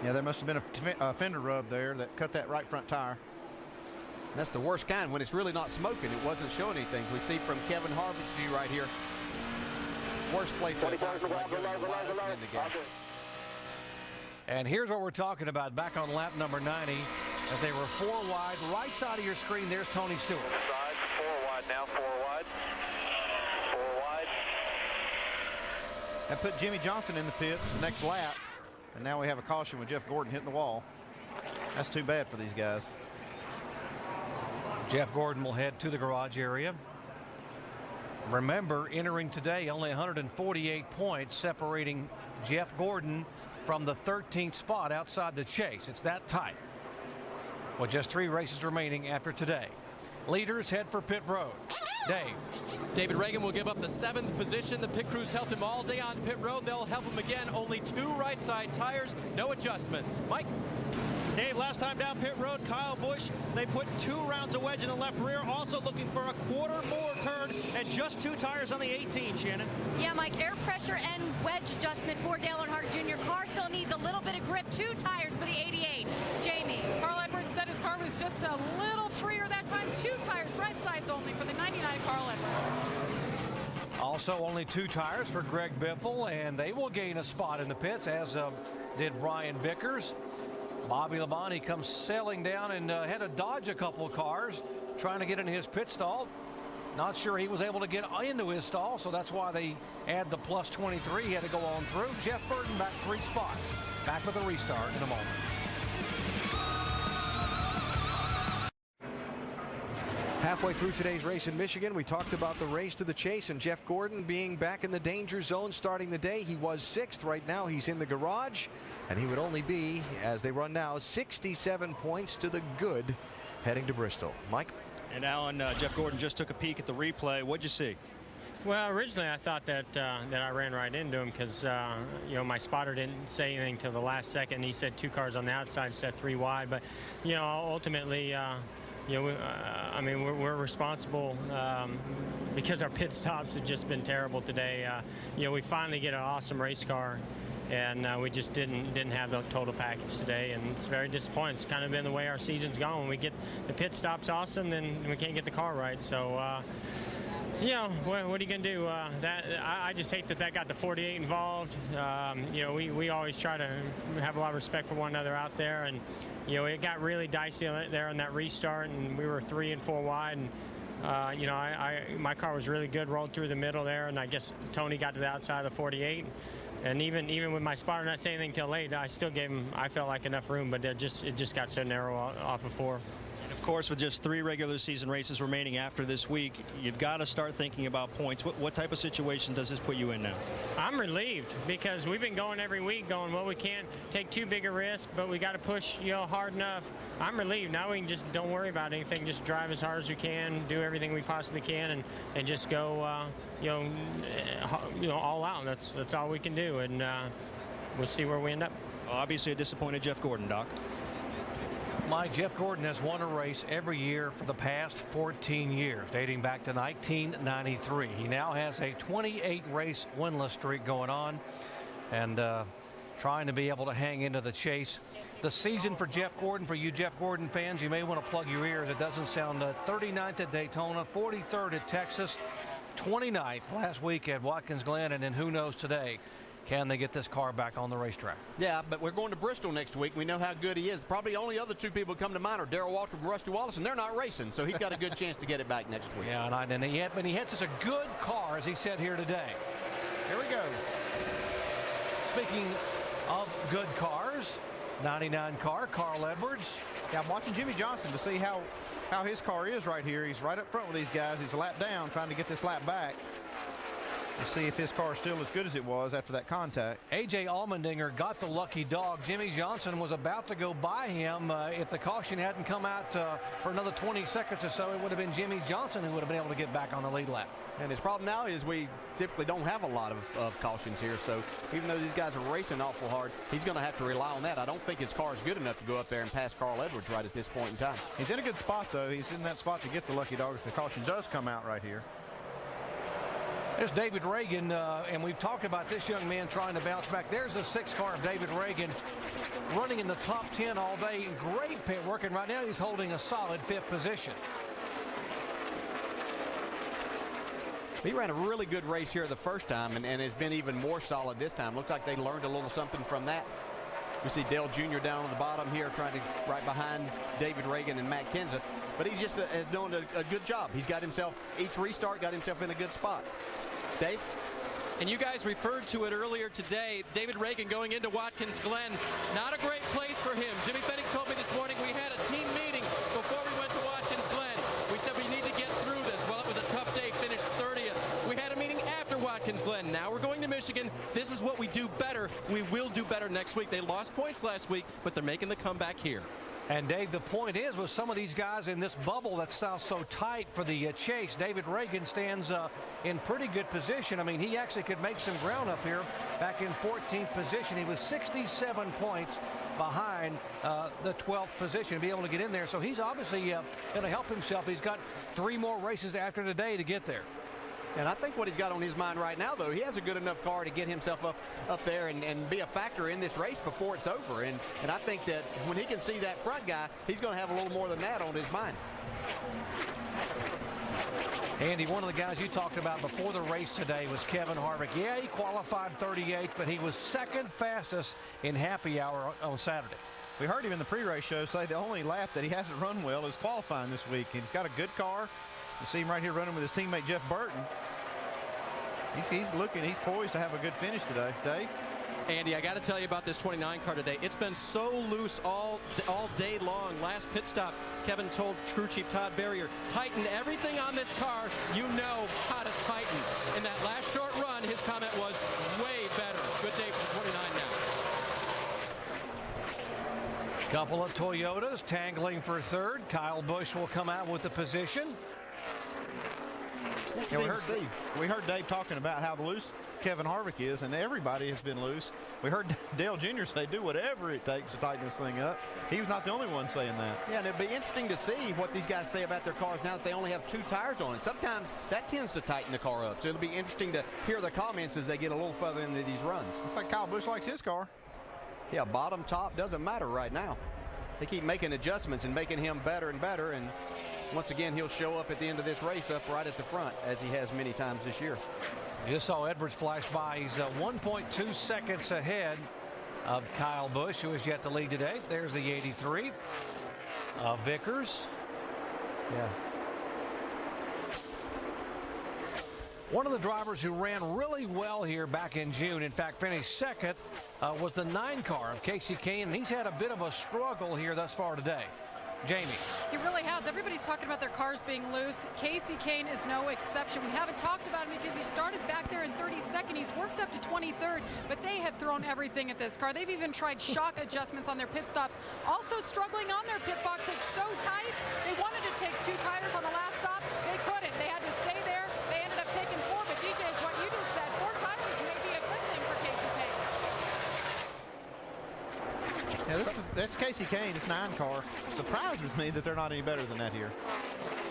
Yeah, there must have been a fender rub there that cut that right front tire. That's the worst kind when it's really not smoking. It wasn't showing anything. We see from Kevin Harvick's view right here. Worst place for the tire. And here's what we're talking about back on lap number 90 as they were 4 wide. Right side of your screen, there's Tony Stewart. Side, 4 wide now, 4 wide. 4 wide. That put Jimmie Johnson in the pits the next lap. And now we have a caution with Jeff Gordon hitting the wall. That's too bad for these guys. Jeff Gordon will head to the garage area. Remember, entering today, only 148 points separating Jeff Gordon from the 13th spot outside the chase. It's that tight. With just 3 races remaining after today. Leaders head for pit road. Dave. David Reagan will give up the 7th position. The pit crews helped him all day on pit road. They'll help him again. Only 2 right side tires, no adjustments. Mike. Dave, last time down pit road, Kyle Busch, they put 2 rounds of wedge in the left rear, also looking for a quarter more turn and just 2 tires on the 18, Shannon. Yeah, Mike, air pressure and wedge adjustment for Dale Earnhardt Jr. Car still needs a little bit of grip. 2 tires for the 88. Jamie. Carl Edwards said his car was just a little freer that time. 2 tires, right sides only for the 99 Carl Edwards. Also only 2 tires for Greg Biffle, and they will gain a spot in the pits, as did Ryan Vickers. Bobby Labonte comes sailing down and had to dodge a couple of cars trying to get into his pit stall. Not sure he was able to get into his stall, so that's why they add the plus 23. He had to go on through. Jeff Burton back 3 spots. Back with a restart in a moment. Halfway through today's race in Michigan, we talked about the race to the chase and Jeff Gordon being back in the danger zone starting the day. He was 6th. Right now he's in the garage, and he would only be, as they run now, 67 points to the good heading to Bristol. Mike? And Alan, Jeff Gordon just took a peek at the replay. What'd you see? Well, originally I thought that I ran right into him because you know, my spotter didn't say anything till the last second. He said 2 cars on the outside instead of 3 wide, but you know, ultimately you know, I mean, we're responsible because our pit stops have just been terrible today. You know, we finally get an awesome race car, and we just didn't have the total package today, and it's very disappointing. It's kind of been the way our season's gone. When we get the pit stops awesome, then we can't get the car right. So, you know, what are you going to do? I just hate that got the 48 involved. You know, we always try to have a lot of respect for one another out there, and you know, it got really dicey there on that restart, and we were 3 and 4 wide, and you know, my car was really good, rolled through the middle there, and I guess Tony got to the outside of the 48. And even with my spotter not saying anything till late, I still gave him, I felt like, enough room, but it just got so narrow off of 4. And of course, with just 3 regular season races remaining after this week, you've got to start thinking about points. What type of situation does this put you in now? I'm relieved because we've been going every week going, well, we can't take too big a risk, but we got to push, you know, hard enough. I'm relieved. Now we can just don't worry about anything, just drive as hard as we can, do everything we possibly can, and just go, you know, all out. That's all we can do, and we'll see where we end up. Well, obviously a disappointed Jeff Gordon, Doc. Mike, Jeff Gordon has won a race every year for the past 14 years, dating back to 1993. He now has a 28-race winless streak going on, and trying to be able to hang into the chase. The season for Jeff Gordon, for you Jeff Gordon fans, you may want to plug your ears. It doesn't sound 39th at Daytona, 43rd at Texas, 29th last week at Watkins Glen, and then who knows today. Can they get this car back on the racetrack? Yeah, but we're going to Bristol next week. We know how good he is. Probably only other 2 people come to mind are Darrell Waltrip and Rusty Wallace, and they're not racing, so he's got a good chance to get it back next week. Yeah, and he had such a good car, as he said here today. Here we go. Speaking of good cars, 99 car, Carl Edwards. Yeah, I'm watching Jimmie Johnson to see how how his car is right here. He's right up front with these guys. He's a lap down trying to get this lap back. Let's see if his car is still as good as it was after that contact. A.J. Allmendinger got the lucky dog. Jimmie Johnson was about to go by him. If the caution hadn't come out for another 20 seconds or so, it would have been Jimmie Johnson who would have been able to get back on the lead lap. And his problem now is we typically don't have a lot of cautions here. So even though these guys are racing awful hard, he's going to have to rely on that. I don't think his car is good enough to go up there and pass Carl Edwards right at this point in time. He's in a good spot, though. He's in that spot to get the lucky dog if the caution does come out right here. There's David Ragan, and we've talked about this young man trying to bounce back. There's the 6 car of David Ragan running in the top 10 all day. Great pit working right now. He's holding a solid 5th position. He ran a really good race here the first time and has been even more solid this time. Looks like they learned a little something from that. We see Dale Jr. down on the bottom here trying to right behind David Ragan and Matt Kenseth. But he's just has done a good job. He's got himself, each restart got himself in a good spot. Dave? And you guys referred to it earlier today. David Ragan going into Watkins Glen. Not a great place for him. Jimmy Fennick told me this morning we had a team meeting before we went to Watkins Glen. We said we need to get through this. Well, it was a tough day. Finished 30th. We had a meeting after Watkins Glen. Now we're going to Michigan. This is what we do better. We will do better next week. They lost points last week, but they're making the comeback here. And Dave, the point is with some of these guys in this bubble that sounds so tight for the chase, David Ragan stands in pretty good position. I mean, he actually could make some ground up here back in 14th position. He was 67 points behind the 12th position to be able to get in there. So he's obviously going to help himself. He's got 3 more races after today to get there. And I think what he's got on his mind right now, though, he has a good enough car to get himself up there and be a factor in this race before it's over. And I think that when he can see that front guy, he's going to have a little more than that on his mind. Andy, one of the guys you talked about before the race today was Kevin Harvick. Yeah, he qualified 38th, but he was 2nd fastest in happy hour on Saturday. We heard him in the pre-race show say the only lap that he hasn't run well is qualifying this week. He's got a good car. You see him right here running with his teammate Jeff Burton. He's poised to have a good finish today. Dave? Andy, I got to tell you about this 29 car today. It's been so loose all day long. Last pit stop, Kevin told crew chief Todd Berrier, tighten everything on this car. You know how to tighten. In that last short run, his comment was way better. Good day for the 29 now. Couple of Toyotas tangling for 3rd. Kyle Busch will come out with the position. Yeah, we heard Dave talking about how loose Kevin Harvick is, and everybody has been loose. We heard Dale Jr. say, do whatever it takes to tighten this thing up. He was not the only one saying that. Yeah, and it'd be interesting to see what these guys say about their cars now that they only have 2 tires on it. Sometimes that tends to tighten the car up, so it'll be interesting to hear their comments as they get a little further into these runs. Looks like Kyle Busch likes his car. Yeah, bottom, top, doesn't matter right now. They keep making adjustments and making him better and better, and once again, he'll show up at the end of this race up right at the front, as he has many times this year. You just saw Edwards flash by. He's 1.2 seconds ahead of Kyle Busch, who is yet to lead today. There's the 83 of Vickers. Yeah. One of the drivers who ran really well here back in June, in fact finished 2nd, was the 9 car of Kasey Kahne, and he's had a bit of a struggle here thus far today. Jamie. He really has. Everybody's talking about their cars being loose. Kasey Kahne is no exception. We haven't talked about him because he started back there in 32nd. He's worked up to 23rd, but they have thrown everything at this car. They've even tried shock adjustments on their pit stops. Also struggling on their pit box. It's so tight. They wanted to take 2 tires on the last stop. They couldn't. They had to stay there. They ended up taking 4, but DJ, is what you just said. 4 tires may be a good thing for Kasey Kahne. Yeah, that's Kasey Kahne, this 9 car. Surprises me that they're not any better than that here.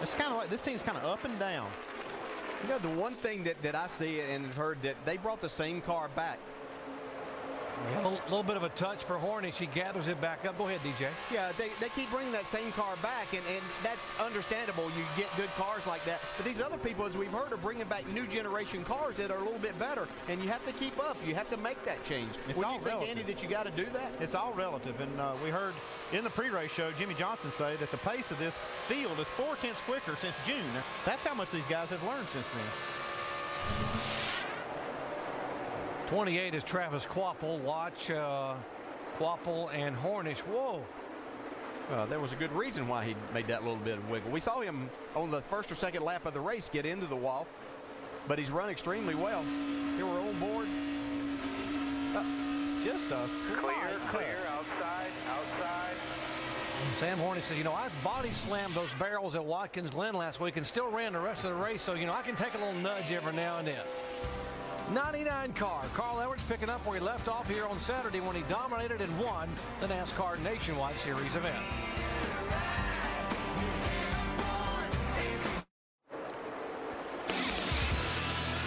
It's kind of like this team's kind of up and down. You know, the one thing that I see and have heard that they brought the same car back. A little bit of a touch for Hornish. He gathers it back up. Go ahead, DJ. Yeah, they keep bringing that same car back, and that's understandable. You get good cars like that. But these other people, as we've heard, are bringing back new generation cars that are a little bit better, and you have to keep up. You have to make that change. It's Would all you think, relative. Andy, that you got to do that? It's all relative, and we heard in the pre-race show Jimmie Johnson say that the pace of this field is 4/10 quicker since June. That's how much these guys have learned since then. 28 is Travis Kvapil. Watch Kvapil and Hornish. Whoa. There was a good reason why he made that little bit of wiggle. We saw him on the first or second lap of the race get into the wall, but he's run extremely well. Here we're on board. Just a Clear, outside. Sam Horny said, I body slammed those barrels at Watkins Glen last week and still ran the rest of the race, so, I can take a little nudge every now and then. 99 car. Carl Edwards picking up where he left off here on Saturday when he dominated and won the NASCAR Nationwide Series event.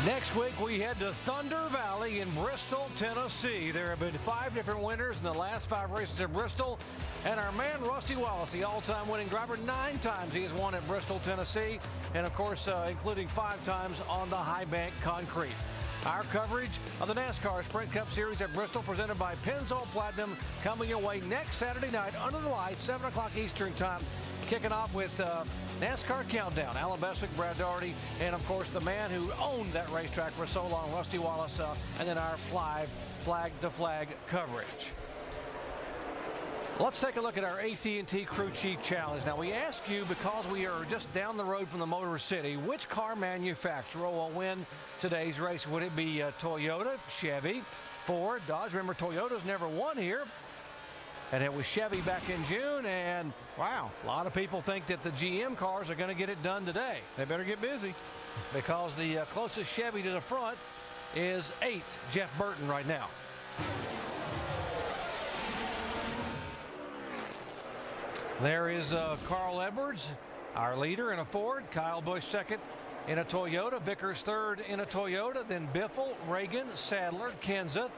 Next week, we head to Thunder Valley in Bristol, Tennessee. There have been 5 different winners in the last 5 races in Bristol. And our man, Rusty Wallace, the all-time winning driver, 9 times he has won at Bristol, Tennessee. And, of course, including 5 times on the high bank concrete. Our coverage of the NASCAR Sprint Cup Series at Bristol, presented by Pennzoil Platinum, coming your way next Saturday night under the lights, 7 o'clock Eastern Time. Kicking off with NASCAR Countdown, Alan Bestwick, Brad Daugherty, and of course the man who owned that racetrack for so long, Rusty Wallace, and then our flag-to-flag coverage. Let's take a look at our AT&T Crew Chief Challenge. Now, we ask you, because we are just down the road from the Motor City, which car manufacturer will win today's race? Would it be Toyota, Chevy, Ford, Dodge? Remember, Toyota's never won here. And it was Chevy back in June, and wow, a lot of people think that the GM cars are going to get it done today. They better get busy. Because the closest Chevy to the front is 8th, Jeff Burton right now. There is Carl Edwards, our leader in a Ford, Kyle Busch second in a Toyota, Vickers third in a Toyota, then Biffle, Reagan, Sadler, Kenseth.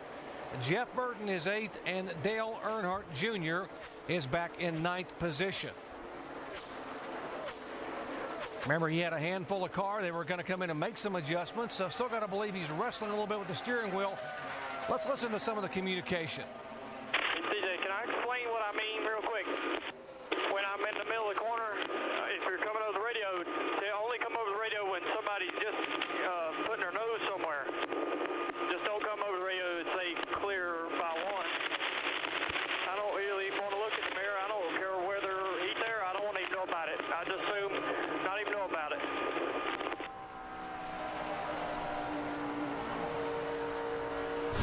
Jeff Burton is 8th, and Dale Earnhardt Jr. is back in 9th position. Remember, he had a handful of car. They were going to come in and make some adjustments. So still got to believe he's wrestling a little bit with the steering wheel. Let's listen to some of the communication. DJ, can I explain what I mean real quick? When I'm in the middle of the corner, if you're coming over the radio, they only come over the radio when somebody's just putting their nose somewhere. Just don't come over the radio and say clear by 1. I don't really want to look in the mirror. I don't care whether he's there. I don't want to even know about it. I just assume not even know about it.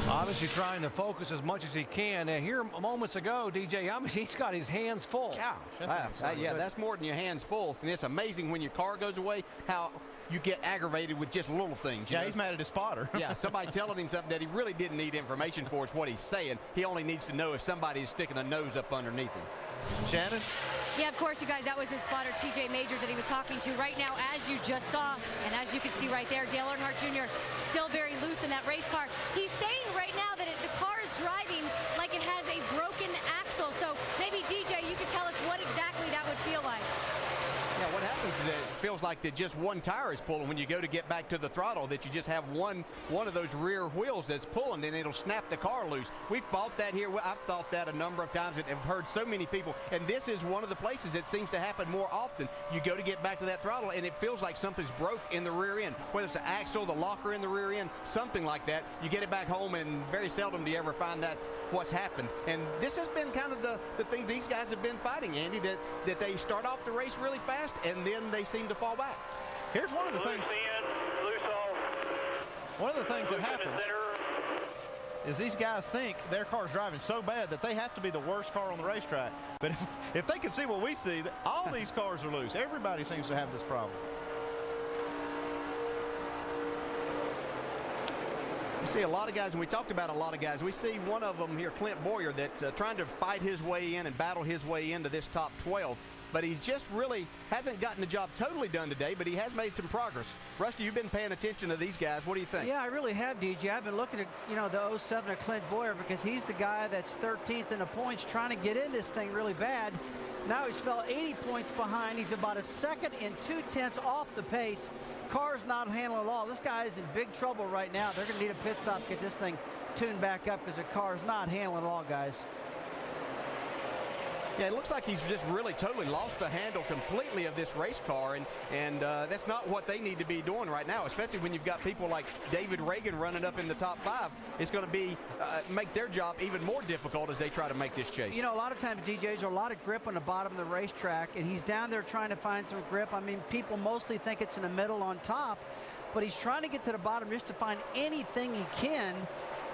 Obviously trying to focus as much as he can. Here moments ago, DJ, he's got his hands full. Yeah, that's more than your hands full. And it's amazing when your car goes away how you get aggravated with just little things. Yeah, he's mad at his spotter. Yeah, somebody telling him something that he really didn't need information for is what he's saying. He only needs to know if somebody is sticking a nose up underneath him. Shannon? Yeah, of course, you guys, that was his spotter, TJ Majors, that he was talking to. Right now, as you just saw, and as you can see right there, Dale Earnhardt Jr. still very loose in that race car. He's saying right now that the car is driving like it has a broken axle. So maybe, DJ, you could tell us what exactly that would feel like. Yeah, what happens is that it feels like that just one tire is pulling when you go to get back to the throttle, that you just have one of those rear wheels that's pulling, and it'll snap the car loose. We've fought that here. I've thought that a number of times and have heard so many people, and this is one of the places that seems to happen more often. You go to get back to that throttle, and it feels like something's broke in the rear end, whether it's the axle, the locker in the rear end, something like that. You get it back home, and very seldom do you ever find that's what's happened. And this has been kind of the thing these guys have been fighting, Andy, that they start off the race really fast, and then they seem to fall back. Here's one of the things. One of the things that happens is these guys think their car's driving so bad that they have to be the worst car on the racetrack. But if they can see what we see, all these cars are loose. Everybody seems to have this problem. We see a lot of guys, and we talked about a lot of guys. We see one of them here, Clint Boyer, that trying to fight his way in and battle his way into this top 12. But he's just really hasn't gotten the job totally done today, but he has made some progress. Rusty, you've been paying attention to these guys. What do you think? Yeah, I really have, DJ. I've been looking at, the 07 of Clint Boyer, because he's the guy that's 13th in the points trying to get in this thing really bad. Now he's fell 80 points behind. He's about a second and 2/10 off the pace. Car's not handling at all. This guy is in big trouble right now. They're going to need a pit stop to get this thing tuned back up, because the car's not handling at all, guys. Yeah, it looks like he's just really totally lost the handle completely of this race car, and that's not what they need to be doing right now, especially when you've got people like David Ragan running up in the top 5. It's going to be make their job even more difficult as they try to make this chase. You know, a lot of times, DJ, there's a lot of grip on the bottom of the racetrack, and he's down there trying to find some grip. I mean, people mostly think it's in the middle on top, but he's trying to get to the bottom just to find anything he can.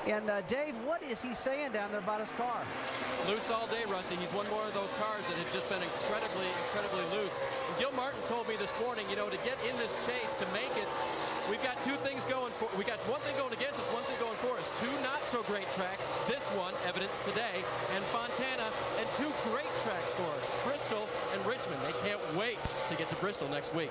And Dave, what is he saying down there about his car? Loose all day, Rusty. He's one more of those cars that have just been incredibly loose. And Gil Martin told me this morning, you know, to get in this chase, to make it, we've got two things going for. We got one thing going against us, one thing going for us. Two not so great tracks. This one, evidence today, and Fontana, and two great tracks for us, Bristol and Richmond. They can't wait to get to Bristol next week.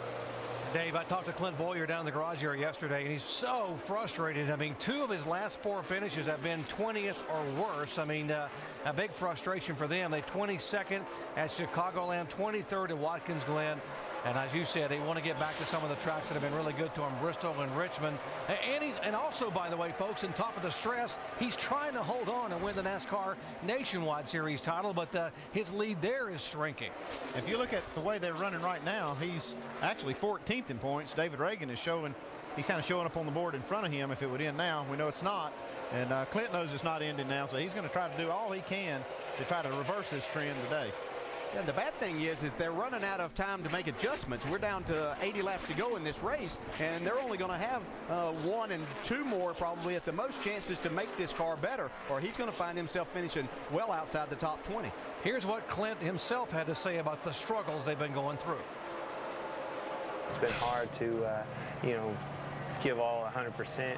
Dave, I talked to Clint Boyer down in the garage area yesterday, and he's so frustrated. I mean, 2 of his last 4 finishes have been 20th or worse. I mean, a big frustration for them. They 22nd at Chicagoland, 23rd at Watkins Glen. And as you said, they want to get back to some of the tracks that have been really good to him, Bristol and Richmond. And also, by the way, folks, on top of the stress, he's trying to hold on and win the NASCAR Nationwide Series title, but his lead there is shrinking. If you look at the way they're running right now, he's actually 14th in points. David Ragan is he's kind of showing up on the board in front of him. If it would end now, we know it's not. And Clint knows it's not ending now, so he's going to try to do all he can to try to reverse this trend today. And the bad thing is they're running out of time to make adjustments. We're down to 80 laps to go in this race, and they're only going to have 1 and 2 more probably at the most chances to make this car better, or he's going to find himself finishing well outside the top 20. Here's what Clint himself had to say about the struggles they've been going through. It's been hard to, give all 100%.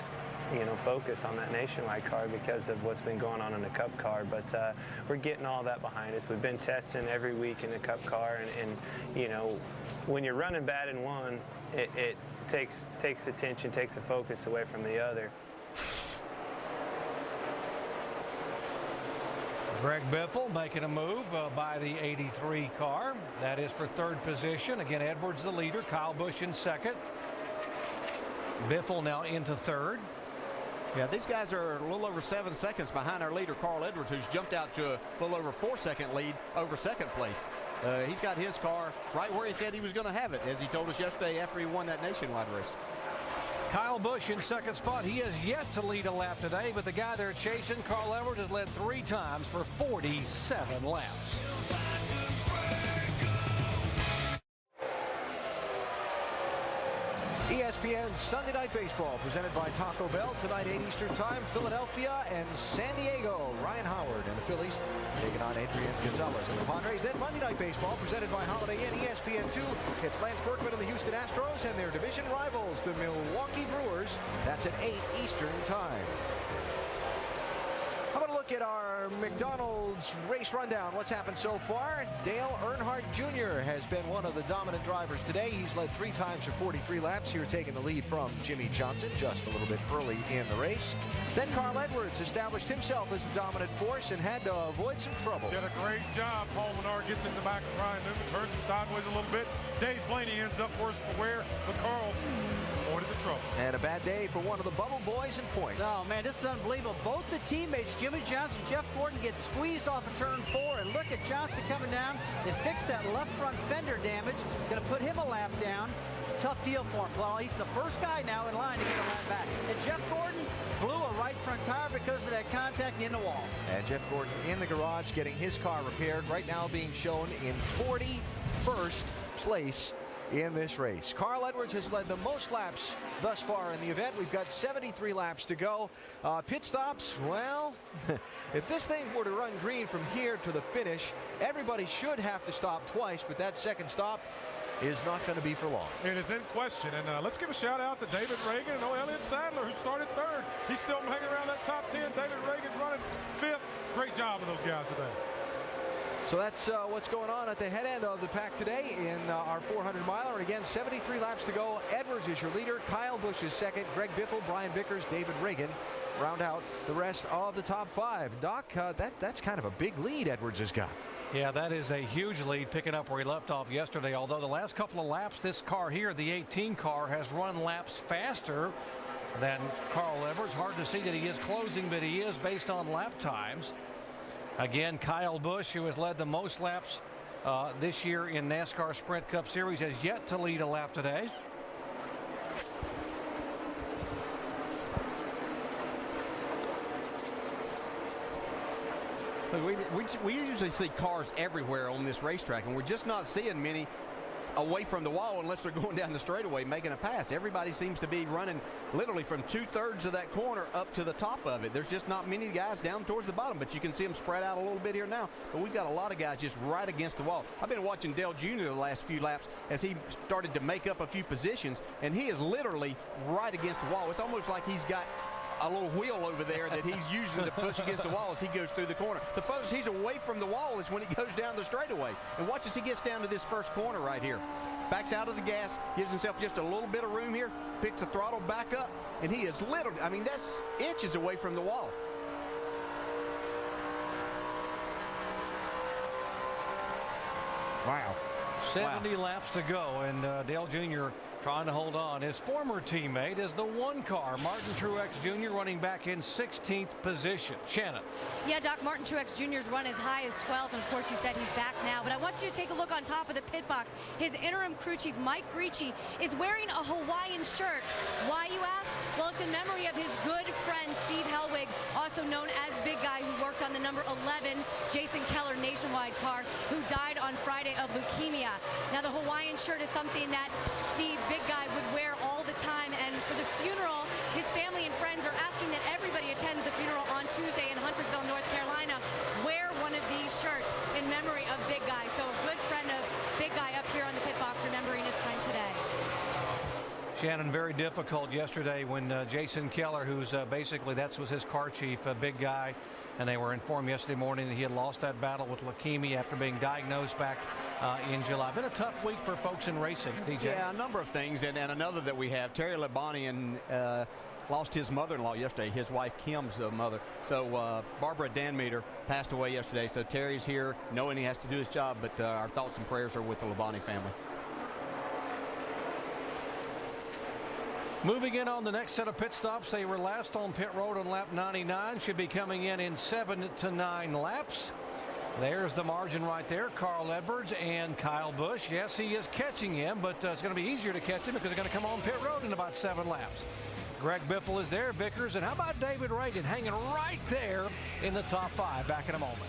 Focus on that Nationwide car because of what's been going on in the Cup car, but we're getting all that behind us. We've been testing every week in the Cup car, and when you're running bad in one, it takes attention, takes the focus away from the other. Greg Biffle making a move by the 83 car. That is for 3rd position. Again, Edwards the leader, Kyle Busch in 2nd. Biffle now into 3rd. Yeah, these guys are a little over 7 seconds behind our leader, Carl Edwards, who's jumped out to a little over 4-second lead over 2nd place. He's got his car right where he said he was going to have it, as he told us yesterday after he won that Nationwide race. Kyle Busch in 2nd spot. He has yet to lead a lap today, but the guy they're chasing, Carl Edwards, has led 3 times for 47 laps. ESPN Sunday Night Baseball presented by Taco Bell tonight 8 Eastern Time. Philadelphia and San Diego. Ryan Howard and the Phillies taking on Adrian Gonzalez and the Padres. Then Monday Night Baseball presented by Holiday Inn ESPN2. It's Lance Berkman and the Houston Astros and their division rivals, the Milwaukee Brewers. That's at 8 Eastern Time. How about a look at our McDonald's race rundown? What's happened so far? Dale Earnhardt Jr. has been one of the dominant drivers today. He's led 3 times for 43 laps here, taking the lead from Jimmy Johnson just a little bit early in the race. Then Carl Edwards established himself as a dominant force and had to avoid some trouble. Did a great job. Paul Menard gets in the back of Ryan Newman, turns him sideways a little bit. Dave Blaney ends up worse for wear, but Carl avoided the trouble. And a bad day for one of the Bubble Boys in points. Oh, man, this is unbelievable. Both the teammates, Jimmy Johnson, Jeff Gordon, get squeezed off of turn 4. And look at Johnson coming down. They fixed that left front fender damage. Going to put him a lap down. Tough deal for him. Well, he's the first guy now in line to get a lap back. And Jeff Gordon blew a right front tire because of that contact in the wall. And Jeff Gordon in the garage getting his car repaired. Right now being shown in 41st place in this race. Carl Edwards has led the most laps thus far in the event. We've got 73 laps to go. Pit stops, well, if this thing were to run green from here to the finish, everybody should have to stop twice, but that second stop is not going to be for long. It is in question, and let's give a shout out to David Ragan and Elliott Sadler, who started 3rd. He's still hanging around that top 10. David Ragan's running 5th. Great job of those guys today. So that's what's going on at the head end of the pack today in our 400-miler. And again, 73 laps to go. Edwards is your leader. Kyle Busch is 2nd. Greg Biffle, Brian Vickers, David Ragan round out the rest of the top 5. Doc, that's kind of a big lead Edwards has got. Yeah, that is a huge lead, picking up where he left off yesterday. Although the last couple of laps, this car here, the 18 car, has run laps faster than Carl Edwards. Hard to see that he is closing, but he is based on lap times. Again, Kyle Busch, who has led the most laps this year in NASCAR Sprint Cup Series, has yet to lead a lap today. We usually see cars everywhere on this racetrack, and we're just not seeing many away from the wall unless they're going down the straightaway making a pass. Everybody seems to be running literally from 2/3 of that corner up to the top of it. There's just not many guys down towards the bottom, but you can see them spread out a little bit here now. But we've got a lot of guys just right against the wall. I've been watching Dale Jr. the last few laps as he started to make up a few positions, and he is literally right against the wall. It's almost like he's got a little wheel over there that he's using to push against the wall as he goes through the corner. The furthest he's away from the wall is when he goes down the straightaway. And watch as he gets down to this first corner right here. Backs out of the gas, gives himself just a little bit of room here, picks the throttle back up, and he is literally, I mean, that's inches away from the wall. Wow. 70 laps to go, and Dale Jr. trying to hold on. His former teammate is the one car, Martin Truex Jr., running back in 16th position. Shannon. Yeah, Doc, Martin Truex Jr.'s run as high as 12th, and of course you said he's back now. But I want you to take a look on top of the pit box. His interim crew chief, Mike Gricci, is wearing a Hawaiian shirt. Why, you ask? Well, it's in memory of his good friend, Steve Hellwig, also known as Big Guy, who worked on the number 11 Jason Keller Nationwide car, who died on Friday of leukemia. Now, the Hawaiian shirt is something that Steve, Big Guy, would wear all the time, and for the funeral, his family and friends are asking that everybody attends the funeral on Tuesday in Huntersville, North Carolina, wear one of these shirts in memory of Big Guy. So a good friend of Big Guy up here on the pit box remembering his friend today. Shannon, very difficult yesterday when Jason Keller, who's basically that was his car chief, Big Guy, and they were informed yesterday morning that he had lost that battle with leukemia after being diagnosed back in July. Been a tough week for folks in racing, DJ. Yeah, a number of things, and another that we have, Terry Labonte lost his mother-in-law yesterday, his wife Kim's mother. So Barbara Danmeter passed away yesterday, so Terry's here knowing he has to do his job, but our thoughts and prayers are with the Labonte family. Moving in on the next set of pit stops, they were last on pit road on lap 99, should be coming in 7 to 9 laps. There's the margin right there, Carl Edwards and Kyle Busch. Yes, he is catching him, but it's going to be easier to catch him because they're going to come on pit road in about 7 laps. Greg Biffle is there, Vickers, and how about David Ragan hanging right there in the top 5? Back in a moment.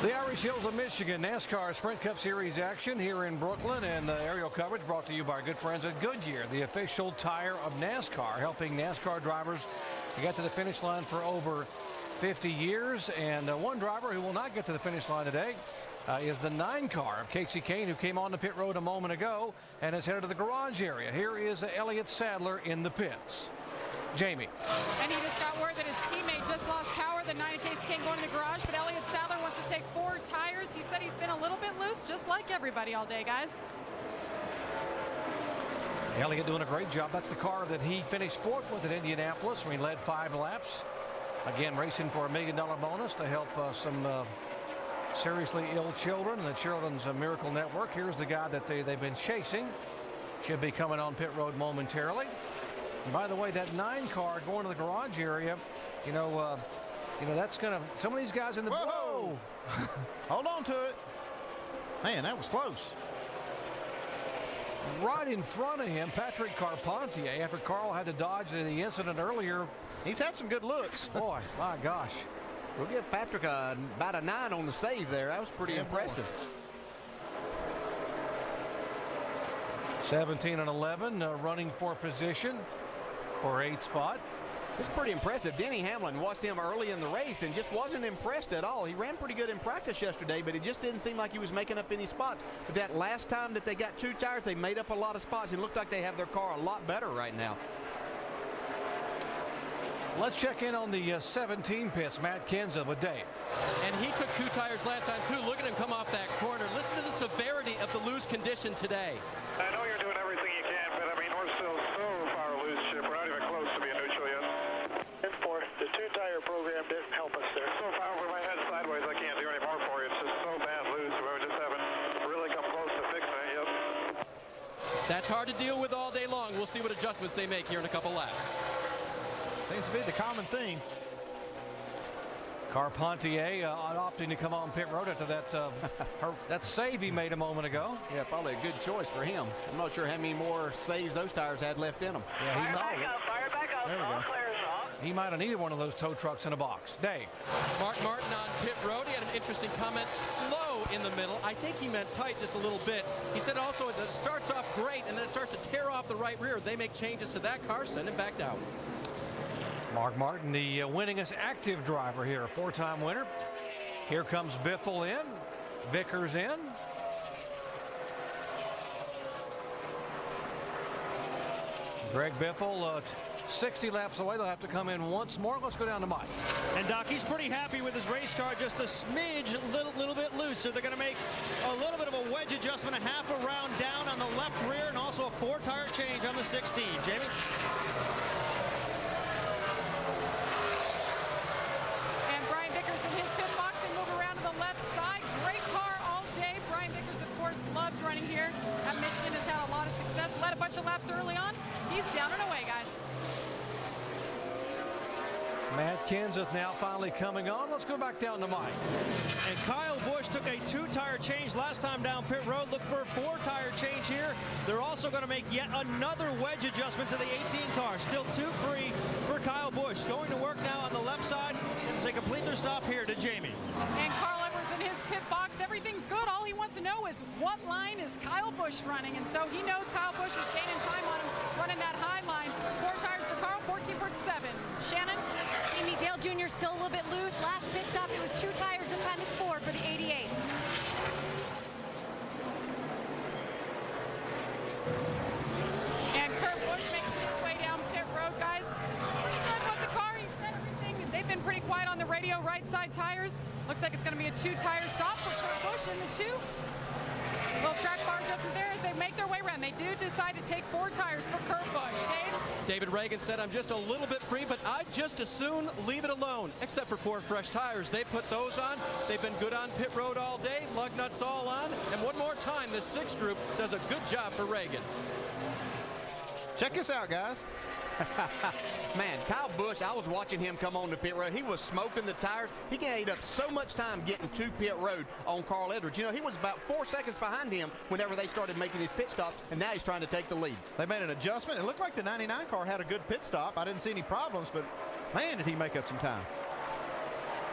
The Irish Hills of Michigan NASCAR Sprint Cup Series action here in Brooklyn, and the aerial coverage brought to you by our good friends at Goodyear, the official tire of NASCAR, helping NASCAR drivers get to the finish line for over 50 years. And one driver who will not get to the finish line today is the 9 car of Casey Kane, who came on the pit road a moment ago and is headed to the garage area. Here is Elliott Sadler in the pits. Jamie. And he just got word that his teammate just lost power. The 9 Casey Kane going to the garage, but Elliott Sadler wants to take 4 tires. He said he's been a little bit loose, just like everybody all day, guys. Elliott doing a great job. That's the car that he finished 4th with at Indianapolis, where he led 5 laps. Again, racing for $1 million bonus to help some seriously ill children, the Children's Miracle Network. Here's the guy that they've been chasing. Should be coming on pit road momentarily. And by the way, that 9 car going to the garage area, you know, that's going to, some of these guys in the, whoa! Hold on to it. Man, that was close. Right in front of him, Patrick Carpentier, after Carl had to dodge the incident earlier. He's had some good looks. Boy, my gosh. We'll give Patrick about a 9 on the save there. That was pretty impressive. 17 and 11 running for position for 8th spot. It's pretty impressive. Denny Hamlin watched him early in the race and just wasn't impressed at all. He ran pretty good in practice yesterday, but it just didn't seem like he was making up any spots. But that last time that they got 2 tires, they made up a lot of spots and looked like they have their car a lot better right now. Let's check in on the 17 pits. Matt Kenseth with Dave. And he took 2 tires last time, too. Look at him come off that corner. Listen to the severity of the loose condition today. I know you're doing everything you can, but I mean, we're still so far loose, Chip. We're not even close to being neutral yet. The 2-tire program didn't help us there. So far, with my head sideways, I can't do any more for you. It's just so bad loose. We just haven't really come close to fixing it yet. That's hard to deal with all day long. We'll see what adjustments they make here in a couple laps. Seems to be the common theme. Carpentier opting to come on pit road after that save he made a moment ago. Yeah, probably a good choice for him. I'm not sure how many more saves those tires had left in them. Yeah, Fire back up. There we go. Flares off. He might have needed one of those tow trucks in a box. Dave. Mark Martin on pit road. He had an interesting comment. Slow in the middle. I think he meant tight just a little bit. He said also that it starts off great and then it starts to tear off the right rear. They make changes to that car, send him back down. Mark Martin, the winningest active driver here, a 4-time winner. Here comes Biffle in, Vickers in. Greg Biffle, 60 laps away. They'll have to come in once more. Let's go down to Mike. And Doc, he's pretty happy with his race car, just a smidge, little bit loose. So they're going to make a little bit of a wedge adjustment, a half a round down on the left rear, and also a 4-tire change on the 16. Jamie? And Brian Vickers in his pit box. They move around to the left side. Great car all day. Brian Vickers, of course, loves running here at Michigan, has had a lot of success. Led a bunch of laps early on. He's down and away, guys. Matt Kenseth now finally coming on. Let's go back down to Mike. And Kyle Busch took a 2-tire change last time down pit road. Look for a 4-tire change here. They're also going to make yet another wedge adjustment to the 18 car. Still 2 free for Kyle Busch. Going to work now on the left side and they complete their stop here to Jamie. And Carl Edwards in his pit box. Everything's good. All he wants to know is what line is Kyle Busch running. And so he knows Kyle Busch was gaining time on him, running that high line. 4 tires for Carl, 14 for 7. Shannon? Amy, Dale Jr. still a little bit loose. Last pit stop, it was 2 tires. This time it's 4 for the 88. And Kurt Busch making his way down pit road, guys. Pretty good with the car. He said everything. They've been pretty quiet on the radio. Right side tires. Looks like it's going to be a 2-tire stop for Kurt Busch in the 2. Little track bar adjustment there as they make their way around. They do decide to take 4 tires for Kurt Busch. Dave? David Reagan said, I'm just a little bit free, but I'd just as soon leave it alone, except for 4 fresh tires. They put those on. They've been good on pit road all day. Lug nuts all on. And one more time, this 6th group does a good job for Reagan. Check this out, guys. Man, Kyle Busch, I was watching him come on the pit road. He was smoking the tires. He ate up so much time getting to pit road on Carl Edwards. You know, he was about 4 seconds behind him whenever they started making his pit stops, and now he's trying to take the lead. They made an adjustment. It looked like the 99 car had a good pit stop. I didn't see any problems, but man, did he make up some time.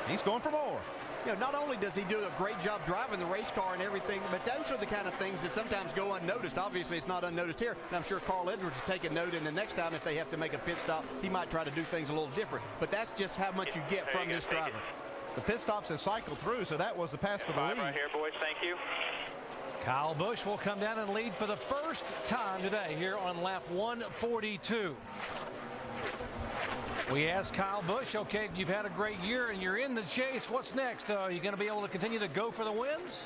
He's going for more. You know, not only does he do a great job driving the race car and everything, but those are the kind of things that sometimes go unnoticed. Obviously, it's not unnoticed here, and I'm sure Carl Edwards is taking note, and the next time if they have to make a pit stop, he might try to do things a little different. But that's just how much you get from this driver. The pit stops have cycled through, so that was the pass for the lead. Right here, boys. Thank you. Kyle Busch will come down and lead for the first time today here on lap 142. We asked Kyle Busch, okay, you've had a great year and you're in the chase. What's next? Are you going to be able to continue to go for the wins?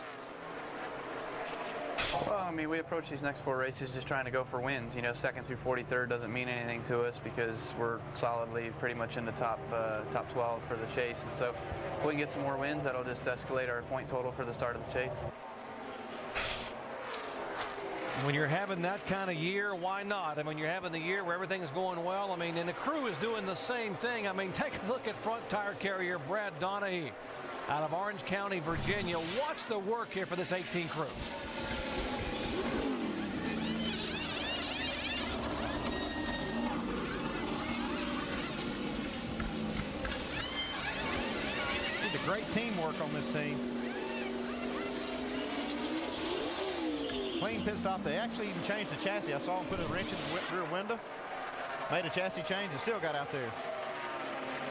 Well, I mean, we approach these next 4 races just trying to go for wins. You know, 2nd through 43rd doesn't mean anything to us because we're solidly pretty much in the top 12 for the chase. And so if we can get some more wins, that'll just escalate our point total for the start of the chase. When you're having that kind of year, why not? I mean, you're having the year where everything's going well. I mean, and the crew is doing the same thing. I mean, take a look at front tire carrier Brad Donahue out of Orange County, Virginia. Watch the work here for this 18 crew. See the great teamwork on this team. Clean pit stop. They actually even changed the chassis. I saw them put a wrench in the rear window. Made a chassis change and still got out there.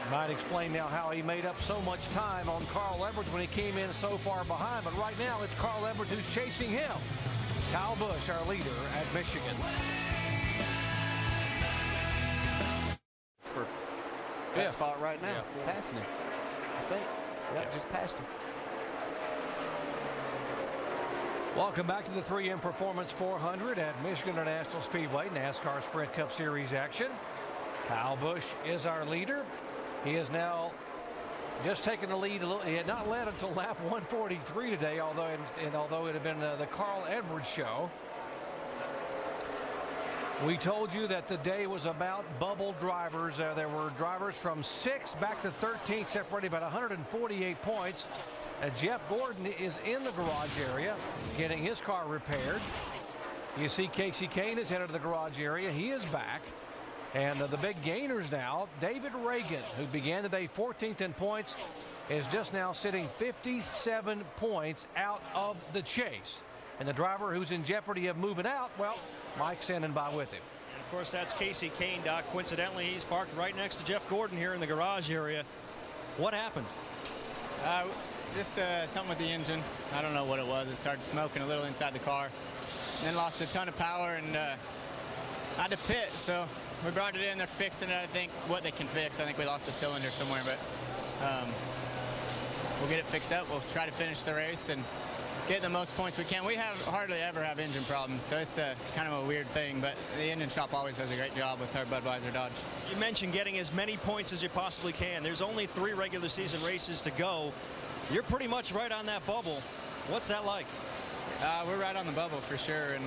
Might explain now how he made up so much time on Carl Edwards when he came in so far behind. But right now it's Carl Edwards who's chasing him. Kyle Busch, our leader at Michigan. For that spot right now, passing him. I think. Yep, just passed him. Welcome back to the 3M Performance 400 at Michigan International Speedway, NASCAR Sprint Cup Series action. Kyle Busch is our leader. He has now just taken the lead a little. He had not led until lap 143 today, although it had been the Carl Edwards show. We told you that the day was about bubble drivers. There were drivers from 6th back to 13th, separated by 148 points. Jeff Gordon is in the garage area getting his car repaired. You see Casey Kane is headed to the garage area. He is back. And the big gainers now, David Reagan, who began today 14th in points, is just now sitting 57 points out of the chase. And the driver who's in jeopardy of moving out, well, Mike's standing by with him. And of course, that's Casey Kane, Doc. Coincidentally, he's parked right next to Jeff Gordon here in the garage area. What happened? Just something with the engine. I don't know what it was. It started smoking a little inside the car. And then lost a ton of power and had to pit. So we brought it in. They're fixing it. I think what they can fix. I think we lost a cylinder somewhere, but we'll get it fixed up. We'll try to finish the race and get the most points we can. We hardly ever have engine problems, so it's kind of a weird thing, but the engine shop always does a great job with our Budweiser Dodge. You mentioned getting as many points as you possibly can. There's only 3 regular season races to go. You're pretty much right on that bubble. What's that like? We're right on the bubble for sure, and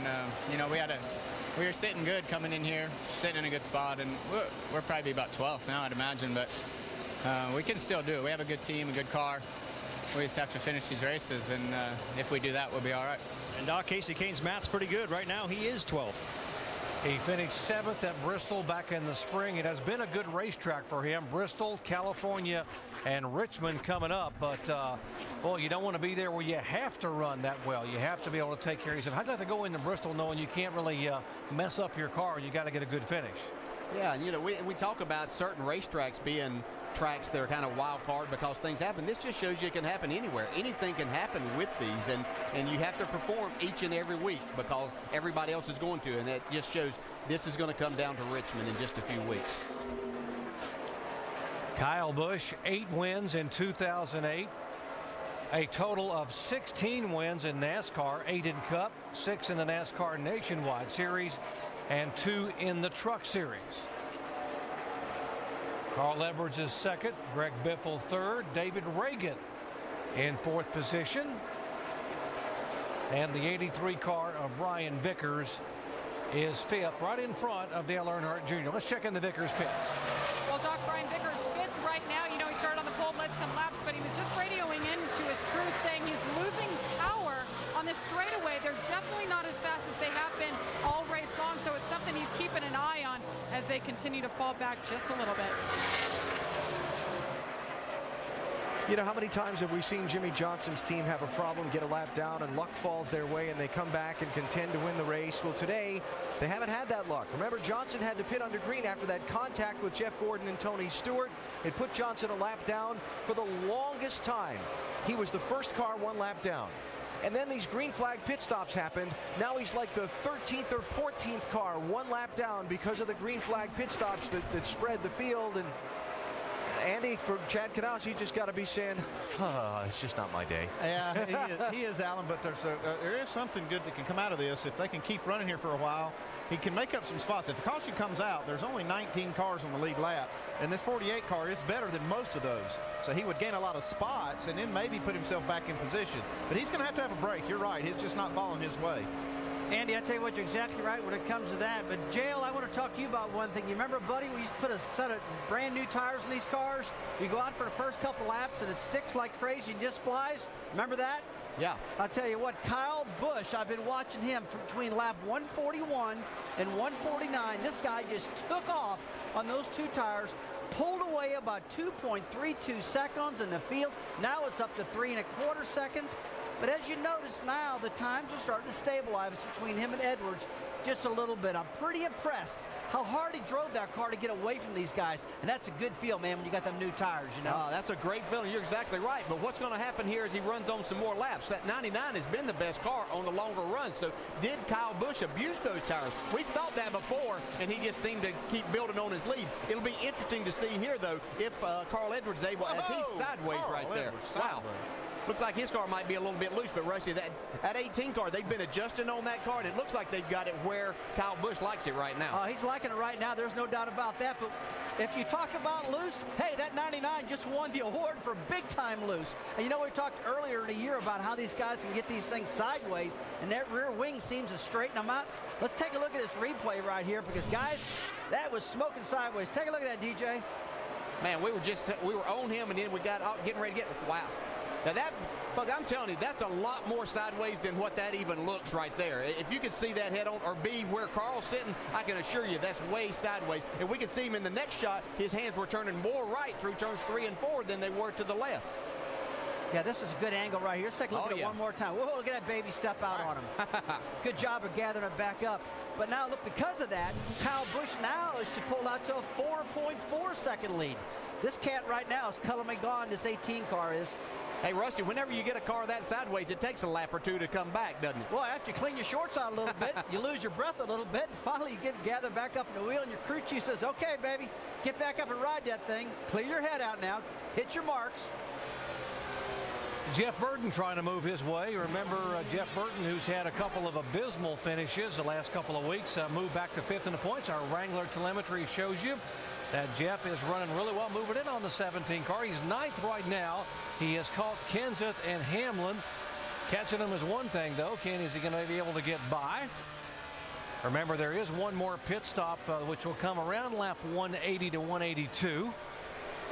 you know, we were sitting good coming in here, sitting in a good spot, and we're probably about 12th now, I'd imagine, but we can still do it. We have a good team, a good car. We just have to finish these races, and if we do that, we'll be all right. And Doc, Casey Kane's math's pretty good. Right now, he is 12th. He finished 7th at Bristol back in the spring. It has been a good racetrack for him. Bristol, California, and Richmond coming up. But, boy, you don't want to be there where you have to run that well. You have to be able to take care of yourself. I'd like to go into Bristol knowing you can't really mess up your car. You got to get a good finish. Yeah, and you know, we talk about certain racetracks being tracks that are kind of wild card because things happen. This just shows you it can happen anywhere. Anything can happen with these, and you have to perform each and every week because everybody else is going to, and that just shows this is going to come down to Richmond in just a few weeks. Kyle Busch, 8 wins in 2008. A total of 16 wins in NASCAR, 8 in Cup, 6 in the NASCAR Nationwide Series, and 2 in the Truck Series. Carl Edwards is 2nd, Greg Biffle 3rd, David Reagan in 4th position, and the 83 car of Brian Vickers is 5th, right in front of Dale Earnhardt Jr. Let's check in the Vickers pits. Well, Doc, Brian Vickers 5th right now. You know, he started on the pole, led some laps, but he was just radioing into his crew saying he's losing power on this straightaway. They're definitely not as fast as they have been all race long, so it's something he's keeping an eye on as they continue to fall back just a little bit. You know, how many times have we seen Jimmy Johnson's team have a problem, get a lap down, and luck falls their way, and they come back and contend to win the race? Well, today, they haven't had that luck. Remember, Johnson had to pit under green after that contact with Jeff Gordon and Tony Stewart. It put Johnson a lap down for the longest time. He was the first car 1 lap down. And then these green flag pit stops happened. Now he's like the 13th or 14th car 1 lap down because of the green flag pit stops that spread the field. And Andy, for Chad Knaus, he just got to be saying, it's just not my day. Yeah, he is, Alan, but there is something good that can come out of this. If they can keep running here for a while, he can make up some spots. If the caution comes out, there's only 19 cars on the lead lap, and this 48 car is better than most of those. So he would gain a lot of spots and then maybe put himself back in position. But he's going to have a break. You're right. It's just not falling his way. Andy, I tell you what, you're exactly right when it comes to that. But, Jail, I want to talk to you about one thing. You remember, buddy, we used to put a set of brand new tires in these cars. You go out for the first couple laps, and it sticks like crazy and just flies. Remember that? Yeah. I'll tell you what, Kyle Busch, I've been watching him between lap 141 and 149. This guy just took off on those 2 tires, pulled away about 2.32 seconds in the field. Now it's up to 3 1/4 seconds. But as you notice now, the times are starting to stabilize between him and Edwards just a little bit. I'm pretty impressed how hard he drove that car to get away from these guys. And that's a good feel, man, when you got them new tires, you know. That's a great feeling. You're exactly right. But what's going to happen here is he runs on some more laps. That 99 has been the best car on the longer run. So did Kyle Busch abuse those tires? We've thought that before, and he just seemed to keep building on his lead. It'll be interesting to see here, though, if Carl Edwards is able, as he's sideways right there. Wow. looks like his car might be a little bit loose. But Rusty, that 18 car, they've been adjusting on that car, and it looks like they've got it where Kyle Busch likes it right now. He's liking it right now. There's no doubt about that. But if you talk about loose, hey, that 99 just won the award for big time loose. And you know, we talked earlier in the year about how these guys can get these things sideways, and that rear wing seems to straighten them out. Let's take a look at this replay right here, because guys, that was smoking sideways. Take a look at that, DJ. Man, we were on him, and then we got getting ready to get, wow. Now that, look, I'm telling you, that's a lot more sideways than what that even looks right there. If you could see that head on, or be where Carl's sitting, I can assure you that's way sideways. And we can see him in the next shot, his hands were turning more right through turns 3 and 4 than they were to the left. Yeah, this is a good angle right here. Let's take a look at it one more time. Whoa, look at that baby step out on him. Good job of gathering it back up. But now, look, because of that, Kyle Busch now is to pull out to a 4.4 second lead. This cat right now is color me gone, this 18 car is. Hey, Rusty, whenever you get a car that sideways, it takes a lap or two to come back, doesn't it? Well, after you clean your shorts out a little bit, you lose your breath a little bit, and finally you get gathered back up in the wheel, and your crew chief says, okay, baby, get back up and ride that thing. Clear your head out now. Hit your marks. Jeff Burton trying to move his way. Remember, Jeff Burton, who's had a couple of abysmal finishes the last couple of weeks, moved back to 5th in the points. Our Wrangler telemetry shows you that Jeff is running really well, moving in on the 17 car. He's 9th right now. He has caught Kenseth and Hamlin. Catching them is one thing, though. Is he going to be able to get by? Remember, there is one more pit stop, which will come around lap 180 to 182.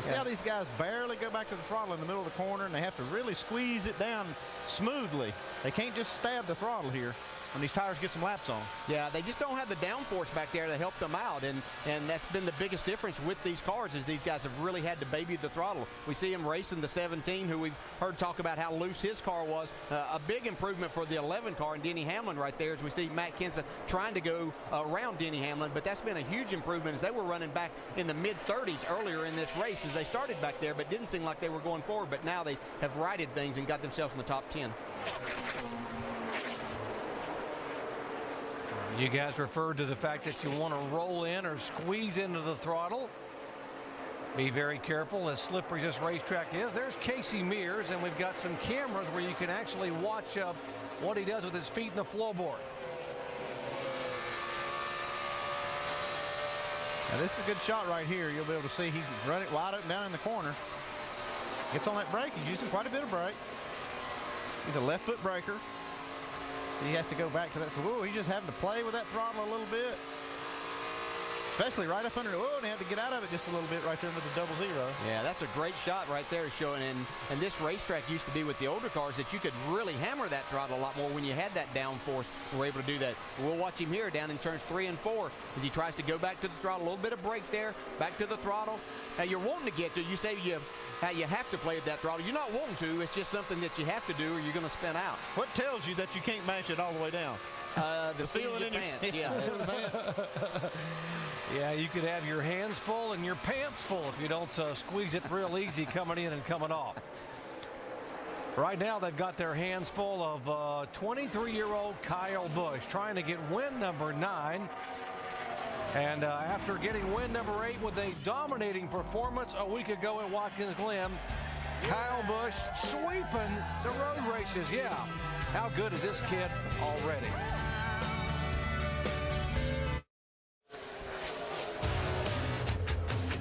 See how these guys barely go back to the throttle in the middle of the corner, and they have to really squeeze it down smoothly. They can't just stab the throttle here when these tires get some laps on. Yeah, they just don't have the downforce back there to help them out, and that's been the biggest difference with these cars is these guys have really had to baby the throttle. We see him racing the 17, who we've heard talk about how loose his car was. A big improvement for the 11 car and Denny Hamlin right there, as we see Matt Kenseth trying to go around Denny Hamlin, but that's been a huge improvement as they were running back in the mid-30s earlier in this race as they started back there, but didn't seem like they were going forward, but now they have righted things and got themselves in the top 10. You guys referred to the fact that you want to roll in or squeeze into the throttle. Be very careful, as slippery as this racetrack is. There's Casey Mears, and we've got some cameras where you can actually watch what he does with his feet in the floorboard. Now this is a good shot right here. You'll be able to see he's running wide open down in the corner. Gets on that brake. He's using quite a bit of brake. He's a left foot braker. So he has to go back to that. So, whoa, he's just having to play with that throttle a little bit. Especially right up under, and they have to get out of it just a little bit right there with the 00. Yeah, that's a great shot right there showing. And this racetrack used to be with the older cars that you could really hammer that throttle a lot more when you had that downforce and were able to do that. We'll watch him here down in turns 3 and 4 as he tries to go back to the throttle. A little bit of brake there, back to the throttle. Now you're wanting to get to, you say you have to play with that throttle. You're not wanting to, it's just something that you have to do or you're going to spin out. What tells you that you can't mash it all the way down? The feeling in your pants, yeah. Yeah, you could have your hands full and your pants full if you don't squeeze it real easy coming in and coming off. Right now, they've got their hands full of 23-year-old Kyle Busch trying to get win number 9. And after getting win number 8 with a dominating performance a week ago at Watkins Glen, Kyle Busch sweeping the road races. Yeah, how good is this kid already?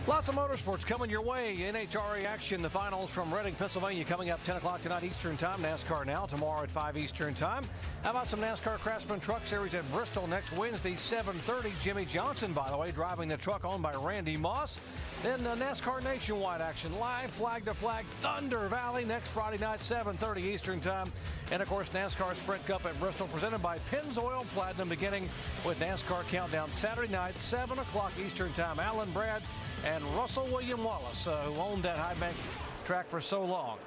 Lots of motorsports coming your way. NHRA action, the finals from Reading, Pennsylvania, coming up 10 o'clock tonight Eastern Time. NASCAR Now tomorrow at 5 Eastern Time. How about some NASCAR Craftsman Truck Series at Bristol next Wednesday, 7:30. Jimmy Johnson, by the way, driving the truck owned by Randy Moss. Then NASCAR Nationwide action, live flag to flag, Thunder Valley next Friday night, 7:30 Eastern Time. And, of course, NASCAR Sprint Cup at Bristol, presented by Pennzoil Platinum, beginning with NASCAR Countdown Saturday night, 7 o'clock Eastern Time. Alan Brad and Russell William Wallace, who owned that High Bank track for so long.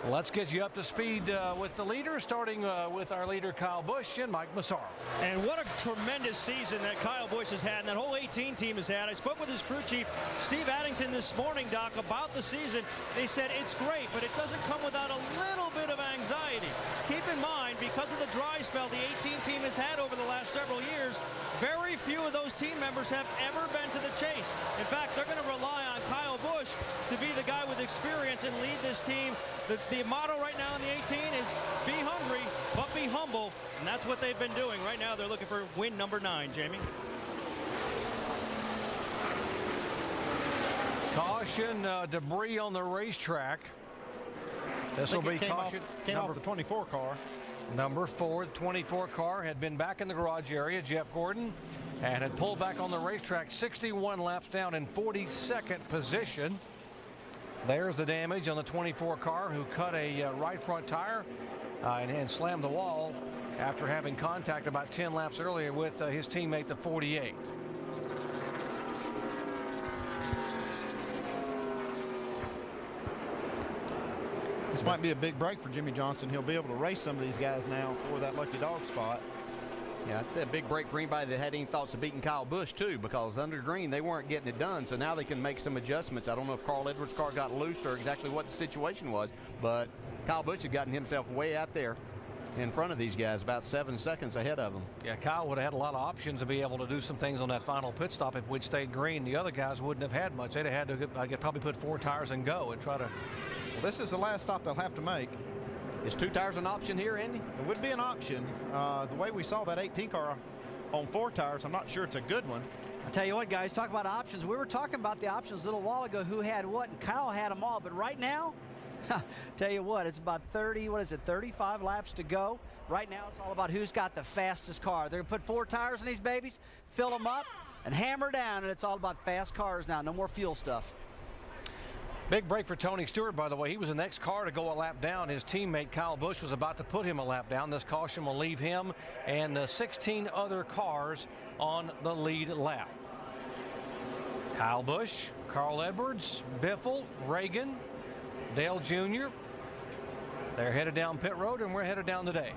Let's get you up to speed with the leader, starting with our leader, Kyle Busch, and Mike Massaro. And what a tremendous season that Kyle Busch has had, and that whole 18 team has had. I spoke with his crew chief, Steve Addington, this morning, Doc, about the season. They said it's great, but it doesn't come without a little bit of anxiety. Keep in mind, because of the dry spell the 18 team has had over the last several years, Very few of those team members have ever been to the chase. In fact, they're going to rely on Kyle Busch to be the guy with experience and lead this team. The motto right now in the 18 is be hungry, but be humble. And that's what they've been doing. Right now, they're looking for win number 9, Jamie. Caution, debris on the racetrack. This will be caution. Came off the 24 car. Number 4, the 24 car had been back in the garage area, Jeff Gordon, and had pulled back on the racetrack 61 laps down in 42nd position. There's the damage on the 24 car, who cut a right front tire and slammed the wall after having contact about 10 laps earlier with his teammate, the 48. This might be a big break for Jimmie Johnson. He'll be able to race some of these guys now for that lucky dog spot. Yeah, it's a big break for anybody that had any thoughts of beating Kyle Busch, too, because under green, they weren't getting it done. So now they can make some adjustments. I don't know if Carl Edwards' car got loose or exactly what the situation was, but Kyle Busch had gotten himself way out there in front of these guys, about 7 seconds ahead of them. Yeah, Kyle would have had a lot of options to be able to do some things on that final pit stop if we'd stayed green. The other guys wouldn't have had much. They'd have had to probably put 4 tires and go and try to. Well, this is the last stop they'll have to make. Is 2 tires an option here, Andy? It would be an option. The way we saw that 18 car on 4 tires, I'm not sure it's a good one. I'll tell you what, guys, talk about options. We were talking about the options a little while ago, who had what, and Kyle had them all. But right now, tell you what, it's about 35 laps to go. Right now, it's all about who's got the fastest car. They're going to put 4 tires in these babies, fill them up, and hammer down, and it's all about fast cars now. No more fuel stuff. Big break for Tony Stewart, by the way. He was the next car to go a lap down. His teammate Kyle Busch was about to put him a lap down. This caution will leave him and 16 other cars on the lead lap. Kyle Busch, Carl Edwards, Biffle, Reagan, Dale Jr. They're headed down pit road, and we're headed down today.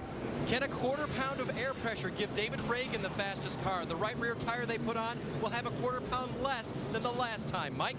Can a quarter pound of air pressure give David Reagan the fastest car? The right rear tire they put on will have a quarter pound less than the last time. Mike?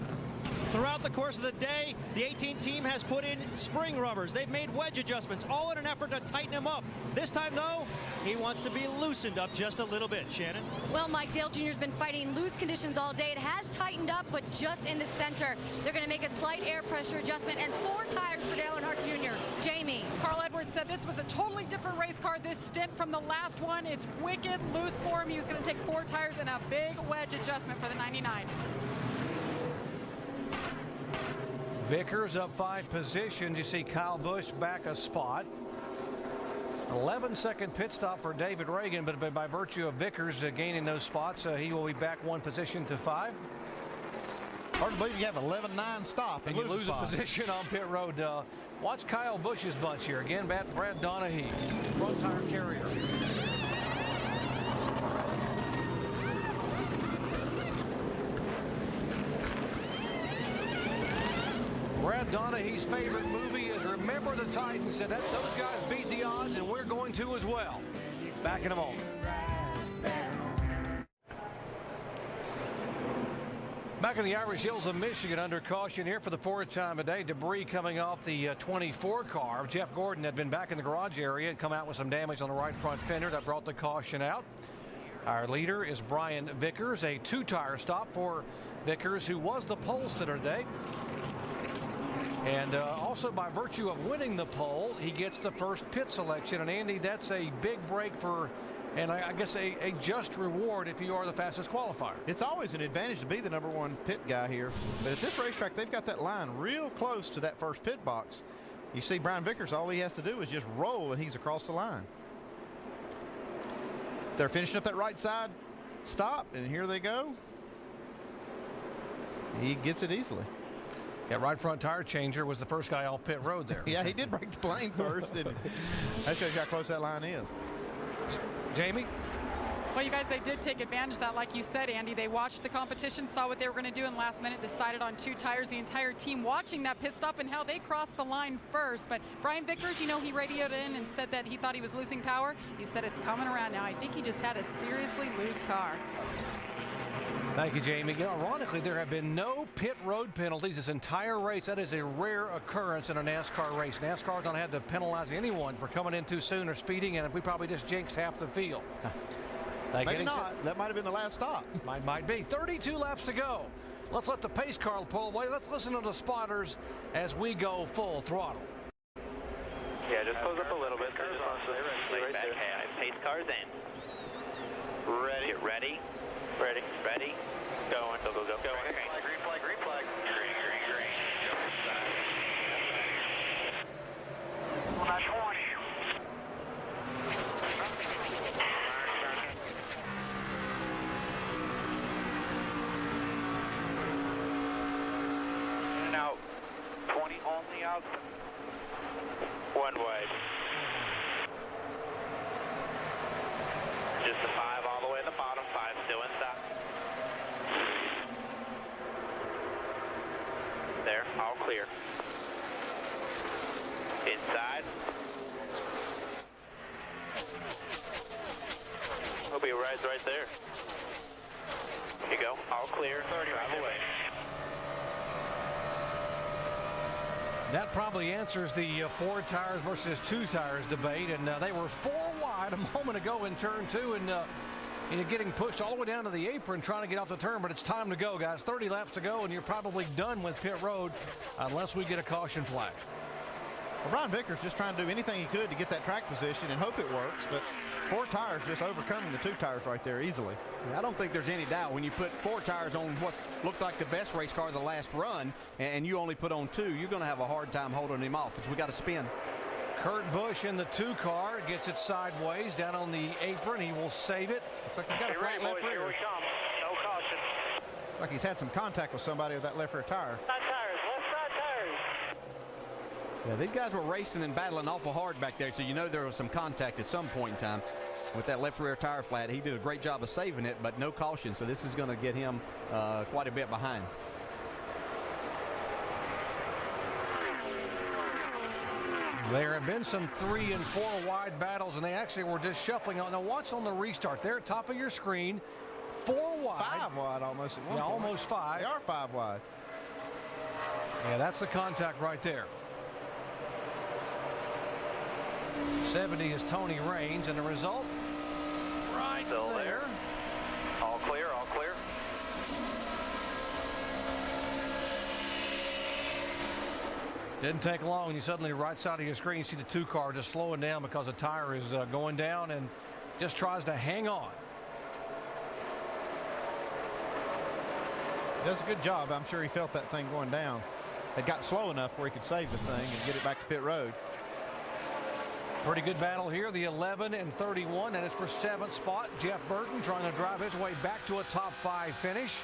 Throughout the course of the day, the 18 team has put in spring rubbers. They've made wedge adjustments, all in an effort to tighten him up. This time, though, he wants to be loosened up just a little bit. Shannon? Well, Mike, Dale Jr.'s been fighting loose conditions all day. It has tightened up, but just in the center. They're going to make a slight air pressure adjustment and 4 tires for Dale Earnhardt Jr. Jamie? Carl Edwards said this was a totally different race car this stint from the last one. It's wicked loose for him. He was going to take 4 tires and a big wedge adjustment for the 99. Vickers up 5 positions. You see Kyle Busch back a spot. 11-second pit stop for David Reagan, but by virtue of Vickers gaining those spots, he will be back 1 position to 5. Hard to believe you have 11-9 stop and you lose a position on pit road. Watch Kyle Busch's bunch here. Again, Brad Donahue, front tire carrier. Brad Donahue's favorite movie is Remember the Titans, and those guys beat the odds, and we're going to as well. Back in a moment. Back in the Irish Hills of Michigan, under caution here for the 4th time today. Debris coming off the 24 car. Jeff Gordon had been back in the garage area and come out with some damage on the right front fender that brought the caution out. Our leader is Brian Vickers, a 2-tire stop for Vickers, who was the pole sitter today. And also by virtue of winning the pole, he gets the first pit selection. And Andy, that's a big break for, and I guess a just reward if you are the fastest qualifier. It's always an advantage to be the #1 pit guy here. But at this racetrack, they've got that line real close to that first pit box. You see Brian Vickers, all he has to do is just roll and he's across the line. They're finishing up that right side stop, and here they go. He gets it easily. Yeah, right front tire changer was the first guy off pit road there. Yeah, he did break the plane first. Didn't he? That shows you how close that line is. Jamie? Well, you guys, they did take advantage of that. Like you said, Andy, they watched the competition, saw what they were going to do, and last minute decided on 2 tires. The entire team watching that pit stop and how they crossed the line first. But Brian Vickers, you know, he radioed in and said that he thought he was losing power. He said it's coming around now. I think he just had a seriously loose car. Thank you, Jamie. Ironically, there have been no pit road penalties this entire race. That is a rare occurrence in a NASCAR race. NASCAR's not had to penalize anyone for coming in too soon or speeding, and we probably just jinxed half the field. Maybe not. That might have been the last stop. Might be. 32 laps to go. Let's let the pace car pull away. Let's listen to the spotters as we go full throttle. Yeah, just close up a little bit. Pace cars in. Ready. Get ready. Ready. Ready. Going. Go. Going. Green flag. Green. Well, that's 20. In and out. 20 on the outside. One wide. Just a 5 all the way at the bottom. 5 still in stop. There, all clear. Inside. He'll be right there. Here you go, all clear. 30 right away. That probably answers the 4 tires versus 2 tires debate, and they were 4 wide a moment ago in turn 2, and getting pushed all the way down to the apron trying to get off the turn, but it's time to go, guys. 30 laps to go, and you're probably done with pit road unless we get a caution flag. Well, Brian Vickers just trying to do anything he could to get that track position and hope it works, but 4 tires just overcoming the 2 tires right there easily. I don't think there's any doubt when you put 4 tires on what looked like the best race car of the last run and you only put on 2, you're going to have a hard time holding him off because we got to spin. Kurt Busch in the 2 car gets it sideways down on the apron. He will save it. Looks like he's got a flat left rear. Here we come. No caution. Like he's had some contact with somebody with that left rear tire. Left side tires. Yeah, these guys were racing and battling awful hard back there, so you know there was some contact at some point in time. With that left rear tire flat, he did a great job of saving it, but no caution, so this is going to get him quite a bit behind. There have been some 3 and 4 wide battles, and they actually were just shuffling on. Now watch on the restart there, top of your screen, 4 wide. 5 wide almost at one point. Almost 5. They are 5 wide. Yeah, that's the contact right there. 70 is Tony Raines, and the result right Still there. All clear. Didn't take long, and you suddenly right side of your screen you see the 2 car just slowing down because the tire is going down and just tries to hang on. Does a good job. I'm sure he felt that thing going down. It got slow enough where he could save the thing and get it back to pit road. Pretty good battle here. The 11 and 31. That is for 7th spot. Jeff Burton trying to drive his way back to a top 5 finish.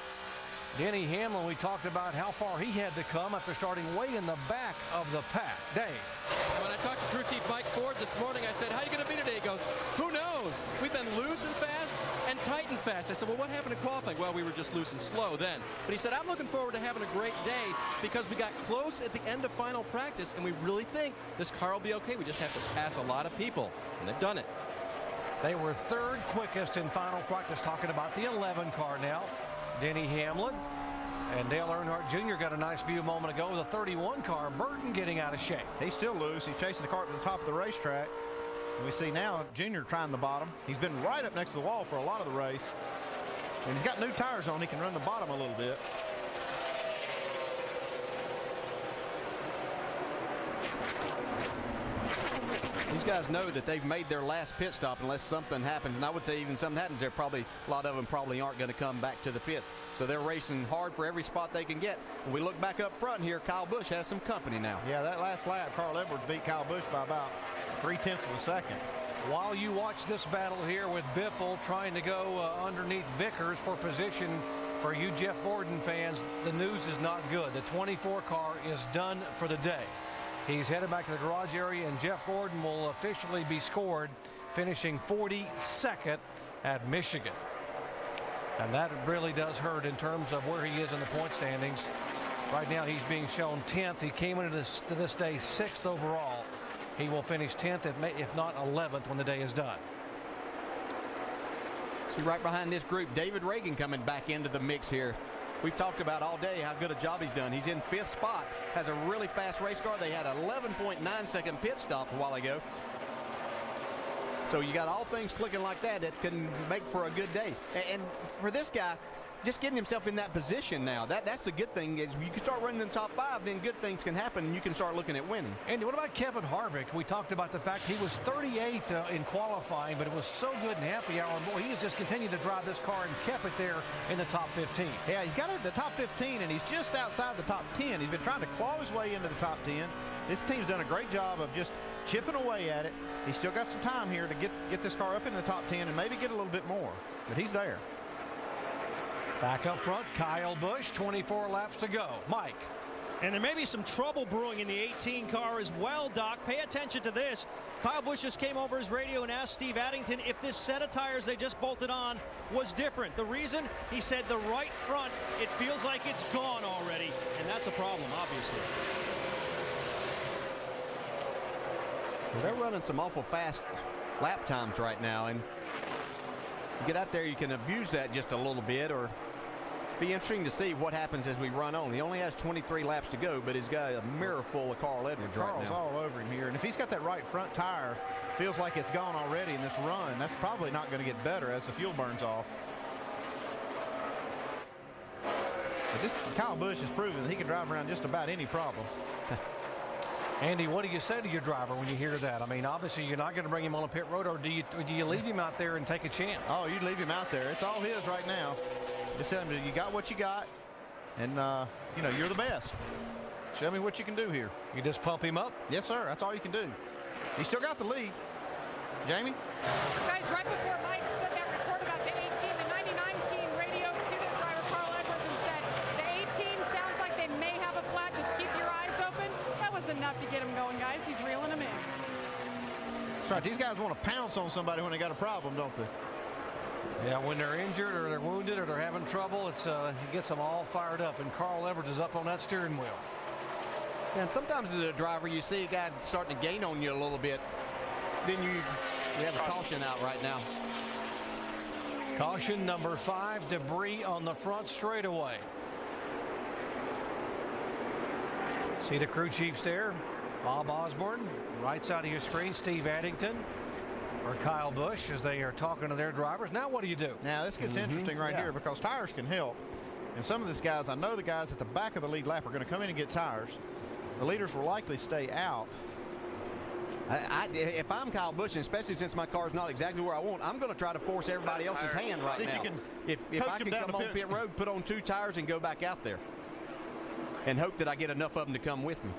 Denny Hamlin, we talked about how far he had to come after starting way in the back of the pack. Dave. When I talked to crew chief Mike Ford this morning, I said, how are you going to be today? He goes, who knows? We've been loose and fast and tight and fast. I said, well, what happened to qualifying? Well, we were just loose and slow then. But he said, I'm looking forward to having a great day because we got close at the end of final practice, and we really think this car will be okay. We just have to pass a lot of people, and they've done it. They were 3rd quickest in final practice, talking about the 11 car now. Denny Hamlin and Dale Earnhardt Jr. got a nice view a moment ago with a 31 car. Burton getting out of shape. He's still loose. He's chasing the car to the top of the racetrack. And we see now Junior trying the bottom. He's been right up next to the wall for a lot of the race. And he's got new tires on. He can run the bottom a little bit. These guys know that they've made their last pit stop unless something happens, and I would say even something happens there, probably a lot of them probably aren't going to come back to the pits. So they're racing hard for every spot they can get. When we look back up front here, Kyle Busch has some company now. Yeah, that last lap, Carl Edwards beat Kyle Busch by about 0.3 of a second. While you watch this battle here with Biffle trying to go underneath Vickers for position, for you Jeff Gordon fans, the news is not good. The 24 car is done for the day. He's headed back to the garage area, and Jeff Gordon will officially be scored, finishing 42nd at Michigan. And that really does hurt in terms of where he is in the point standings. Right now he's being shown 10th. He came into this day 6th overall. He will finish 10th, if not 11th, when the day is done. See right behind this group, David Reagan coming back into the mix here. We've talked about all day how good a job he's done. He's in 5th spot, has a really fast race car. They had an 11.9 second pit stop a while ago. So you got all things clicking like that can make for a good day. And for this guy, just getting himself in that position now, that's the good thing. Is you can start running in the top 5, then good things can happen, and you can start looking at winning. Andy, what about Kevin Harvick? We talked about the fact he was 38th in qualifying, but it was so good in happy hour. Boy, he has just continued to drive this car and kept it there in the top 15. Yeah, he's got it in the top 15, and he's just outside the top 10. He's been trying to claw his way into the top 10. This team's done a great job of just chipping away at it. He's still got some time here to get this car up in the top 10 and maybe get a little bit more, but he's there. Back up front, Kyle Busch, 24 laps to go. Mike. And there may be some trouble brewing in the 18 car as well, Doc. Pay attention to this. Kyle Busch just came over his radio and asked Steve Addington if this set of tires they just bolted on was different. The reason, he said the right front, it feels like it's gone already, and that's a problem, obviously. Well, they're running some awful fast lap times right now, and you get out there, you can abuse that just a little bit, or be interesting to see what happens as we run on. He only has 23 laps to go, but he's got a mirror full of Carl Edwards right now. Carl's all over him here, and if he's got that right front tire, feels like it's gone already in this run. That's probably not going to get better as the fuel burns off. But this Kyle Busch has proven that he can drive around just about any problem. Andy, what do you say to your driver when you hear that? I mean, obviously you're not going to bring him on a pit road, or do you leave him out there and take a chance? Oh, you leave him out there. It's all his right now. Just tell him you got what you got, and you know, you're the best. Show me what you can do here. You just pump him up? Yes, sir. That's all you can do. He still got the lead. Jamie? Guys, right before Mike said that report about the 18, the 99 team radioed to the driver Carl Edwards and said, the 18 sounds like they may have a flat. Just keep your eyes open. That was enough to get him going, guys. He's reeling him in. That's right. These guys want to pounce on somebody when they got a problem, don't they? Yeah, when they're injured or they're wounded or they're having trouble, it gets them all fired up, and Carl Edwards is up on that steering wheel. Yeah, and sometimes as a driver, you see a guy starting to gain on you a little bit, then you have a caution out right now. Caution number 5, debris on the front straightaway. See the crew chiefs there? Bob Osborne, right side of your screen, Steve Addington. For Kyle Busch as they are talking to their drivers. Now what do you do? Now this gets interesting right here, because tires can help. And some of these guys, I know the guys at the back of the lead lap are going to come in and get tires. The leaders will likely stay out. If I'm Kyle Busch, and especially since my car's not exactly where I want, I'm going to try to force everybody else's hand right now. If I can come on pit road, put on 2 tires and go back out there, and hope that I get enough of them to come with me.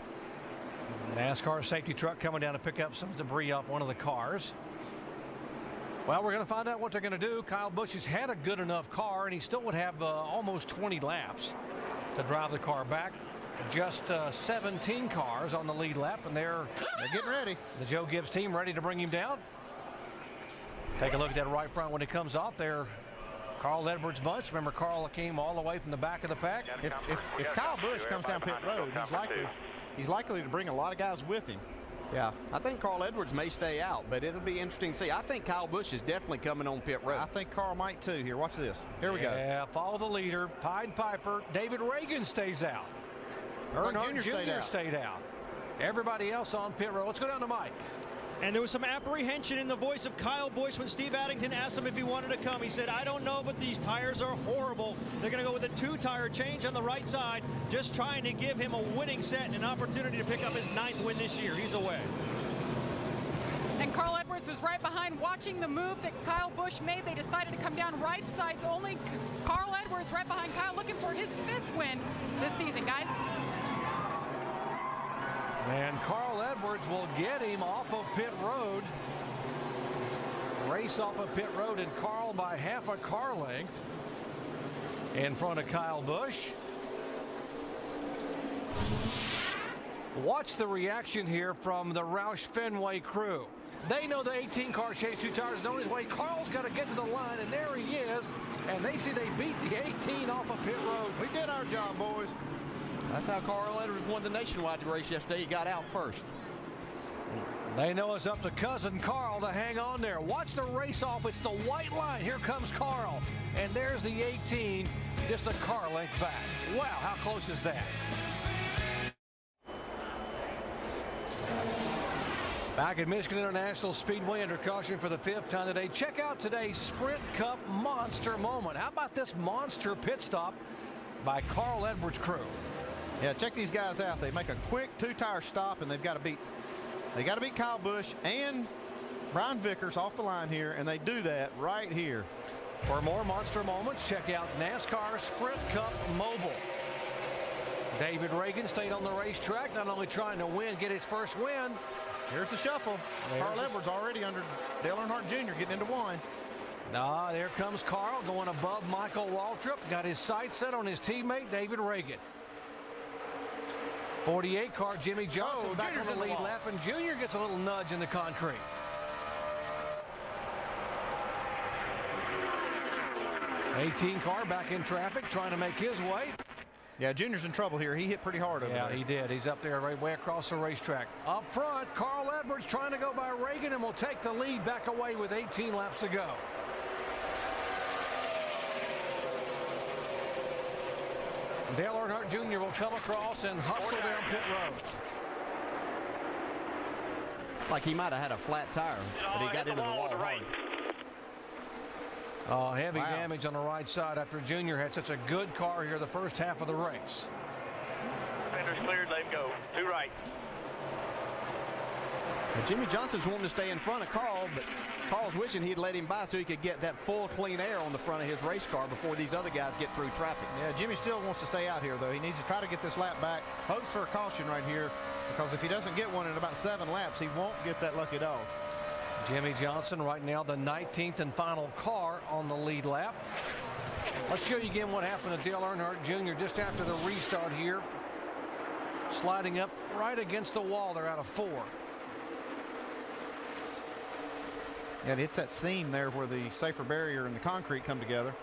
NASCAR safety truck coming down to pick up some debris off one of the cars. Well, we're going to find out what they're going to do. Kyle Busch has had a good enough car, and he still would have almost 20 laps to drive the car back. Just 17 cars on the lead lap, and they're getting ready. The Joe Gibbs team ready to bring him down. Take a look at that right front when it comes off there. Carl Edwards bunch. Remember, Carl came all the way from the back of the pack. If Kyle Busch comes down pit road, he's likely to bring a lot of guys with him. Yeah, I think Carl Edwards may stay out, but it'll be interesting to see. I think Kyle Busch is definitely coming on pit road. I think Carl might too. Here, watch this. Here we go. Yeah, follow the leader. Pied Piper. David Reagan stays out. Earnhardt Jr. stayed out. Everybody else on pit road. Let's go down to Mike. And there was some apprehension in the voice of Kyle Busch when Steve Addington asked him if he wanted to come. He said, I don't know, but these tires are horrible. They're going to go with a 2-tire change on the right side, just trying to give him a winning set and an opportunity to pick up his 9th win this year. He's away. And Carl Edwards was right behind watching the move that Kyle Busch made. They decided to come down right sides. Only Carl Edwards right behind Kyle, looking for his 5th win this season, guys. And Carl Edwards will get him off of pit road. Race off of pit road, and Carl by half a car length in front of Kyle Busch. Watch the reaction here from the Roush Fenway crew. They know the 18 car changed 2 tires is on his way. Carl's got to get to the line, and there he is. And they see they beat the 18 off of pit road. We did our job, boys. That's how Carl Edwards won the Nationwide race yesterday. He got out first. They know it's up to cousin Carl to hang on there. Watch the race off. It's the white line. Here comes Carl. And there's the 18, just a car length back. Wow, how close is that? Back at Michigan International Speedway under caution for the 5th time today. Check out today's Sprint Cup monster moment. How about this monster pit stop by Carl Edwards' crew? Yeah, check these guys out. They make a quick 2-tire stop, and they've got to beat Kyle Busch and Brian Vickers off the line here, and they do that right here. For more monster moments, check out NASCAR Sprint Cup Mobile. David Ragan stayed on the racetrack, not only trying to get his first win. Here's the shuffle. Carl Edwards already under Dale Earnhardt Jr. getting into one. There comes Carl going above Michael Waltrip. Got his sights set on his teammate, David Ragan. 48 car Jimmy Johnson back on the lead lap, and Junior gets a little nudge in the concrete. '18 car back in traffic, trying to make his way. Yeah, Junior's in trouble here. He hit pretty hard over there. Yeah, he did. He's up there right way across the racetrack. Up front, Carl Edwards trying to go by Ragan and will take the lead back away with 18 laps to go. Dale Earnhardt Jr. will come across and hustle down pit road. Like he might have had a flat tire, but he got into the wall hard. Heavy damage on the right side after Junior had such a good car here the first half of the race. Fender's cleared, let him go. To right. And Jimmy Johnson's wanting to stay in front of Carl, but Carl's wishing he'd let him by so he could get that full clean air on the front of his race car before these other guys get through traffic. Yeah, Jimmy still wants to stay out here, though. He needs to try to get this lap back. Hopes for a caution right here, because if he doesn't get one in about 7 laps, he won't get that lucky dog. Jimmy Johnson right now the 19th and final car on the lead lap. Let's show you again what happened to Dale Earnhardt Jr. just after the restart here. Sliding up right against the wall there out of 4. Yeah, it's that seam there where the safer barrier and the concrete come together.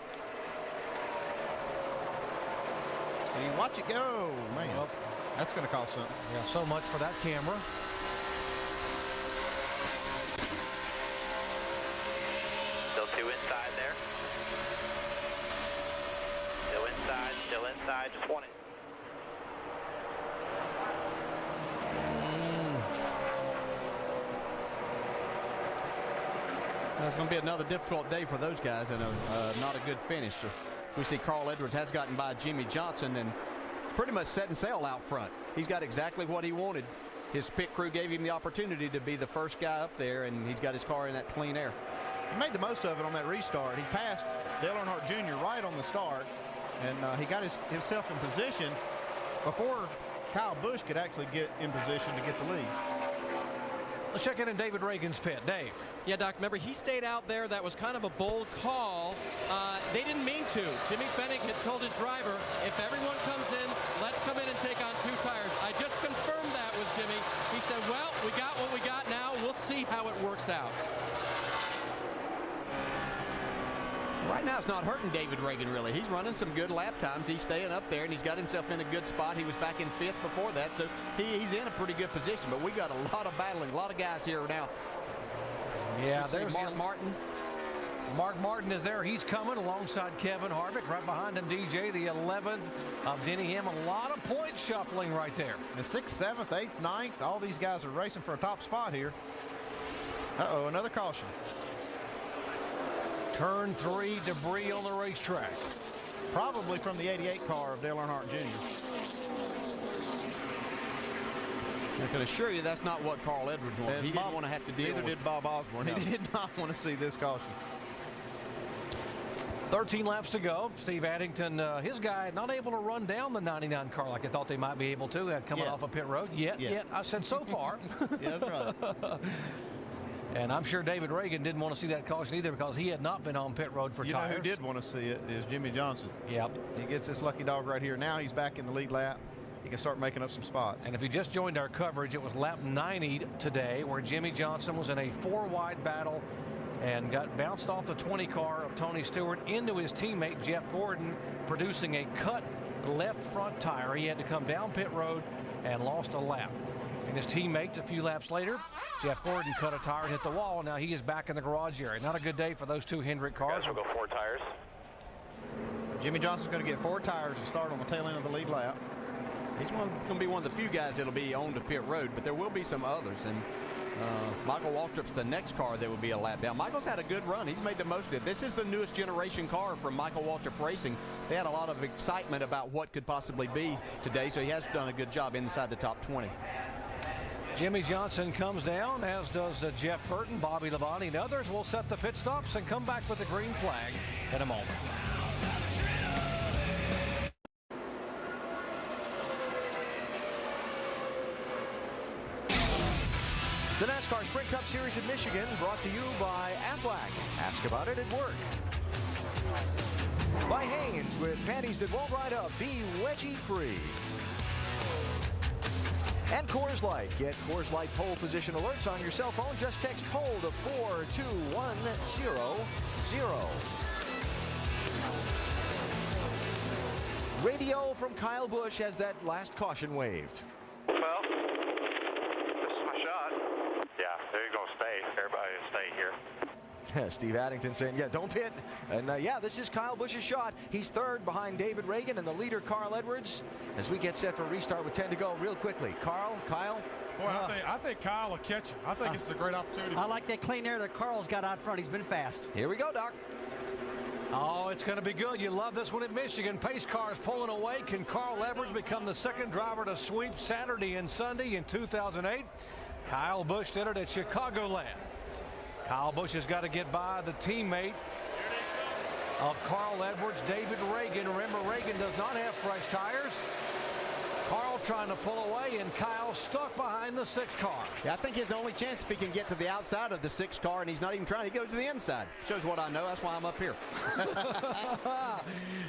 See, watch it go, man. Well, that's going to cost something. Yeah, so much for that camera. Still 2 inside there. Still inside, just want it. It's going to be another difficult day for those guys and not a good finish. We see Carl Edwards has gotten by Jimmy Johnson and pretty much setting sail out front. He's got exactly what he wanted. His pit crew gave him the opportunity to be the first guy up there, and he's got his car in that clean air. He made the most of it on that restart. He passed Dale Earnhardt Jr. right on the start, and he got himself in position before Kyle Busch could actually get in position to get the lead. Let's check in David Ragan's pit. Dave. Yeah, Doc, remember he stayed out there. That was kind of a bold call. They didn't mean to. Jimmy Fennig had told his driver, if everyone comes in, let's come in and take on 2 tires. I just confirmed that with Jimmy. He said, well, we got what we got now. We'll see how it works out. Right now it's not hurting David Ragan really. He's running some good lap times. He's staying up there and he's got himself in a good spot. He was back in 5th before that, so he's in a pretty good position. But we got a lot of battling, a lot of guys here now. Yeah, there's Mark Martin. Mark Martin is there. He's coming alongside Kevin Harvick. Right behind him, DJ, the 11th of Denny Hamlin. A lot of point shuffling right there. The 6th, 7th, 8th, 9th, all these guys are racing for a top spot here. Uh-oh, another caution. Turn 3, debris on the racetrack. Probably from the 88 car of Dale Earnhardt Jr. I can assure you that's not what Carl Edwards wanted. He didn't want to have to deal with. Neither did Bob Osborne. No. He did not want to see this caution. 13 laps to go. Steve Addington, his guy, not able to run down the 99 car like I thought they might be able to, coming off of pit road. Yet, I said so far. Yeah, that's right. And I'm sure David Ragan didn't want to see that caution either, because he had not been on pit road for tires. You know who did want to see it is Jimmy Johnson. Yep. He gets this lucky dog right here. Now he's back in the lead lap. He can start making up some spots. And if you just joined our coverage, it was lap 90 today where Jimmy Johnson was in a 4-wide battle and got bounced off the 20 car of Tony Stewart into his teammate Jeff Gordon, producing a cut left front tire. He had to come down pit road and lost a lap. And his teammate, a few laps later, Jeff Gordon, cut a tire and hit the wall. Now he is back in the garage area. Not a good day for those 2 Hendrick cars. Guys will go 4 tires. Jimmy Johnson's going to get 4 tires to start on the tail end of the lead lap. He's going to be one of the few guys that'll be on to pit road, but there will be some others. And Michael Waltrip's the next car that would be a lap down. Michael's had a good run. He's made the most of it. This is the newest generation car from Michael Waltrip Racing. They had a lot of excitement about what could possibly be today, so he has done a good job inside the top 20. Jimmy Johnson comes down, as does Jeff Burton, Bobby Labonte, and others will set the pit stops and come back with the green flag in a moment. The NASCAR Sprint Cup Series in Michigan, brought to you by Aflac. Ask about it at work. By Hanes, with panties that won't ride up. Be wedgie free. And Coors Light. Get Coors Light pole position alerts on your cell phone. Just text pole to 42100. Radio from Kyle Busch as that last caution waved. Well, this is my shot. Yeah, they're going to stay. Everybody will stay here. Steve Addington saying, yeah, don't pit. And yeah, this is Kyle Busch's shot. He's third behind David Reagan and the leader, Carl Edwards, as we get set for restart with 10 to go real quickly. Kyle? Boy, I think Kyle will catch him. I think it's a great opportunity. I like that clean air that Carl's got out front. He's been fast. Here we go, Doc. Oh, it's going to be good. You love this one at Michigan. Pace cars pulling away. Can Carl Edwards become the second driver to sweep Saturday and Sunday in 2008? Kyle Busch did it at Chicagoland. Kyle Busch has got to get by the teammate of Carl Edwards, David Reagan. Remember, Reagan does not have fresh tires. Carl trying to pull away, and Kyle stuck behind the 6 car. Yeah, I think his only chance if he can get to the outside of the 6 car, and he's not even trying. He goes to the inside. Shows what I know. That's why I'm up here.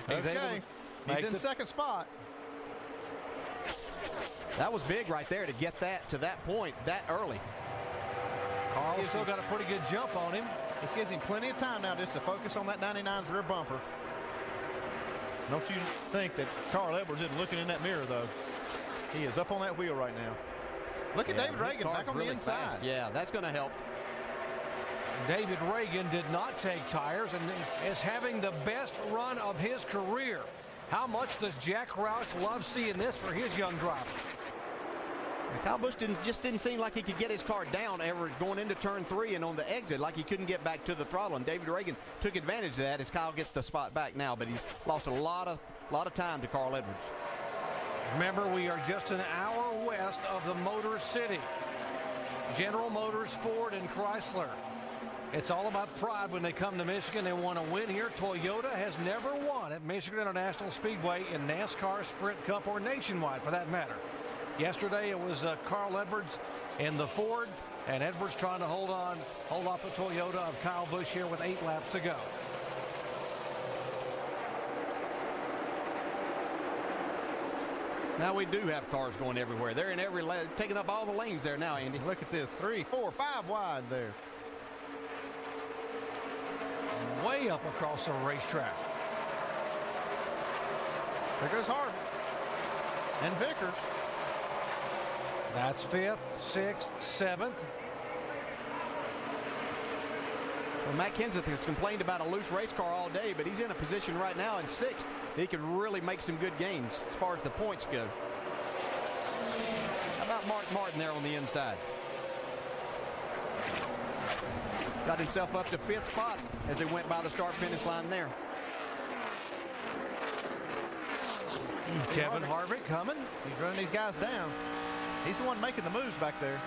Okay. He's in second spot. That was big right there to get that to that point that early. Carl's still got a pretty good jump on him. This gives him plenty of time now just to focus on that 99's rear bumper. Don't you think that Carl Edwards isn't looking in that mirror, though? He is up on that wheel right now. Look at David Reagan back on the inside. Fast. Yeah, that's going to help. David Reagan did not take tires and is having the best run of his career. How much does Jack Roush love seeing this for his young driver? Kyle Busch just didn't seem like he could get his car down ever going into turn 3 and on the exit, like he couldn't get back to the throttle. And David Reagan took advantage of that as Kyle gets the spot back now, but he's lost a lot of time to Carl Edwards. Remember, we are just an hour west of the Motor City. General Motors, Ford, and Chrysler. It's all about pride when they come to Michigan. They want to win here. Toyota has never won at Michigan International Speedway in NASCAR, Sprint Cup, or nationwide for that matter. Yesterday it was Carl Edwards in the Ford, and Edwards trying to hold off the Toyota of Kyle Busch here with 8 laps to go. Now we do have cars going everywhere. They're in every lane, taking up all the lanes there now, Andy. Look at this, 3, 4, 5 wide there. Way up across the racetrack. There goes Harvick and Vickers. That's 5th, 6th, 7th. Well, Matt Kenseth has complained about a loose race car all day, but he's in a position right now in 6th. He could really make some good gains as far as the points go. How about Mark Martin there on the inside? Got himself up to 5th spot as he went by the start-finish line there. Kevin Harvick coming. He's running these guys down. He's the one making the moves back there.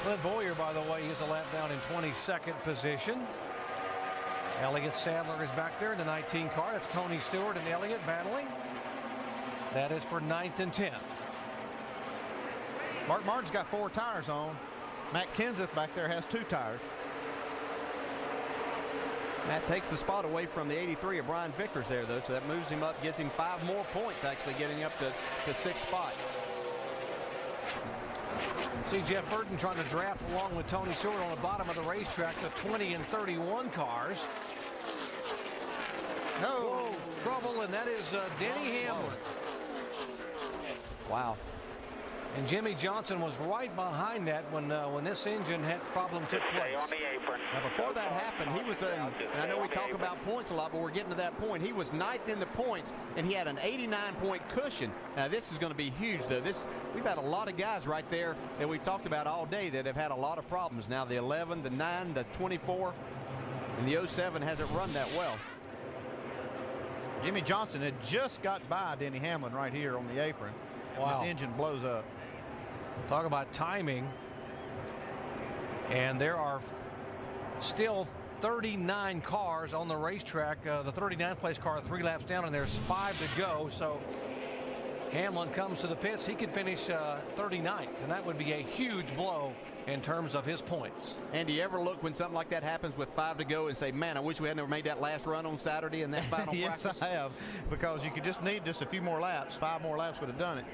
Clint Bowyer, by the way, is a lap down in 22nd position. Elliott Sadler is back there in the 19 car. That's Tony Stewart and Elliott battling. That is for 9th and 10th. Mark Martin's got 4 tires on. Matt Kenseth back there has 2 tires. Matt takes the spot away from the 83 of Brian Vickers there, though, so that moves him up, gives him 5 more points, actually getting up to 6th spot. See Jeff Burton trying to draft along with Tony Stewart on the bottom of the racetrack, the 20 and 31 cars. No. Whoa, trouble, and that is Denny Hamlin. Wow. And Jimmy Johnson was right behind that when this engine had problem took place. On the apron. Now, before that happened, he was in, and I know we talk about points a lot, but we're getting to that point. He was 9th in the points, and he had an 89-point cushion. Now, this is going to be huge, though. We've had a lot of guys right there that we've talked about all day that have had a lot of problems. Now, the 11, the 9, the 24, and the 07 hasn't run that well. Jimmy Johnson had just got by Denny Hamlin right here on the apron. Wow. This engine blows up. Talk about timing. And there are still 39 cars on the racetrack. The 39th place car 3 laps down, and there's 5 to go. So Hamlin comes to the pits. He could finish 39th, and that would be a huge blow in terms of his points. And do you ever look when something like that happens with 5 to go and say, man, I wish we had never made that last run on Saturday in that final yes, practice? I have, because you could just need just a few more laps. 5 more laps would have done it.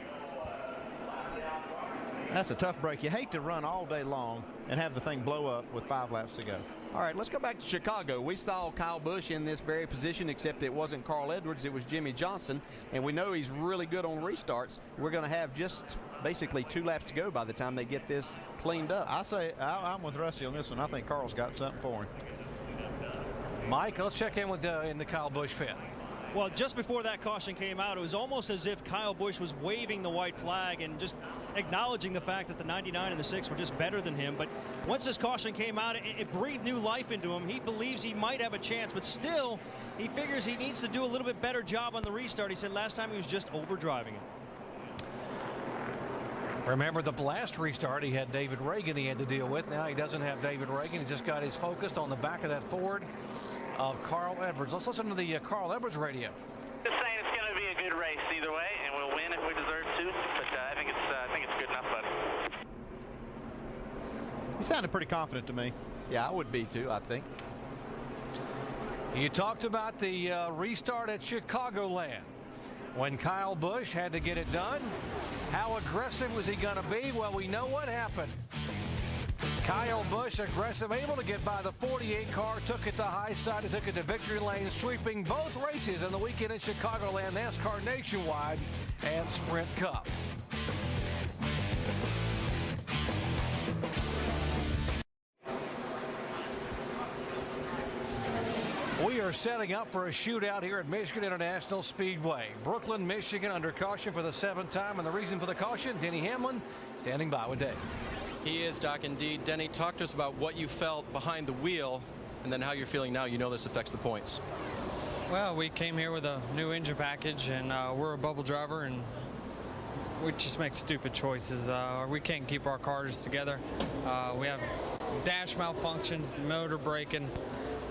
That's a tough break. You hate to run all day long and have the thing blow up with 5 laps to go. All right, let's go back to Chicago. We saw Kyle Busch in this very position, except it wasn't Carl Edwards, it was Jimmy Johnson, and we know he's really good on restarts. We're going to have just basically 2 laps to go by the time they get this cleaned up. I'm with Rusty on this one. I think Carl's got something for him. Mike, let's check in with in the Kyle Busch pit. Well, just before that caution came out, it was almost as if Kyle Busch was waving the white flag and just acknowledging the fact that the 99 and the 6 were just better than him. But once this caution came out, it breathed new life into him. He believes he might have a chance, but still, he figures he needs to do a little bit better job on the restart. He said last time he was just overdriving it. Remember the last restart, he had David Reagan he had to deal with. Now he doesn't have David Reagan. He just got his focused on the back of that Ford of Carl Edwards. Let's listen to the Carl Edwards radio. Just saying it's going to be a good race either way, and we'll win if we deserve to. But I think it's good enough, bud. He sounded pretty confident to me. Yeah, I would be too, I think. You talked about the restart at Chicagoland. When Kyle Busch had to get it done, how aggressive was he going to be? Well, we know what happened. Kyle Busch aggressive, able to get by the 48 car, took it to high side, and took it to victory lane, sweeping both races in the weekend at Chicagoland, NASCAR Nationwide and Sprint Cup. We are setting up for a shootout here at Michigan International Speedway. Brooklyn, Michigan under caution for the 7th time, and the reason for the caution, Denny Hamlin standing by with Dave. He is, Doc, indeed. Denny, talk to us about what you felt behind the wheel and then how you're feeling now. You know this affects the points. Well, we came here with a new engine package, and we're a bubble driver, and we just make stupid choices. We can't keep our cars together. We have dash malfunctions, motor breaking.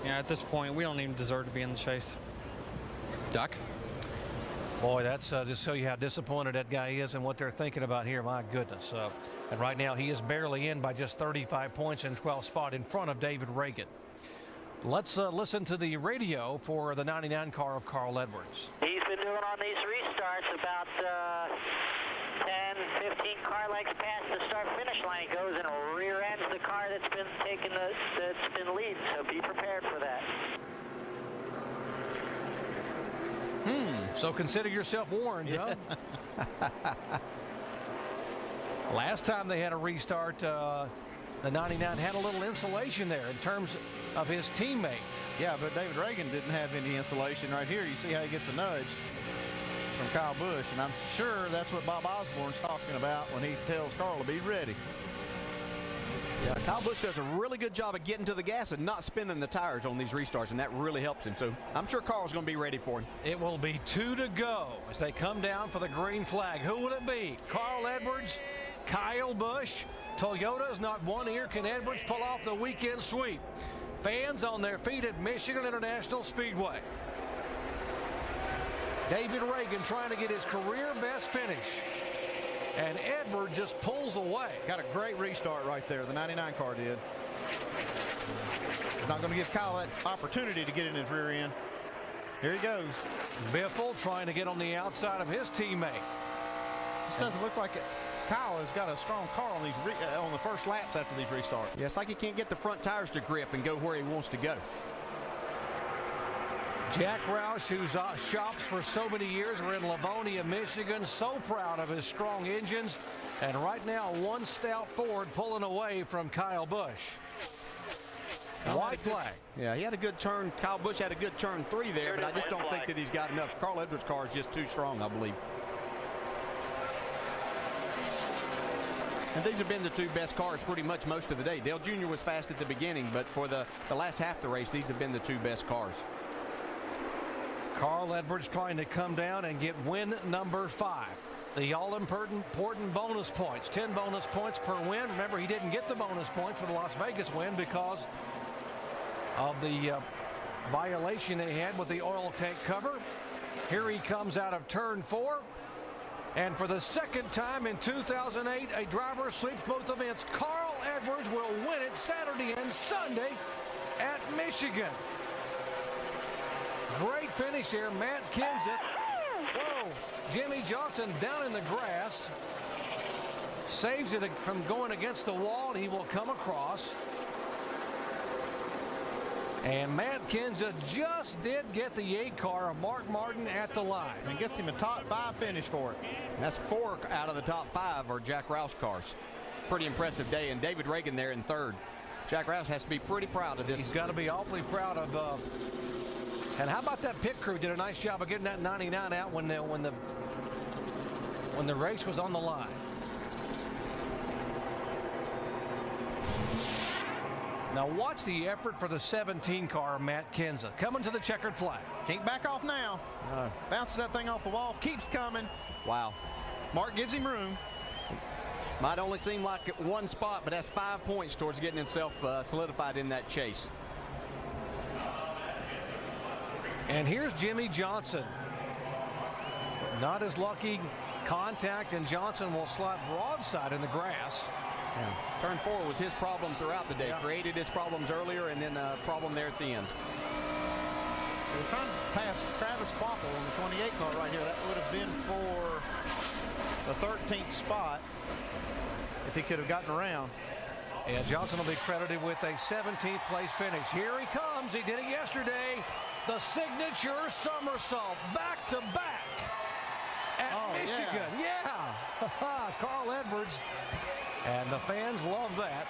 Yeah, at this point, we don't even deserve to be in the chase. Doc? Boy, that's just show you how disappointed that guy is and what they're thinking about here. My goodness. And right now, he is barely in by just 35 points and 12th spot in front of David Reagan. Let's listen to the radio for the 99 car of Carl Edwards. He's been doing on these restarts about 10, 15 car lengths past the start-finish line. He goes and rear ends the car that's been taking that's been lead. So be prepared for that. So consider yourself warned, huh? Last time they had a restart, the 99 had a little insulation there in terms of his teammate. Yeah, but David Reagan didn't have any insulation right here. You see how he gets a nudge from Kyle Busch, and I'm sure that's what Bob Osborne's talking about when he tells Carl to be ready. Yeah, Kyle Busch does a really good job of getting to the gas and not spinning the tires on these restarts, and that really helps him. So I'm sure Carl's going to be ready for him. It will be 2 to go as they come down for the green flag. Who will it be? Carl Edwards, Kyle Busch. Toyota's not one ear. Can Edwards pull off the weekend sweep? Fans on their feet at Michigan International Speedway. David Reagan trying to get his career best finish. And Edward just pulls away. Got a great restart right there. The 99 car did. Not going to give Kyle that opportunity to get in his rear end. Here he goes. Biffle trying to get on the outside of his teammate. This doesn't look like it. Kyle has got a strong car on these on the first laps after these restarts. Yeah, it's like he can't get the front tires to grip and go where he wants to go. Jack Roush, who shops for so many years, we're in Livonia, Michigan, so proud of his strong engines. And right now, one stout Ford pulling away from Kyle Busch. White flag. Yeah, he had a good turn. Kyle Busch had a good turn 3 there, but I just don't think that he's got enough. Carl Edwards' car is just too strong, I believe. And these have been the 2 best cars pretty much most of the day. Dale Jr. was fast at the beginning, but for the last half of the race, these have been the 2 best cars. Carl Edwards trying to come down and get win number 5. The all-important bonus points. 10 bonus points per win. Remember, he didn't get the bonus points for the Las Vegas win because of the violation they had with the oil tank cover. Here he comes out of turn 4. And for the second time in 2008, a driver sweeps both events. Carl Edwards will win it Saturday and Sunday at Michigan. Great finish here. Matt Kenseth. Whoa. Jimmy Johnson down in the grass. Saves it from going against the wall, and he will come across. And Matt Kenseth just did get the 8 car of Mark Martin at the line. And gets him a top 5 finish for it. And that's 4 out of the top 5 are Jack Roush cars. Pretty impressive day, and David Reagan there in 3rd. Jack Roush has to be pretty proud of this. He's got to be awfully proud of. And how about that pit crew? Did a nice job of getting that 99 out when the race was on the line. Now watch the effort for the 17 car, Matt Kenseth, coming to the checkered flag. Can't back off now. Bounces that thing off the wall, keeps coming. Wow. Mark gives him room. Might only seem like one spot, but that's 5 points towards getting himself solidified in that chase. And here's Jimmy Johnson. Not as lucky. Contact, and Johnson will slide broadside in the grass. Yeah. Turn 4 was his problem throughout the day. Yeah. Created his problems earlier, and then a problem there at the end. They were trying to pass Travis Kvapil on the 28 car right here. That would have been for the 13th spot if he could have gotten around. Yeah, Johnson will be credited with a 17th place finish. Here he comes. He did it yesterday. The signature somersault back to back at Michigan. Yeah. Carl Edwards. And the fans love that.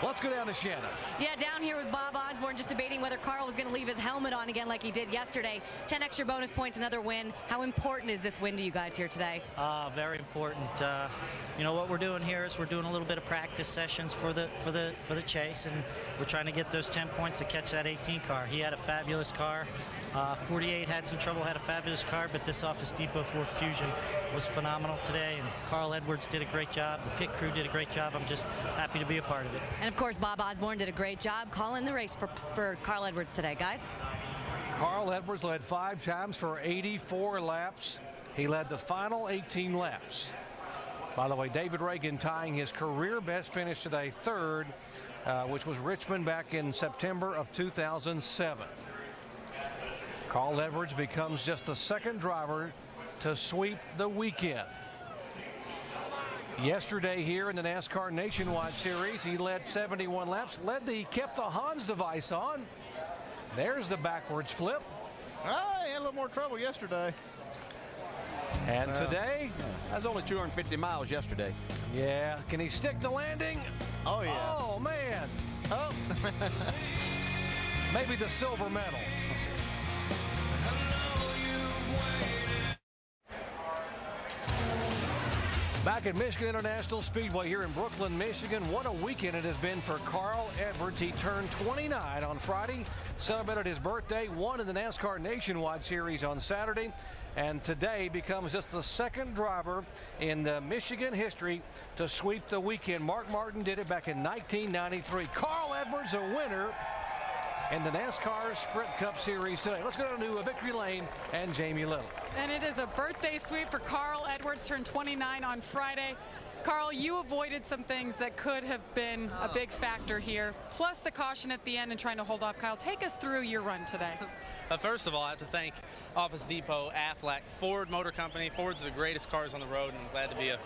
Let's go down to Shannon. Yeah, down here with Bob Osborne, just debating whether Carl was going to leave his helmet on again like he did yesterday. 10 extra bonus points, another win. How important is this win to you guys here today? Very important. You know what we're doing here is we're doing a little bit of practice sessions for the chase, and we're trying to get those 10 points to catch that 18 car. He had a fabulous car. 48 had some trouble, had a fabulous car, but this Office Depot Ford Fusion was phenomenal today, and Carl Edwards did a great job. The pit crew did a great job. I'm just happy to be a part of it. And of course, Bob Osborne did a great job calling the race for Carl Edwards today, guys. Carl Edwards led 5 times for 84 laps. He led the final 18 laps. By the way, David Reagan tying his career best finish today, 3rd, which was Richmond back in September of 2007. Carl Edwards becomes just the 2nd driver to sweep the weekend. Yesterday here in the NASCAR Nationwide Series, he led 71 laps, kept the Hans device on. There's the backwards flip. He had a little more trouble yesterday. And today, that's only 250 miles yesterday. Yeah, can he stick the landing? Oh yeah. Oh man. Oh. Maybe the silver medal. Back at Michigan International Speedway here in Brooklyn, Michigan. What a weekend it has been for Carl Edwards. He turned 29 on Friday, celebrated his birthday, won in the NASCAR Nationwide Series on Saturday, and today becomes just the 2nd driver in the Michigan history to sweep the weekend. Mark Martin did it back in 1993. Carl Edwards, a winner in the NASCAR Sprint Cup Series today. Let's go down to Victory Lane and Jamie Little. And it is a birthday sweep for Carl Edwards, turned 29 on Friday. Carl, you avoided some things that could have been a big factor here, plus the caution at the end and trying to hold off Kyle. Take us through your run today. First of all, I have to thank Office Depot, Aflac, Ford Motor Company. Ford's the greatest cars on the road, and I'm glad to be a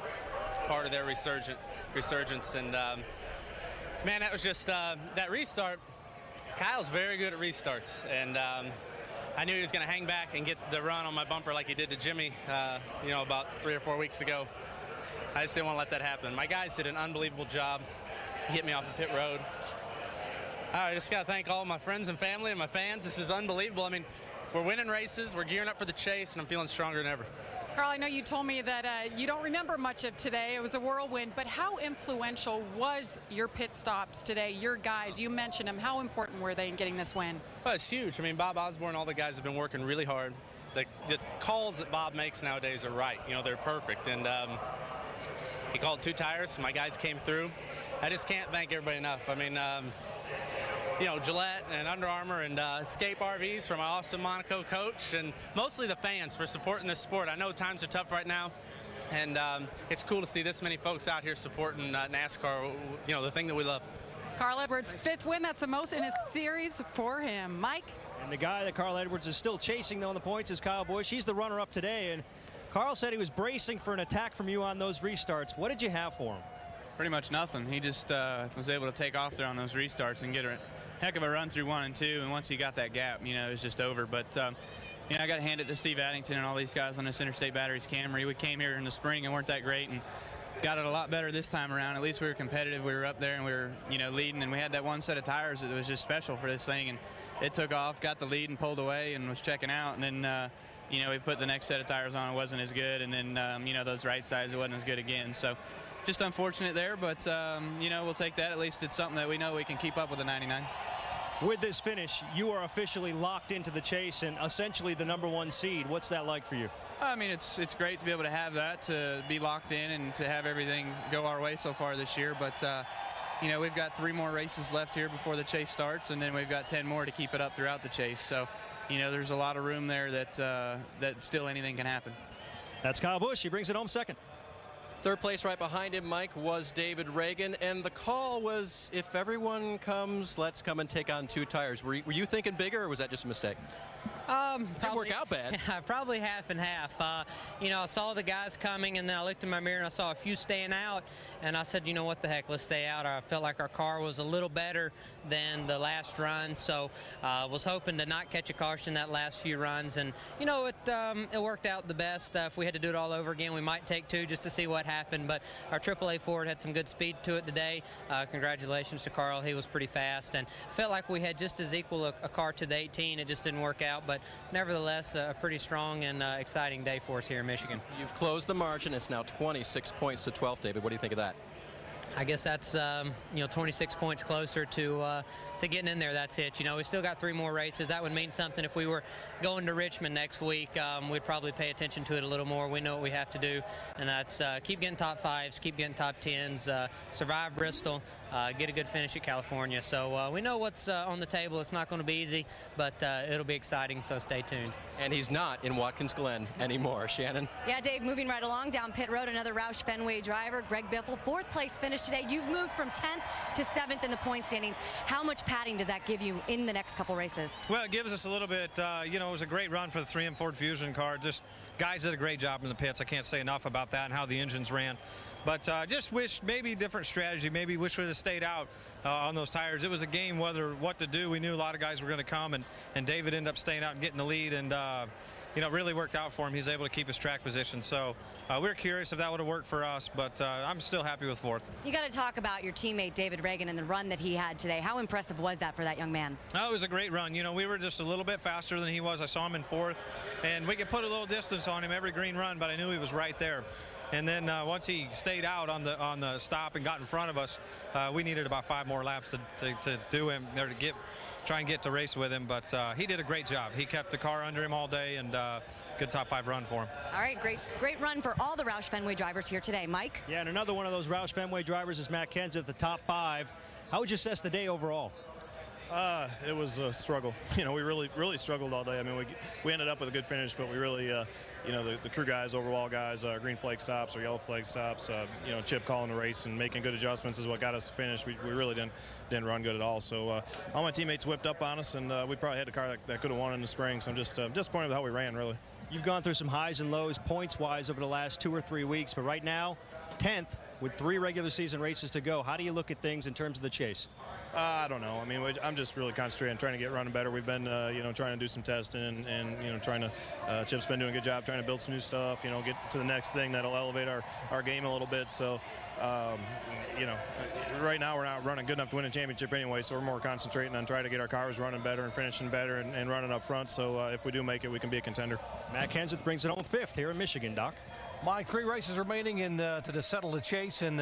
part of their resurgence. And man, that was just that restart. Kyle's very good at restarts, and I knew he was going to hang back and get the run on my bumper like he did to Jimmy, about 3 or 4 weeks ago. I just didn't want to let that happen. My guys did an unbelievable job. He hit me off the pit road. I just got to thank all my friends and family and my fans. This is unbelievable. I mean, we're winning races, we're gearing up for the chase, and I'm feeling stronger than ever. Carl, I know you told me that you don't remember much of today. It was a whirlwind, but how influential was your pit stops today? Your guys, you mentioned them. How important were they in getting this win? Well, it's huge. I mean, Bob Osborne, all the guys have been working really hard. The calls that Bob makes nowadays are right. They're perfect. And he called 2 tires. My guys came through. I just can't thank everybody enough. I mean, Gillette and Under Armour and Escape RVs for my awesome Monaco coach, and mostly the fans for supporting this sport. I know times are tough right now, and it's cool to see this many folks out here supporting NASCAR, the thing that we love. Carl Edwards, 5th win. That's the most in a series for him. Mike? And the guy that Carl Edwards is still chasing, though, on the points is Kyle Busch. He's the runner-up today, and Carl said he was bracing for an attack from you on those restarts. What did you have for him? Pretty much nothing. He just was able to take off there on those restarts and get a heck of a run through 1 and 2, and once he got that gap, it was just over. But I got to hand it to Steve Addington and all these guys on this Interstate Batteries Camry. We came here in the spring and weren't that great, and got it a lot better this time around. At least we were competitive. We were up there and we were leading, and we had that one set of tires that was just special for this thing, and it took off, got the lead and pulled away and was checking out, and then we put the next set of tires on. It wasn't as good, and then those right sides, it wasn't as good again. So just unfortunate there, but we'll take that. At least it's something that we know we can keep up with the 99. With this finish, you are officially locked into the chase and essentially the #1 seed. What's that like for you? I mean, it's great to be able to have that, to be locked in and to have everything go our way so far this year. But, we've got 3 more races left here before the chase starts, and then we've got 10 more to keep it up throughout the chase. So, there's a lot of room there that still anything can happen. That's Kyle Busch. He brings it home 2nd. 3rd place right behind him, Mike, was David Ragan, and the call was, if everyone comes, let's come and take on 2 tires. Were you thinking bigger, or was that just a mistake? Didn't work out bad. Probably half and half. I saw the guys coming, and then I looked in my mirror and I saw a few staying out, and I said, what the heck, let's stay out. I felt like our car was a little better than the last run, so was hoping to not catch a caution that last few runs, and it worked out the best. If we had to do it all over again, we might take 2 just to see what happened, but our AAA Ford had some good speed to it today. Congratulations to Carl. He was pretty fast, and I felt like we had just as equal a car to the 18. It just didn't work out, but nevertheless, a pretty strong and exciting day for us here in Michigan. You've closed the margin. It's now 26 points to 12, David. What do you think of that? I guess that's 26 points closer to getting in there. That's it. We still got 3 more races. That would mean something if we were going to Richmond next week. We'd probably pay attention to it a little more. We know what we have to do, and that's keep getting top 5s, keep getting top 10s, survive Bristol, get a good finish at California. So we know what's on the table. It's not going to be easy, but it'll be exciting. So stay tuned. And he's not in Watkins Glen anymore. Shannon. Yeah, Dave, moving right along down pit road, another Roush Fenway driver, Greg Biffle, 4th place finish today. You've moved from 10th to 7th in the point standings. How much padding does that give you in the next couple races? Well, it gives us a little bit, it was a great run for the 3M Ford Fusion car. Just guys did a great job in the pits. I can't say enough about that and how the engines ran. But just wish maybe different strategy. Maybe wish we would have stayed out on those tires. It was a game what to do. We knew a lot of guys were going to come, and David ended up staying out and getting the lead, and it really worked out for him. He's able to keep his track position. So we're curious if that would have worked for us, but I'm still happy with 4th. You got to talk about your teammate David Ragan and the run that he had today. How impressive was that for that young man? Oh, it was a great run. We were just a little bit faster than he was. I saw him in 4th, and we could put a little distance on him every green run, but I knew he was right there. And then once he stayed out on the stop and got in front of us, we needed about 5 more laps to do him or to try and get to race with him. But he did a great job. He kept the car under him all day, and good top 5 run for him. All right, great run for all the Roush Fenway drivers here today. Mike? Yeah, and another one of those Roush Fenway drivers is Matt Kenseth, the top 5. How would you assess the day overall? It was a struggle. We really struggled all day. I mean, we ended up with a good finish, but we really, the crew guys, overall guys, green flag stops or yellow flag stops, Chip calling the race and making good adjustments is what got us to finish. We really didn't run good at all. So all my teammates whipped up on us, and we probably had a car that could have won in the spring. So I'm just disappointed with how we ran, really. You've gone through some highs and lows points-wise over the last 2 or 3 weeks, but right now, 10th with 3 regular season races to go. How do you look at things in terms of the chase? I don't know. I mean, I'm just really concentrating on trying to get running better. We've been, trying to do some testing and trying to. Chip's been doing a good job trying to build some new stuff. Get to the next thing that'll elevate our game a little bit. So, right now we're not running good enough to win a championship anyway. So we're more concentrating on trying to get our cars running better and finishing better and running up front. So if we do make it, we can be a contender. Matt Kenseth brings it home 5th here in Michigan, Doc. Mike, 3 races remaining to settle the chase, and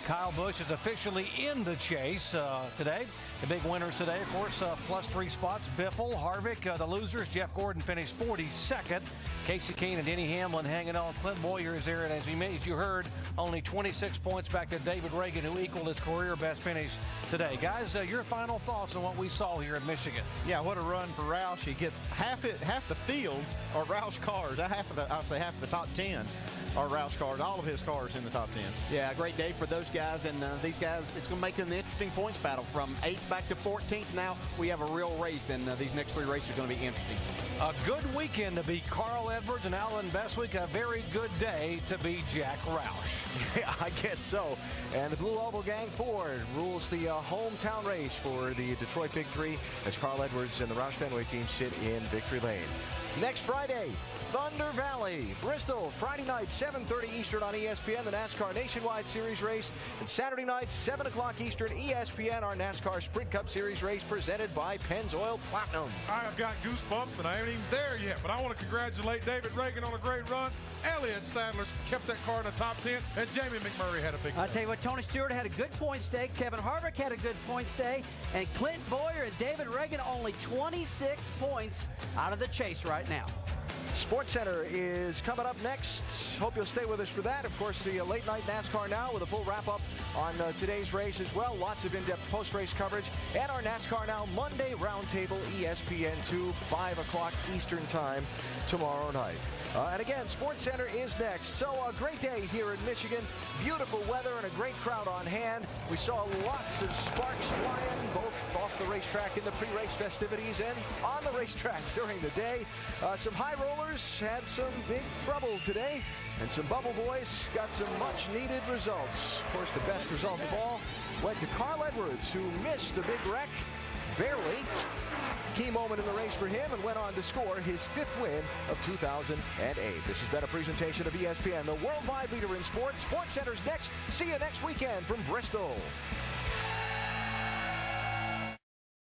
Kyle Busch is officially in the chase today. The big winners today, of course, plus 3 spots. Biffle, Harvick, the losers. Jeff Gordon finished 42nd. Casey Kane and Denny Hamlin hanging on. Clint Boyer is there, and as you heard, only 26 points back to David Reagan, who equaled his career best finish today. Guys, your final thoughts on what we saw here in Michigan? Yeah, what a run for Roush. He gets half the field are Roush cars. Half of the top 10 are Roush cars. All of his cars in the top 10. Yeah, great day for those guys. And these guys, it's going to make an interesting points battle from 8th back to 14th. Now we have a real race, and these next 3 races are going to be interesting. A good weekend to beat Carl Edwards and Alan Bestwick. A very good day to beat Jack Roush. Yeah, I guess so. And the Blue Oval Gang Ford rules the hometown race for the Detroit Big 3 as Carl Edwards and the Roush Fenway team sit in victory lane. Next Friday, Thunder Valley, Bristol, Friday night, 7:30 Eastern on ESPN, the NASCAR Nationwide Series race. And Saturday night, 7 o'clock Eastern, ESPN, our NASCAR Sprint Cup Series race presented by Pennzoil Platinum. I've got goosebumps, and I ain't even there yet. But I want to congratulate David Reagan on a great run. Elliott Sadler kept that car in the top 10, and Jamie McMurray had a big day. I'll tell you what, Tony Stewart had a good points day. Kevin Harvick had a good points day. And Clint Boyer and David Reagan only 26 points out of the chase right now. Sports Center is coming up next. Hope you'll stay with us for that. Of course, the late night NASCAR Now with a full wrap-up on today's race as well. Lots of in-depth post-race coverage. And our NASCAR Now Monday Roundtable, ESPN2, 5 o'clock Eastern Time tomorrow night. And again, Sports Center is next. So a great day here in Michigan. Beautiful weather and a great crowd on hand. We saw lots of sparks flying, both off the racetrack in the pre-race festivities and on the racetrack during the day. Some high rollers had some big trouble today, and some Bubble Boys got some much-needed results. Of course, the best result of all went to Carl Edwards, who missed the big wreck barely. Key moment in the race for him, and went on to score his 5th win of 2008. This has been a presentation of ESPN, the worldwide leader in sports. Sports Center's next. See you next weekend from Bristol.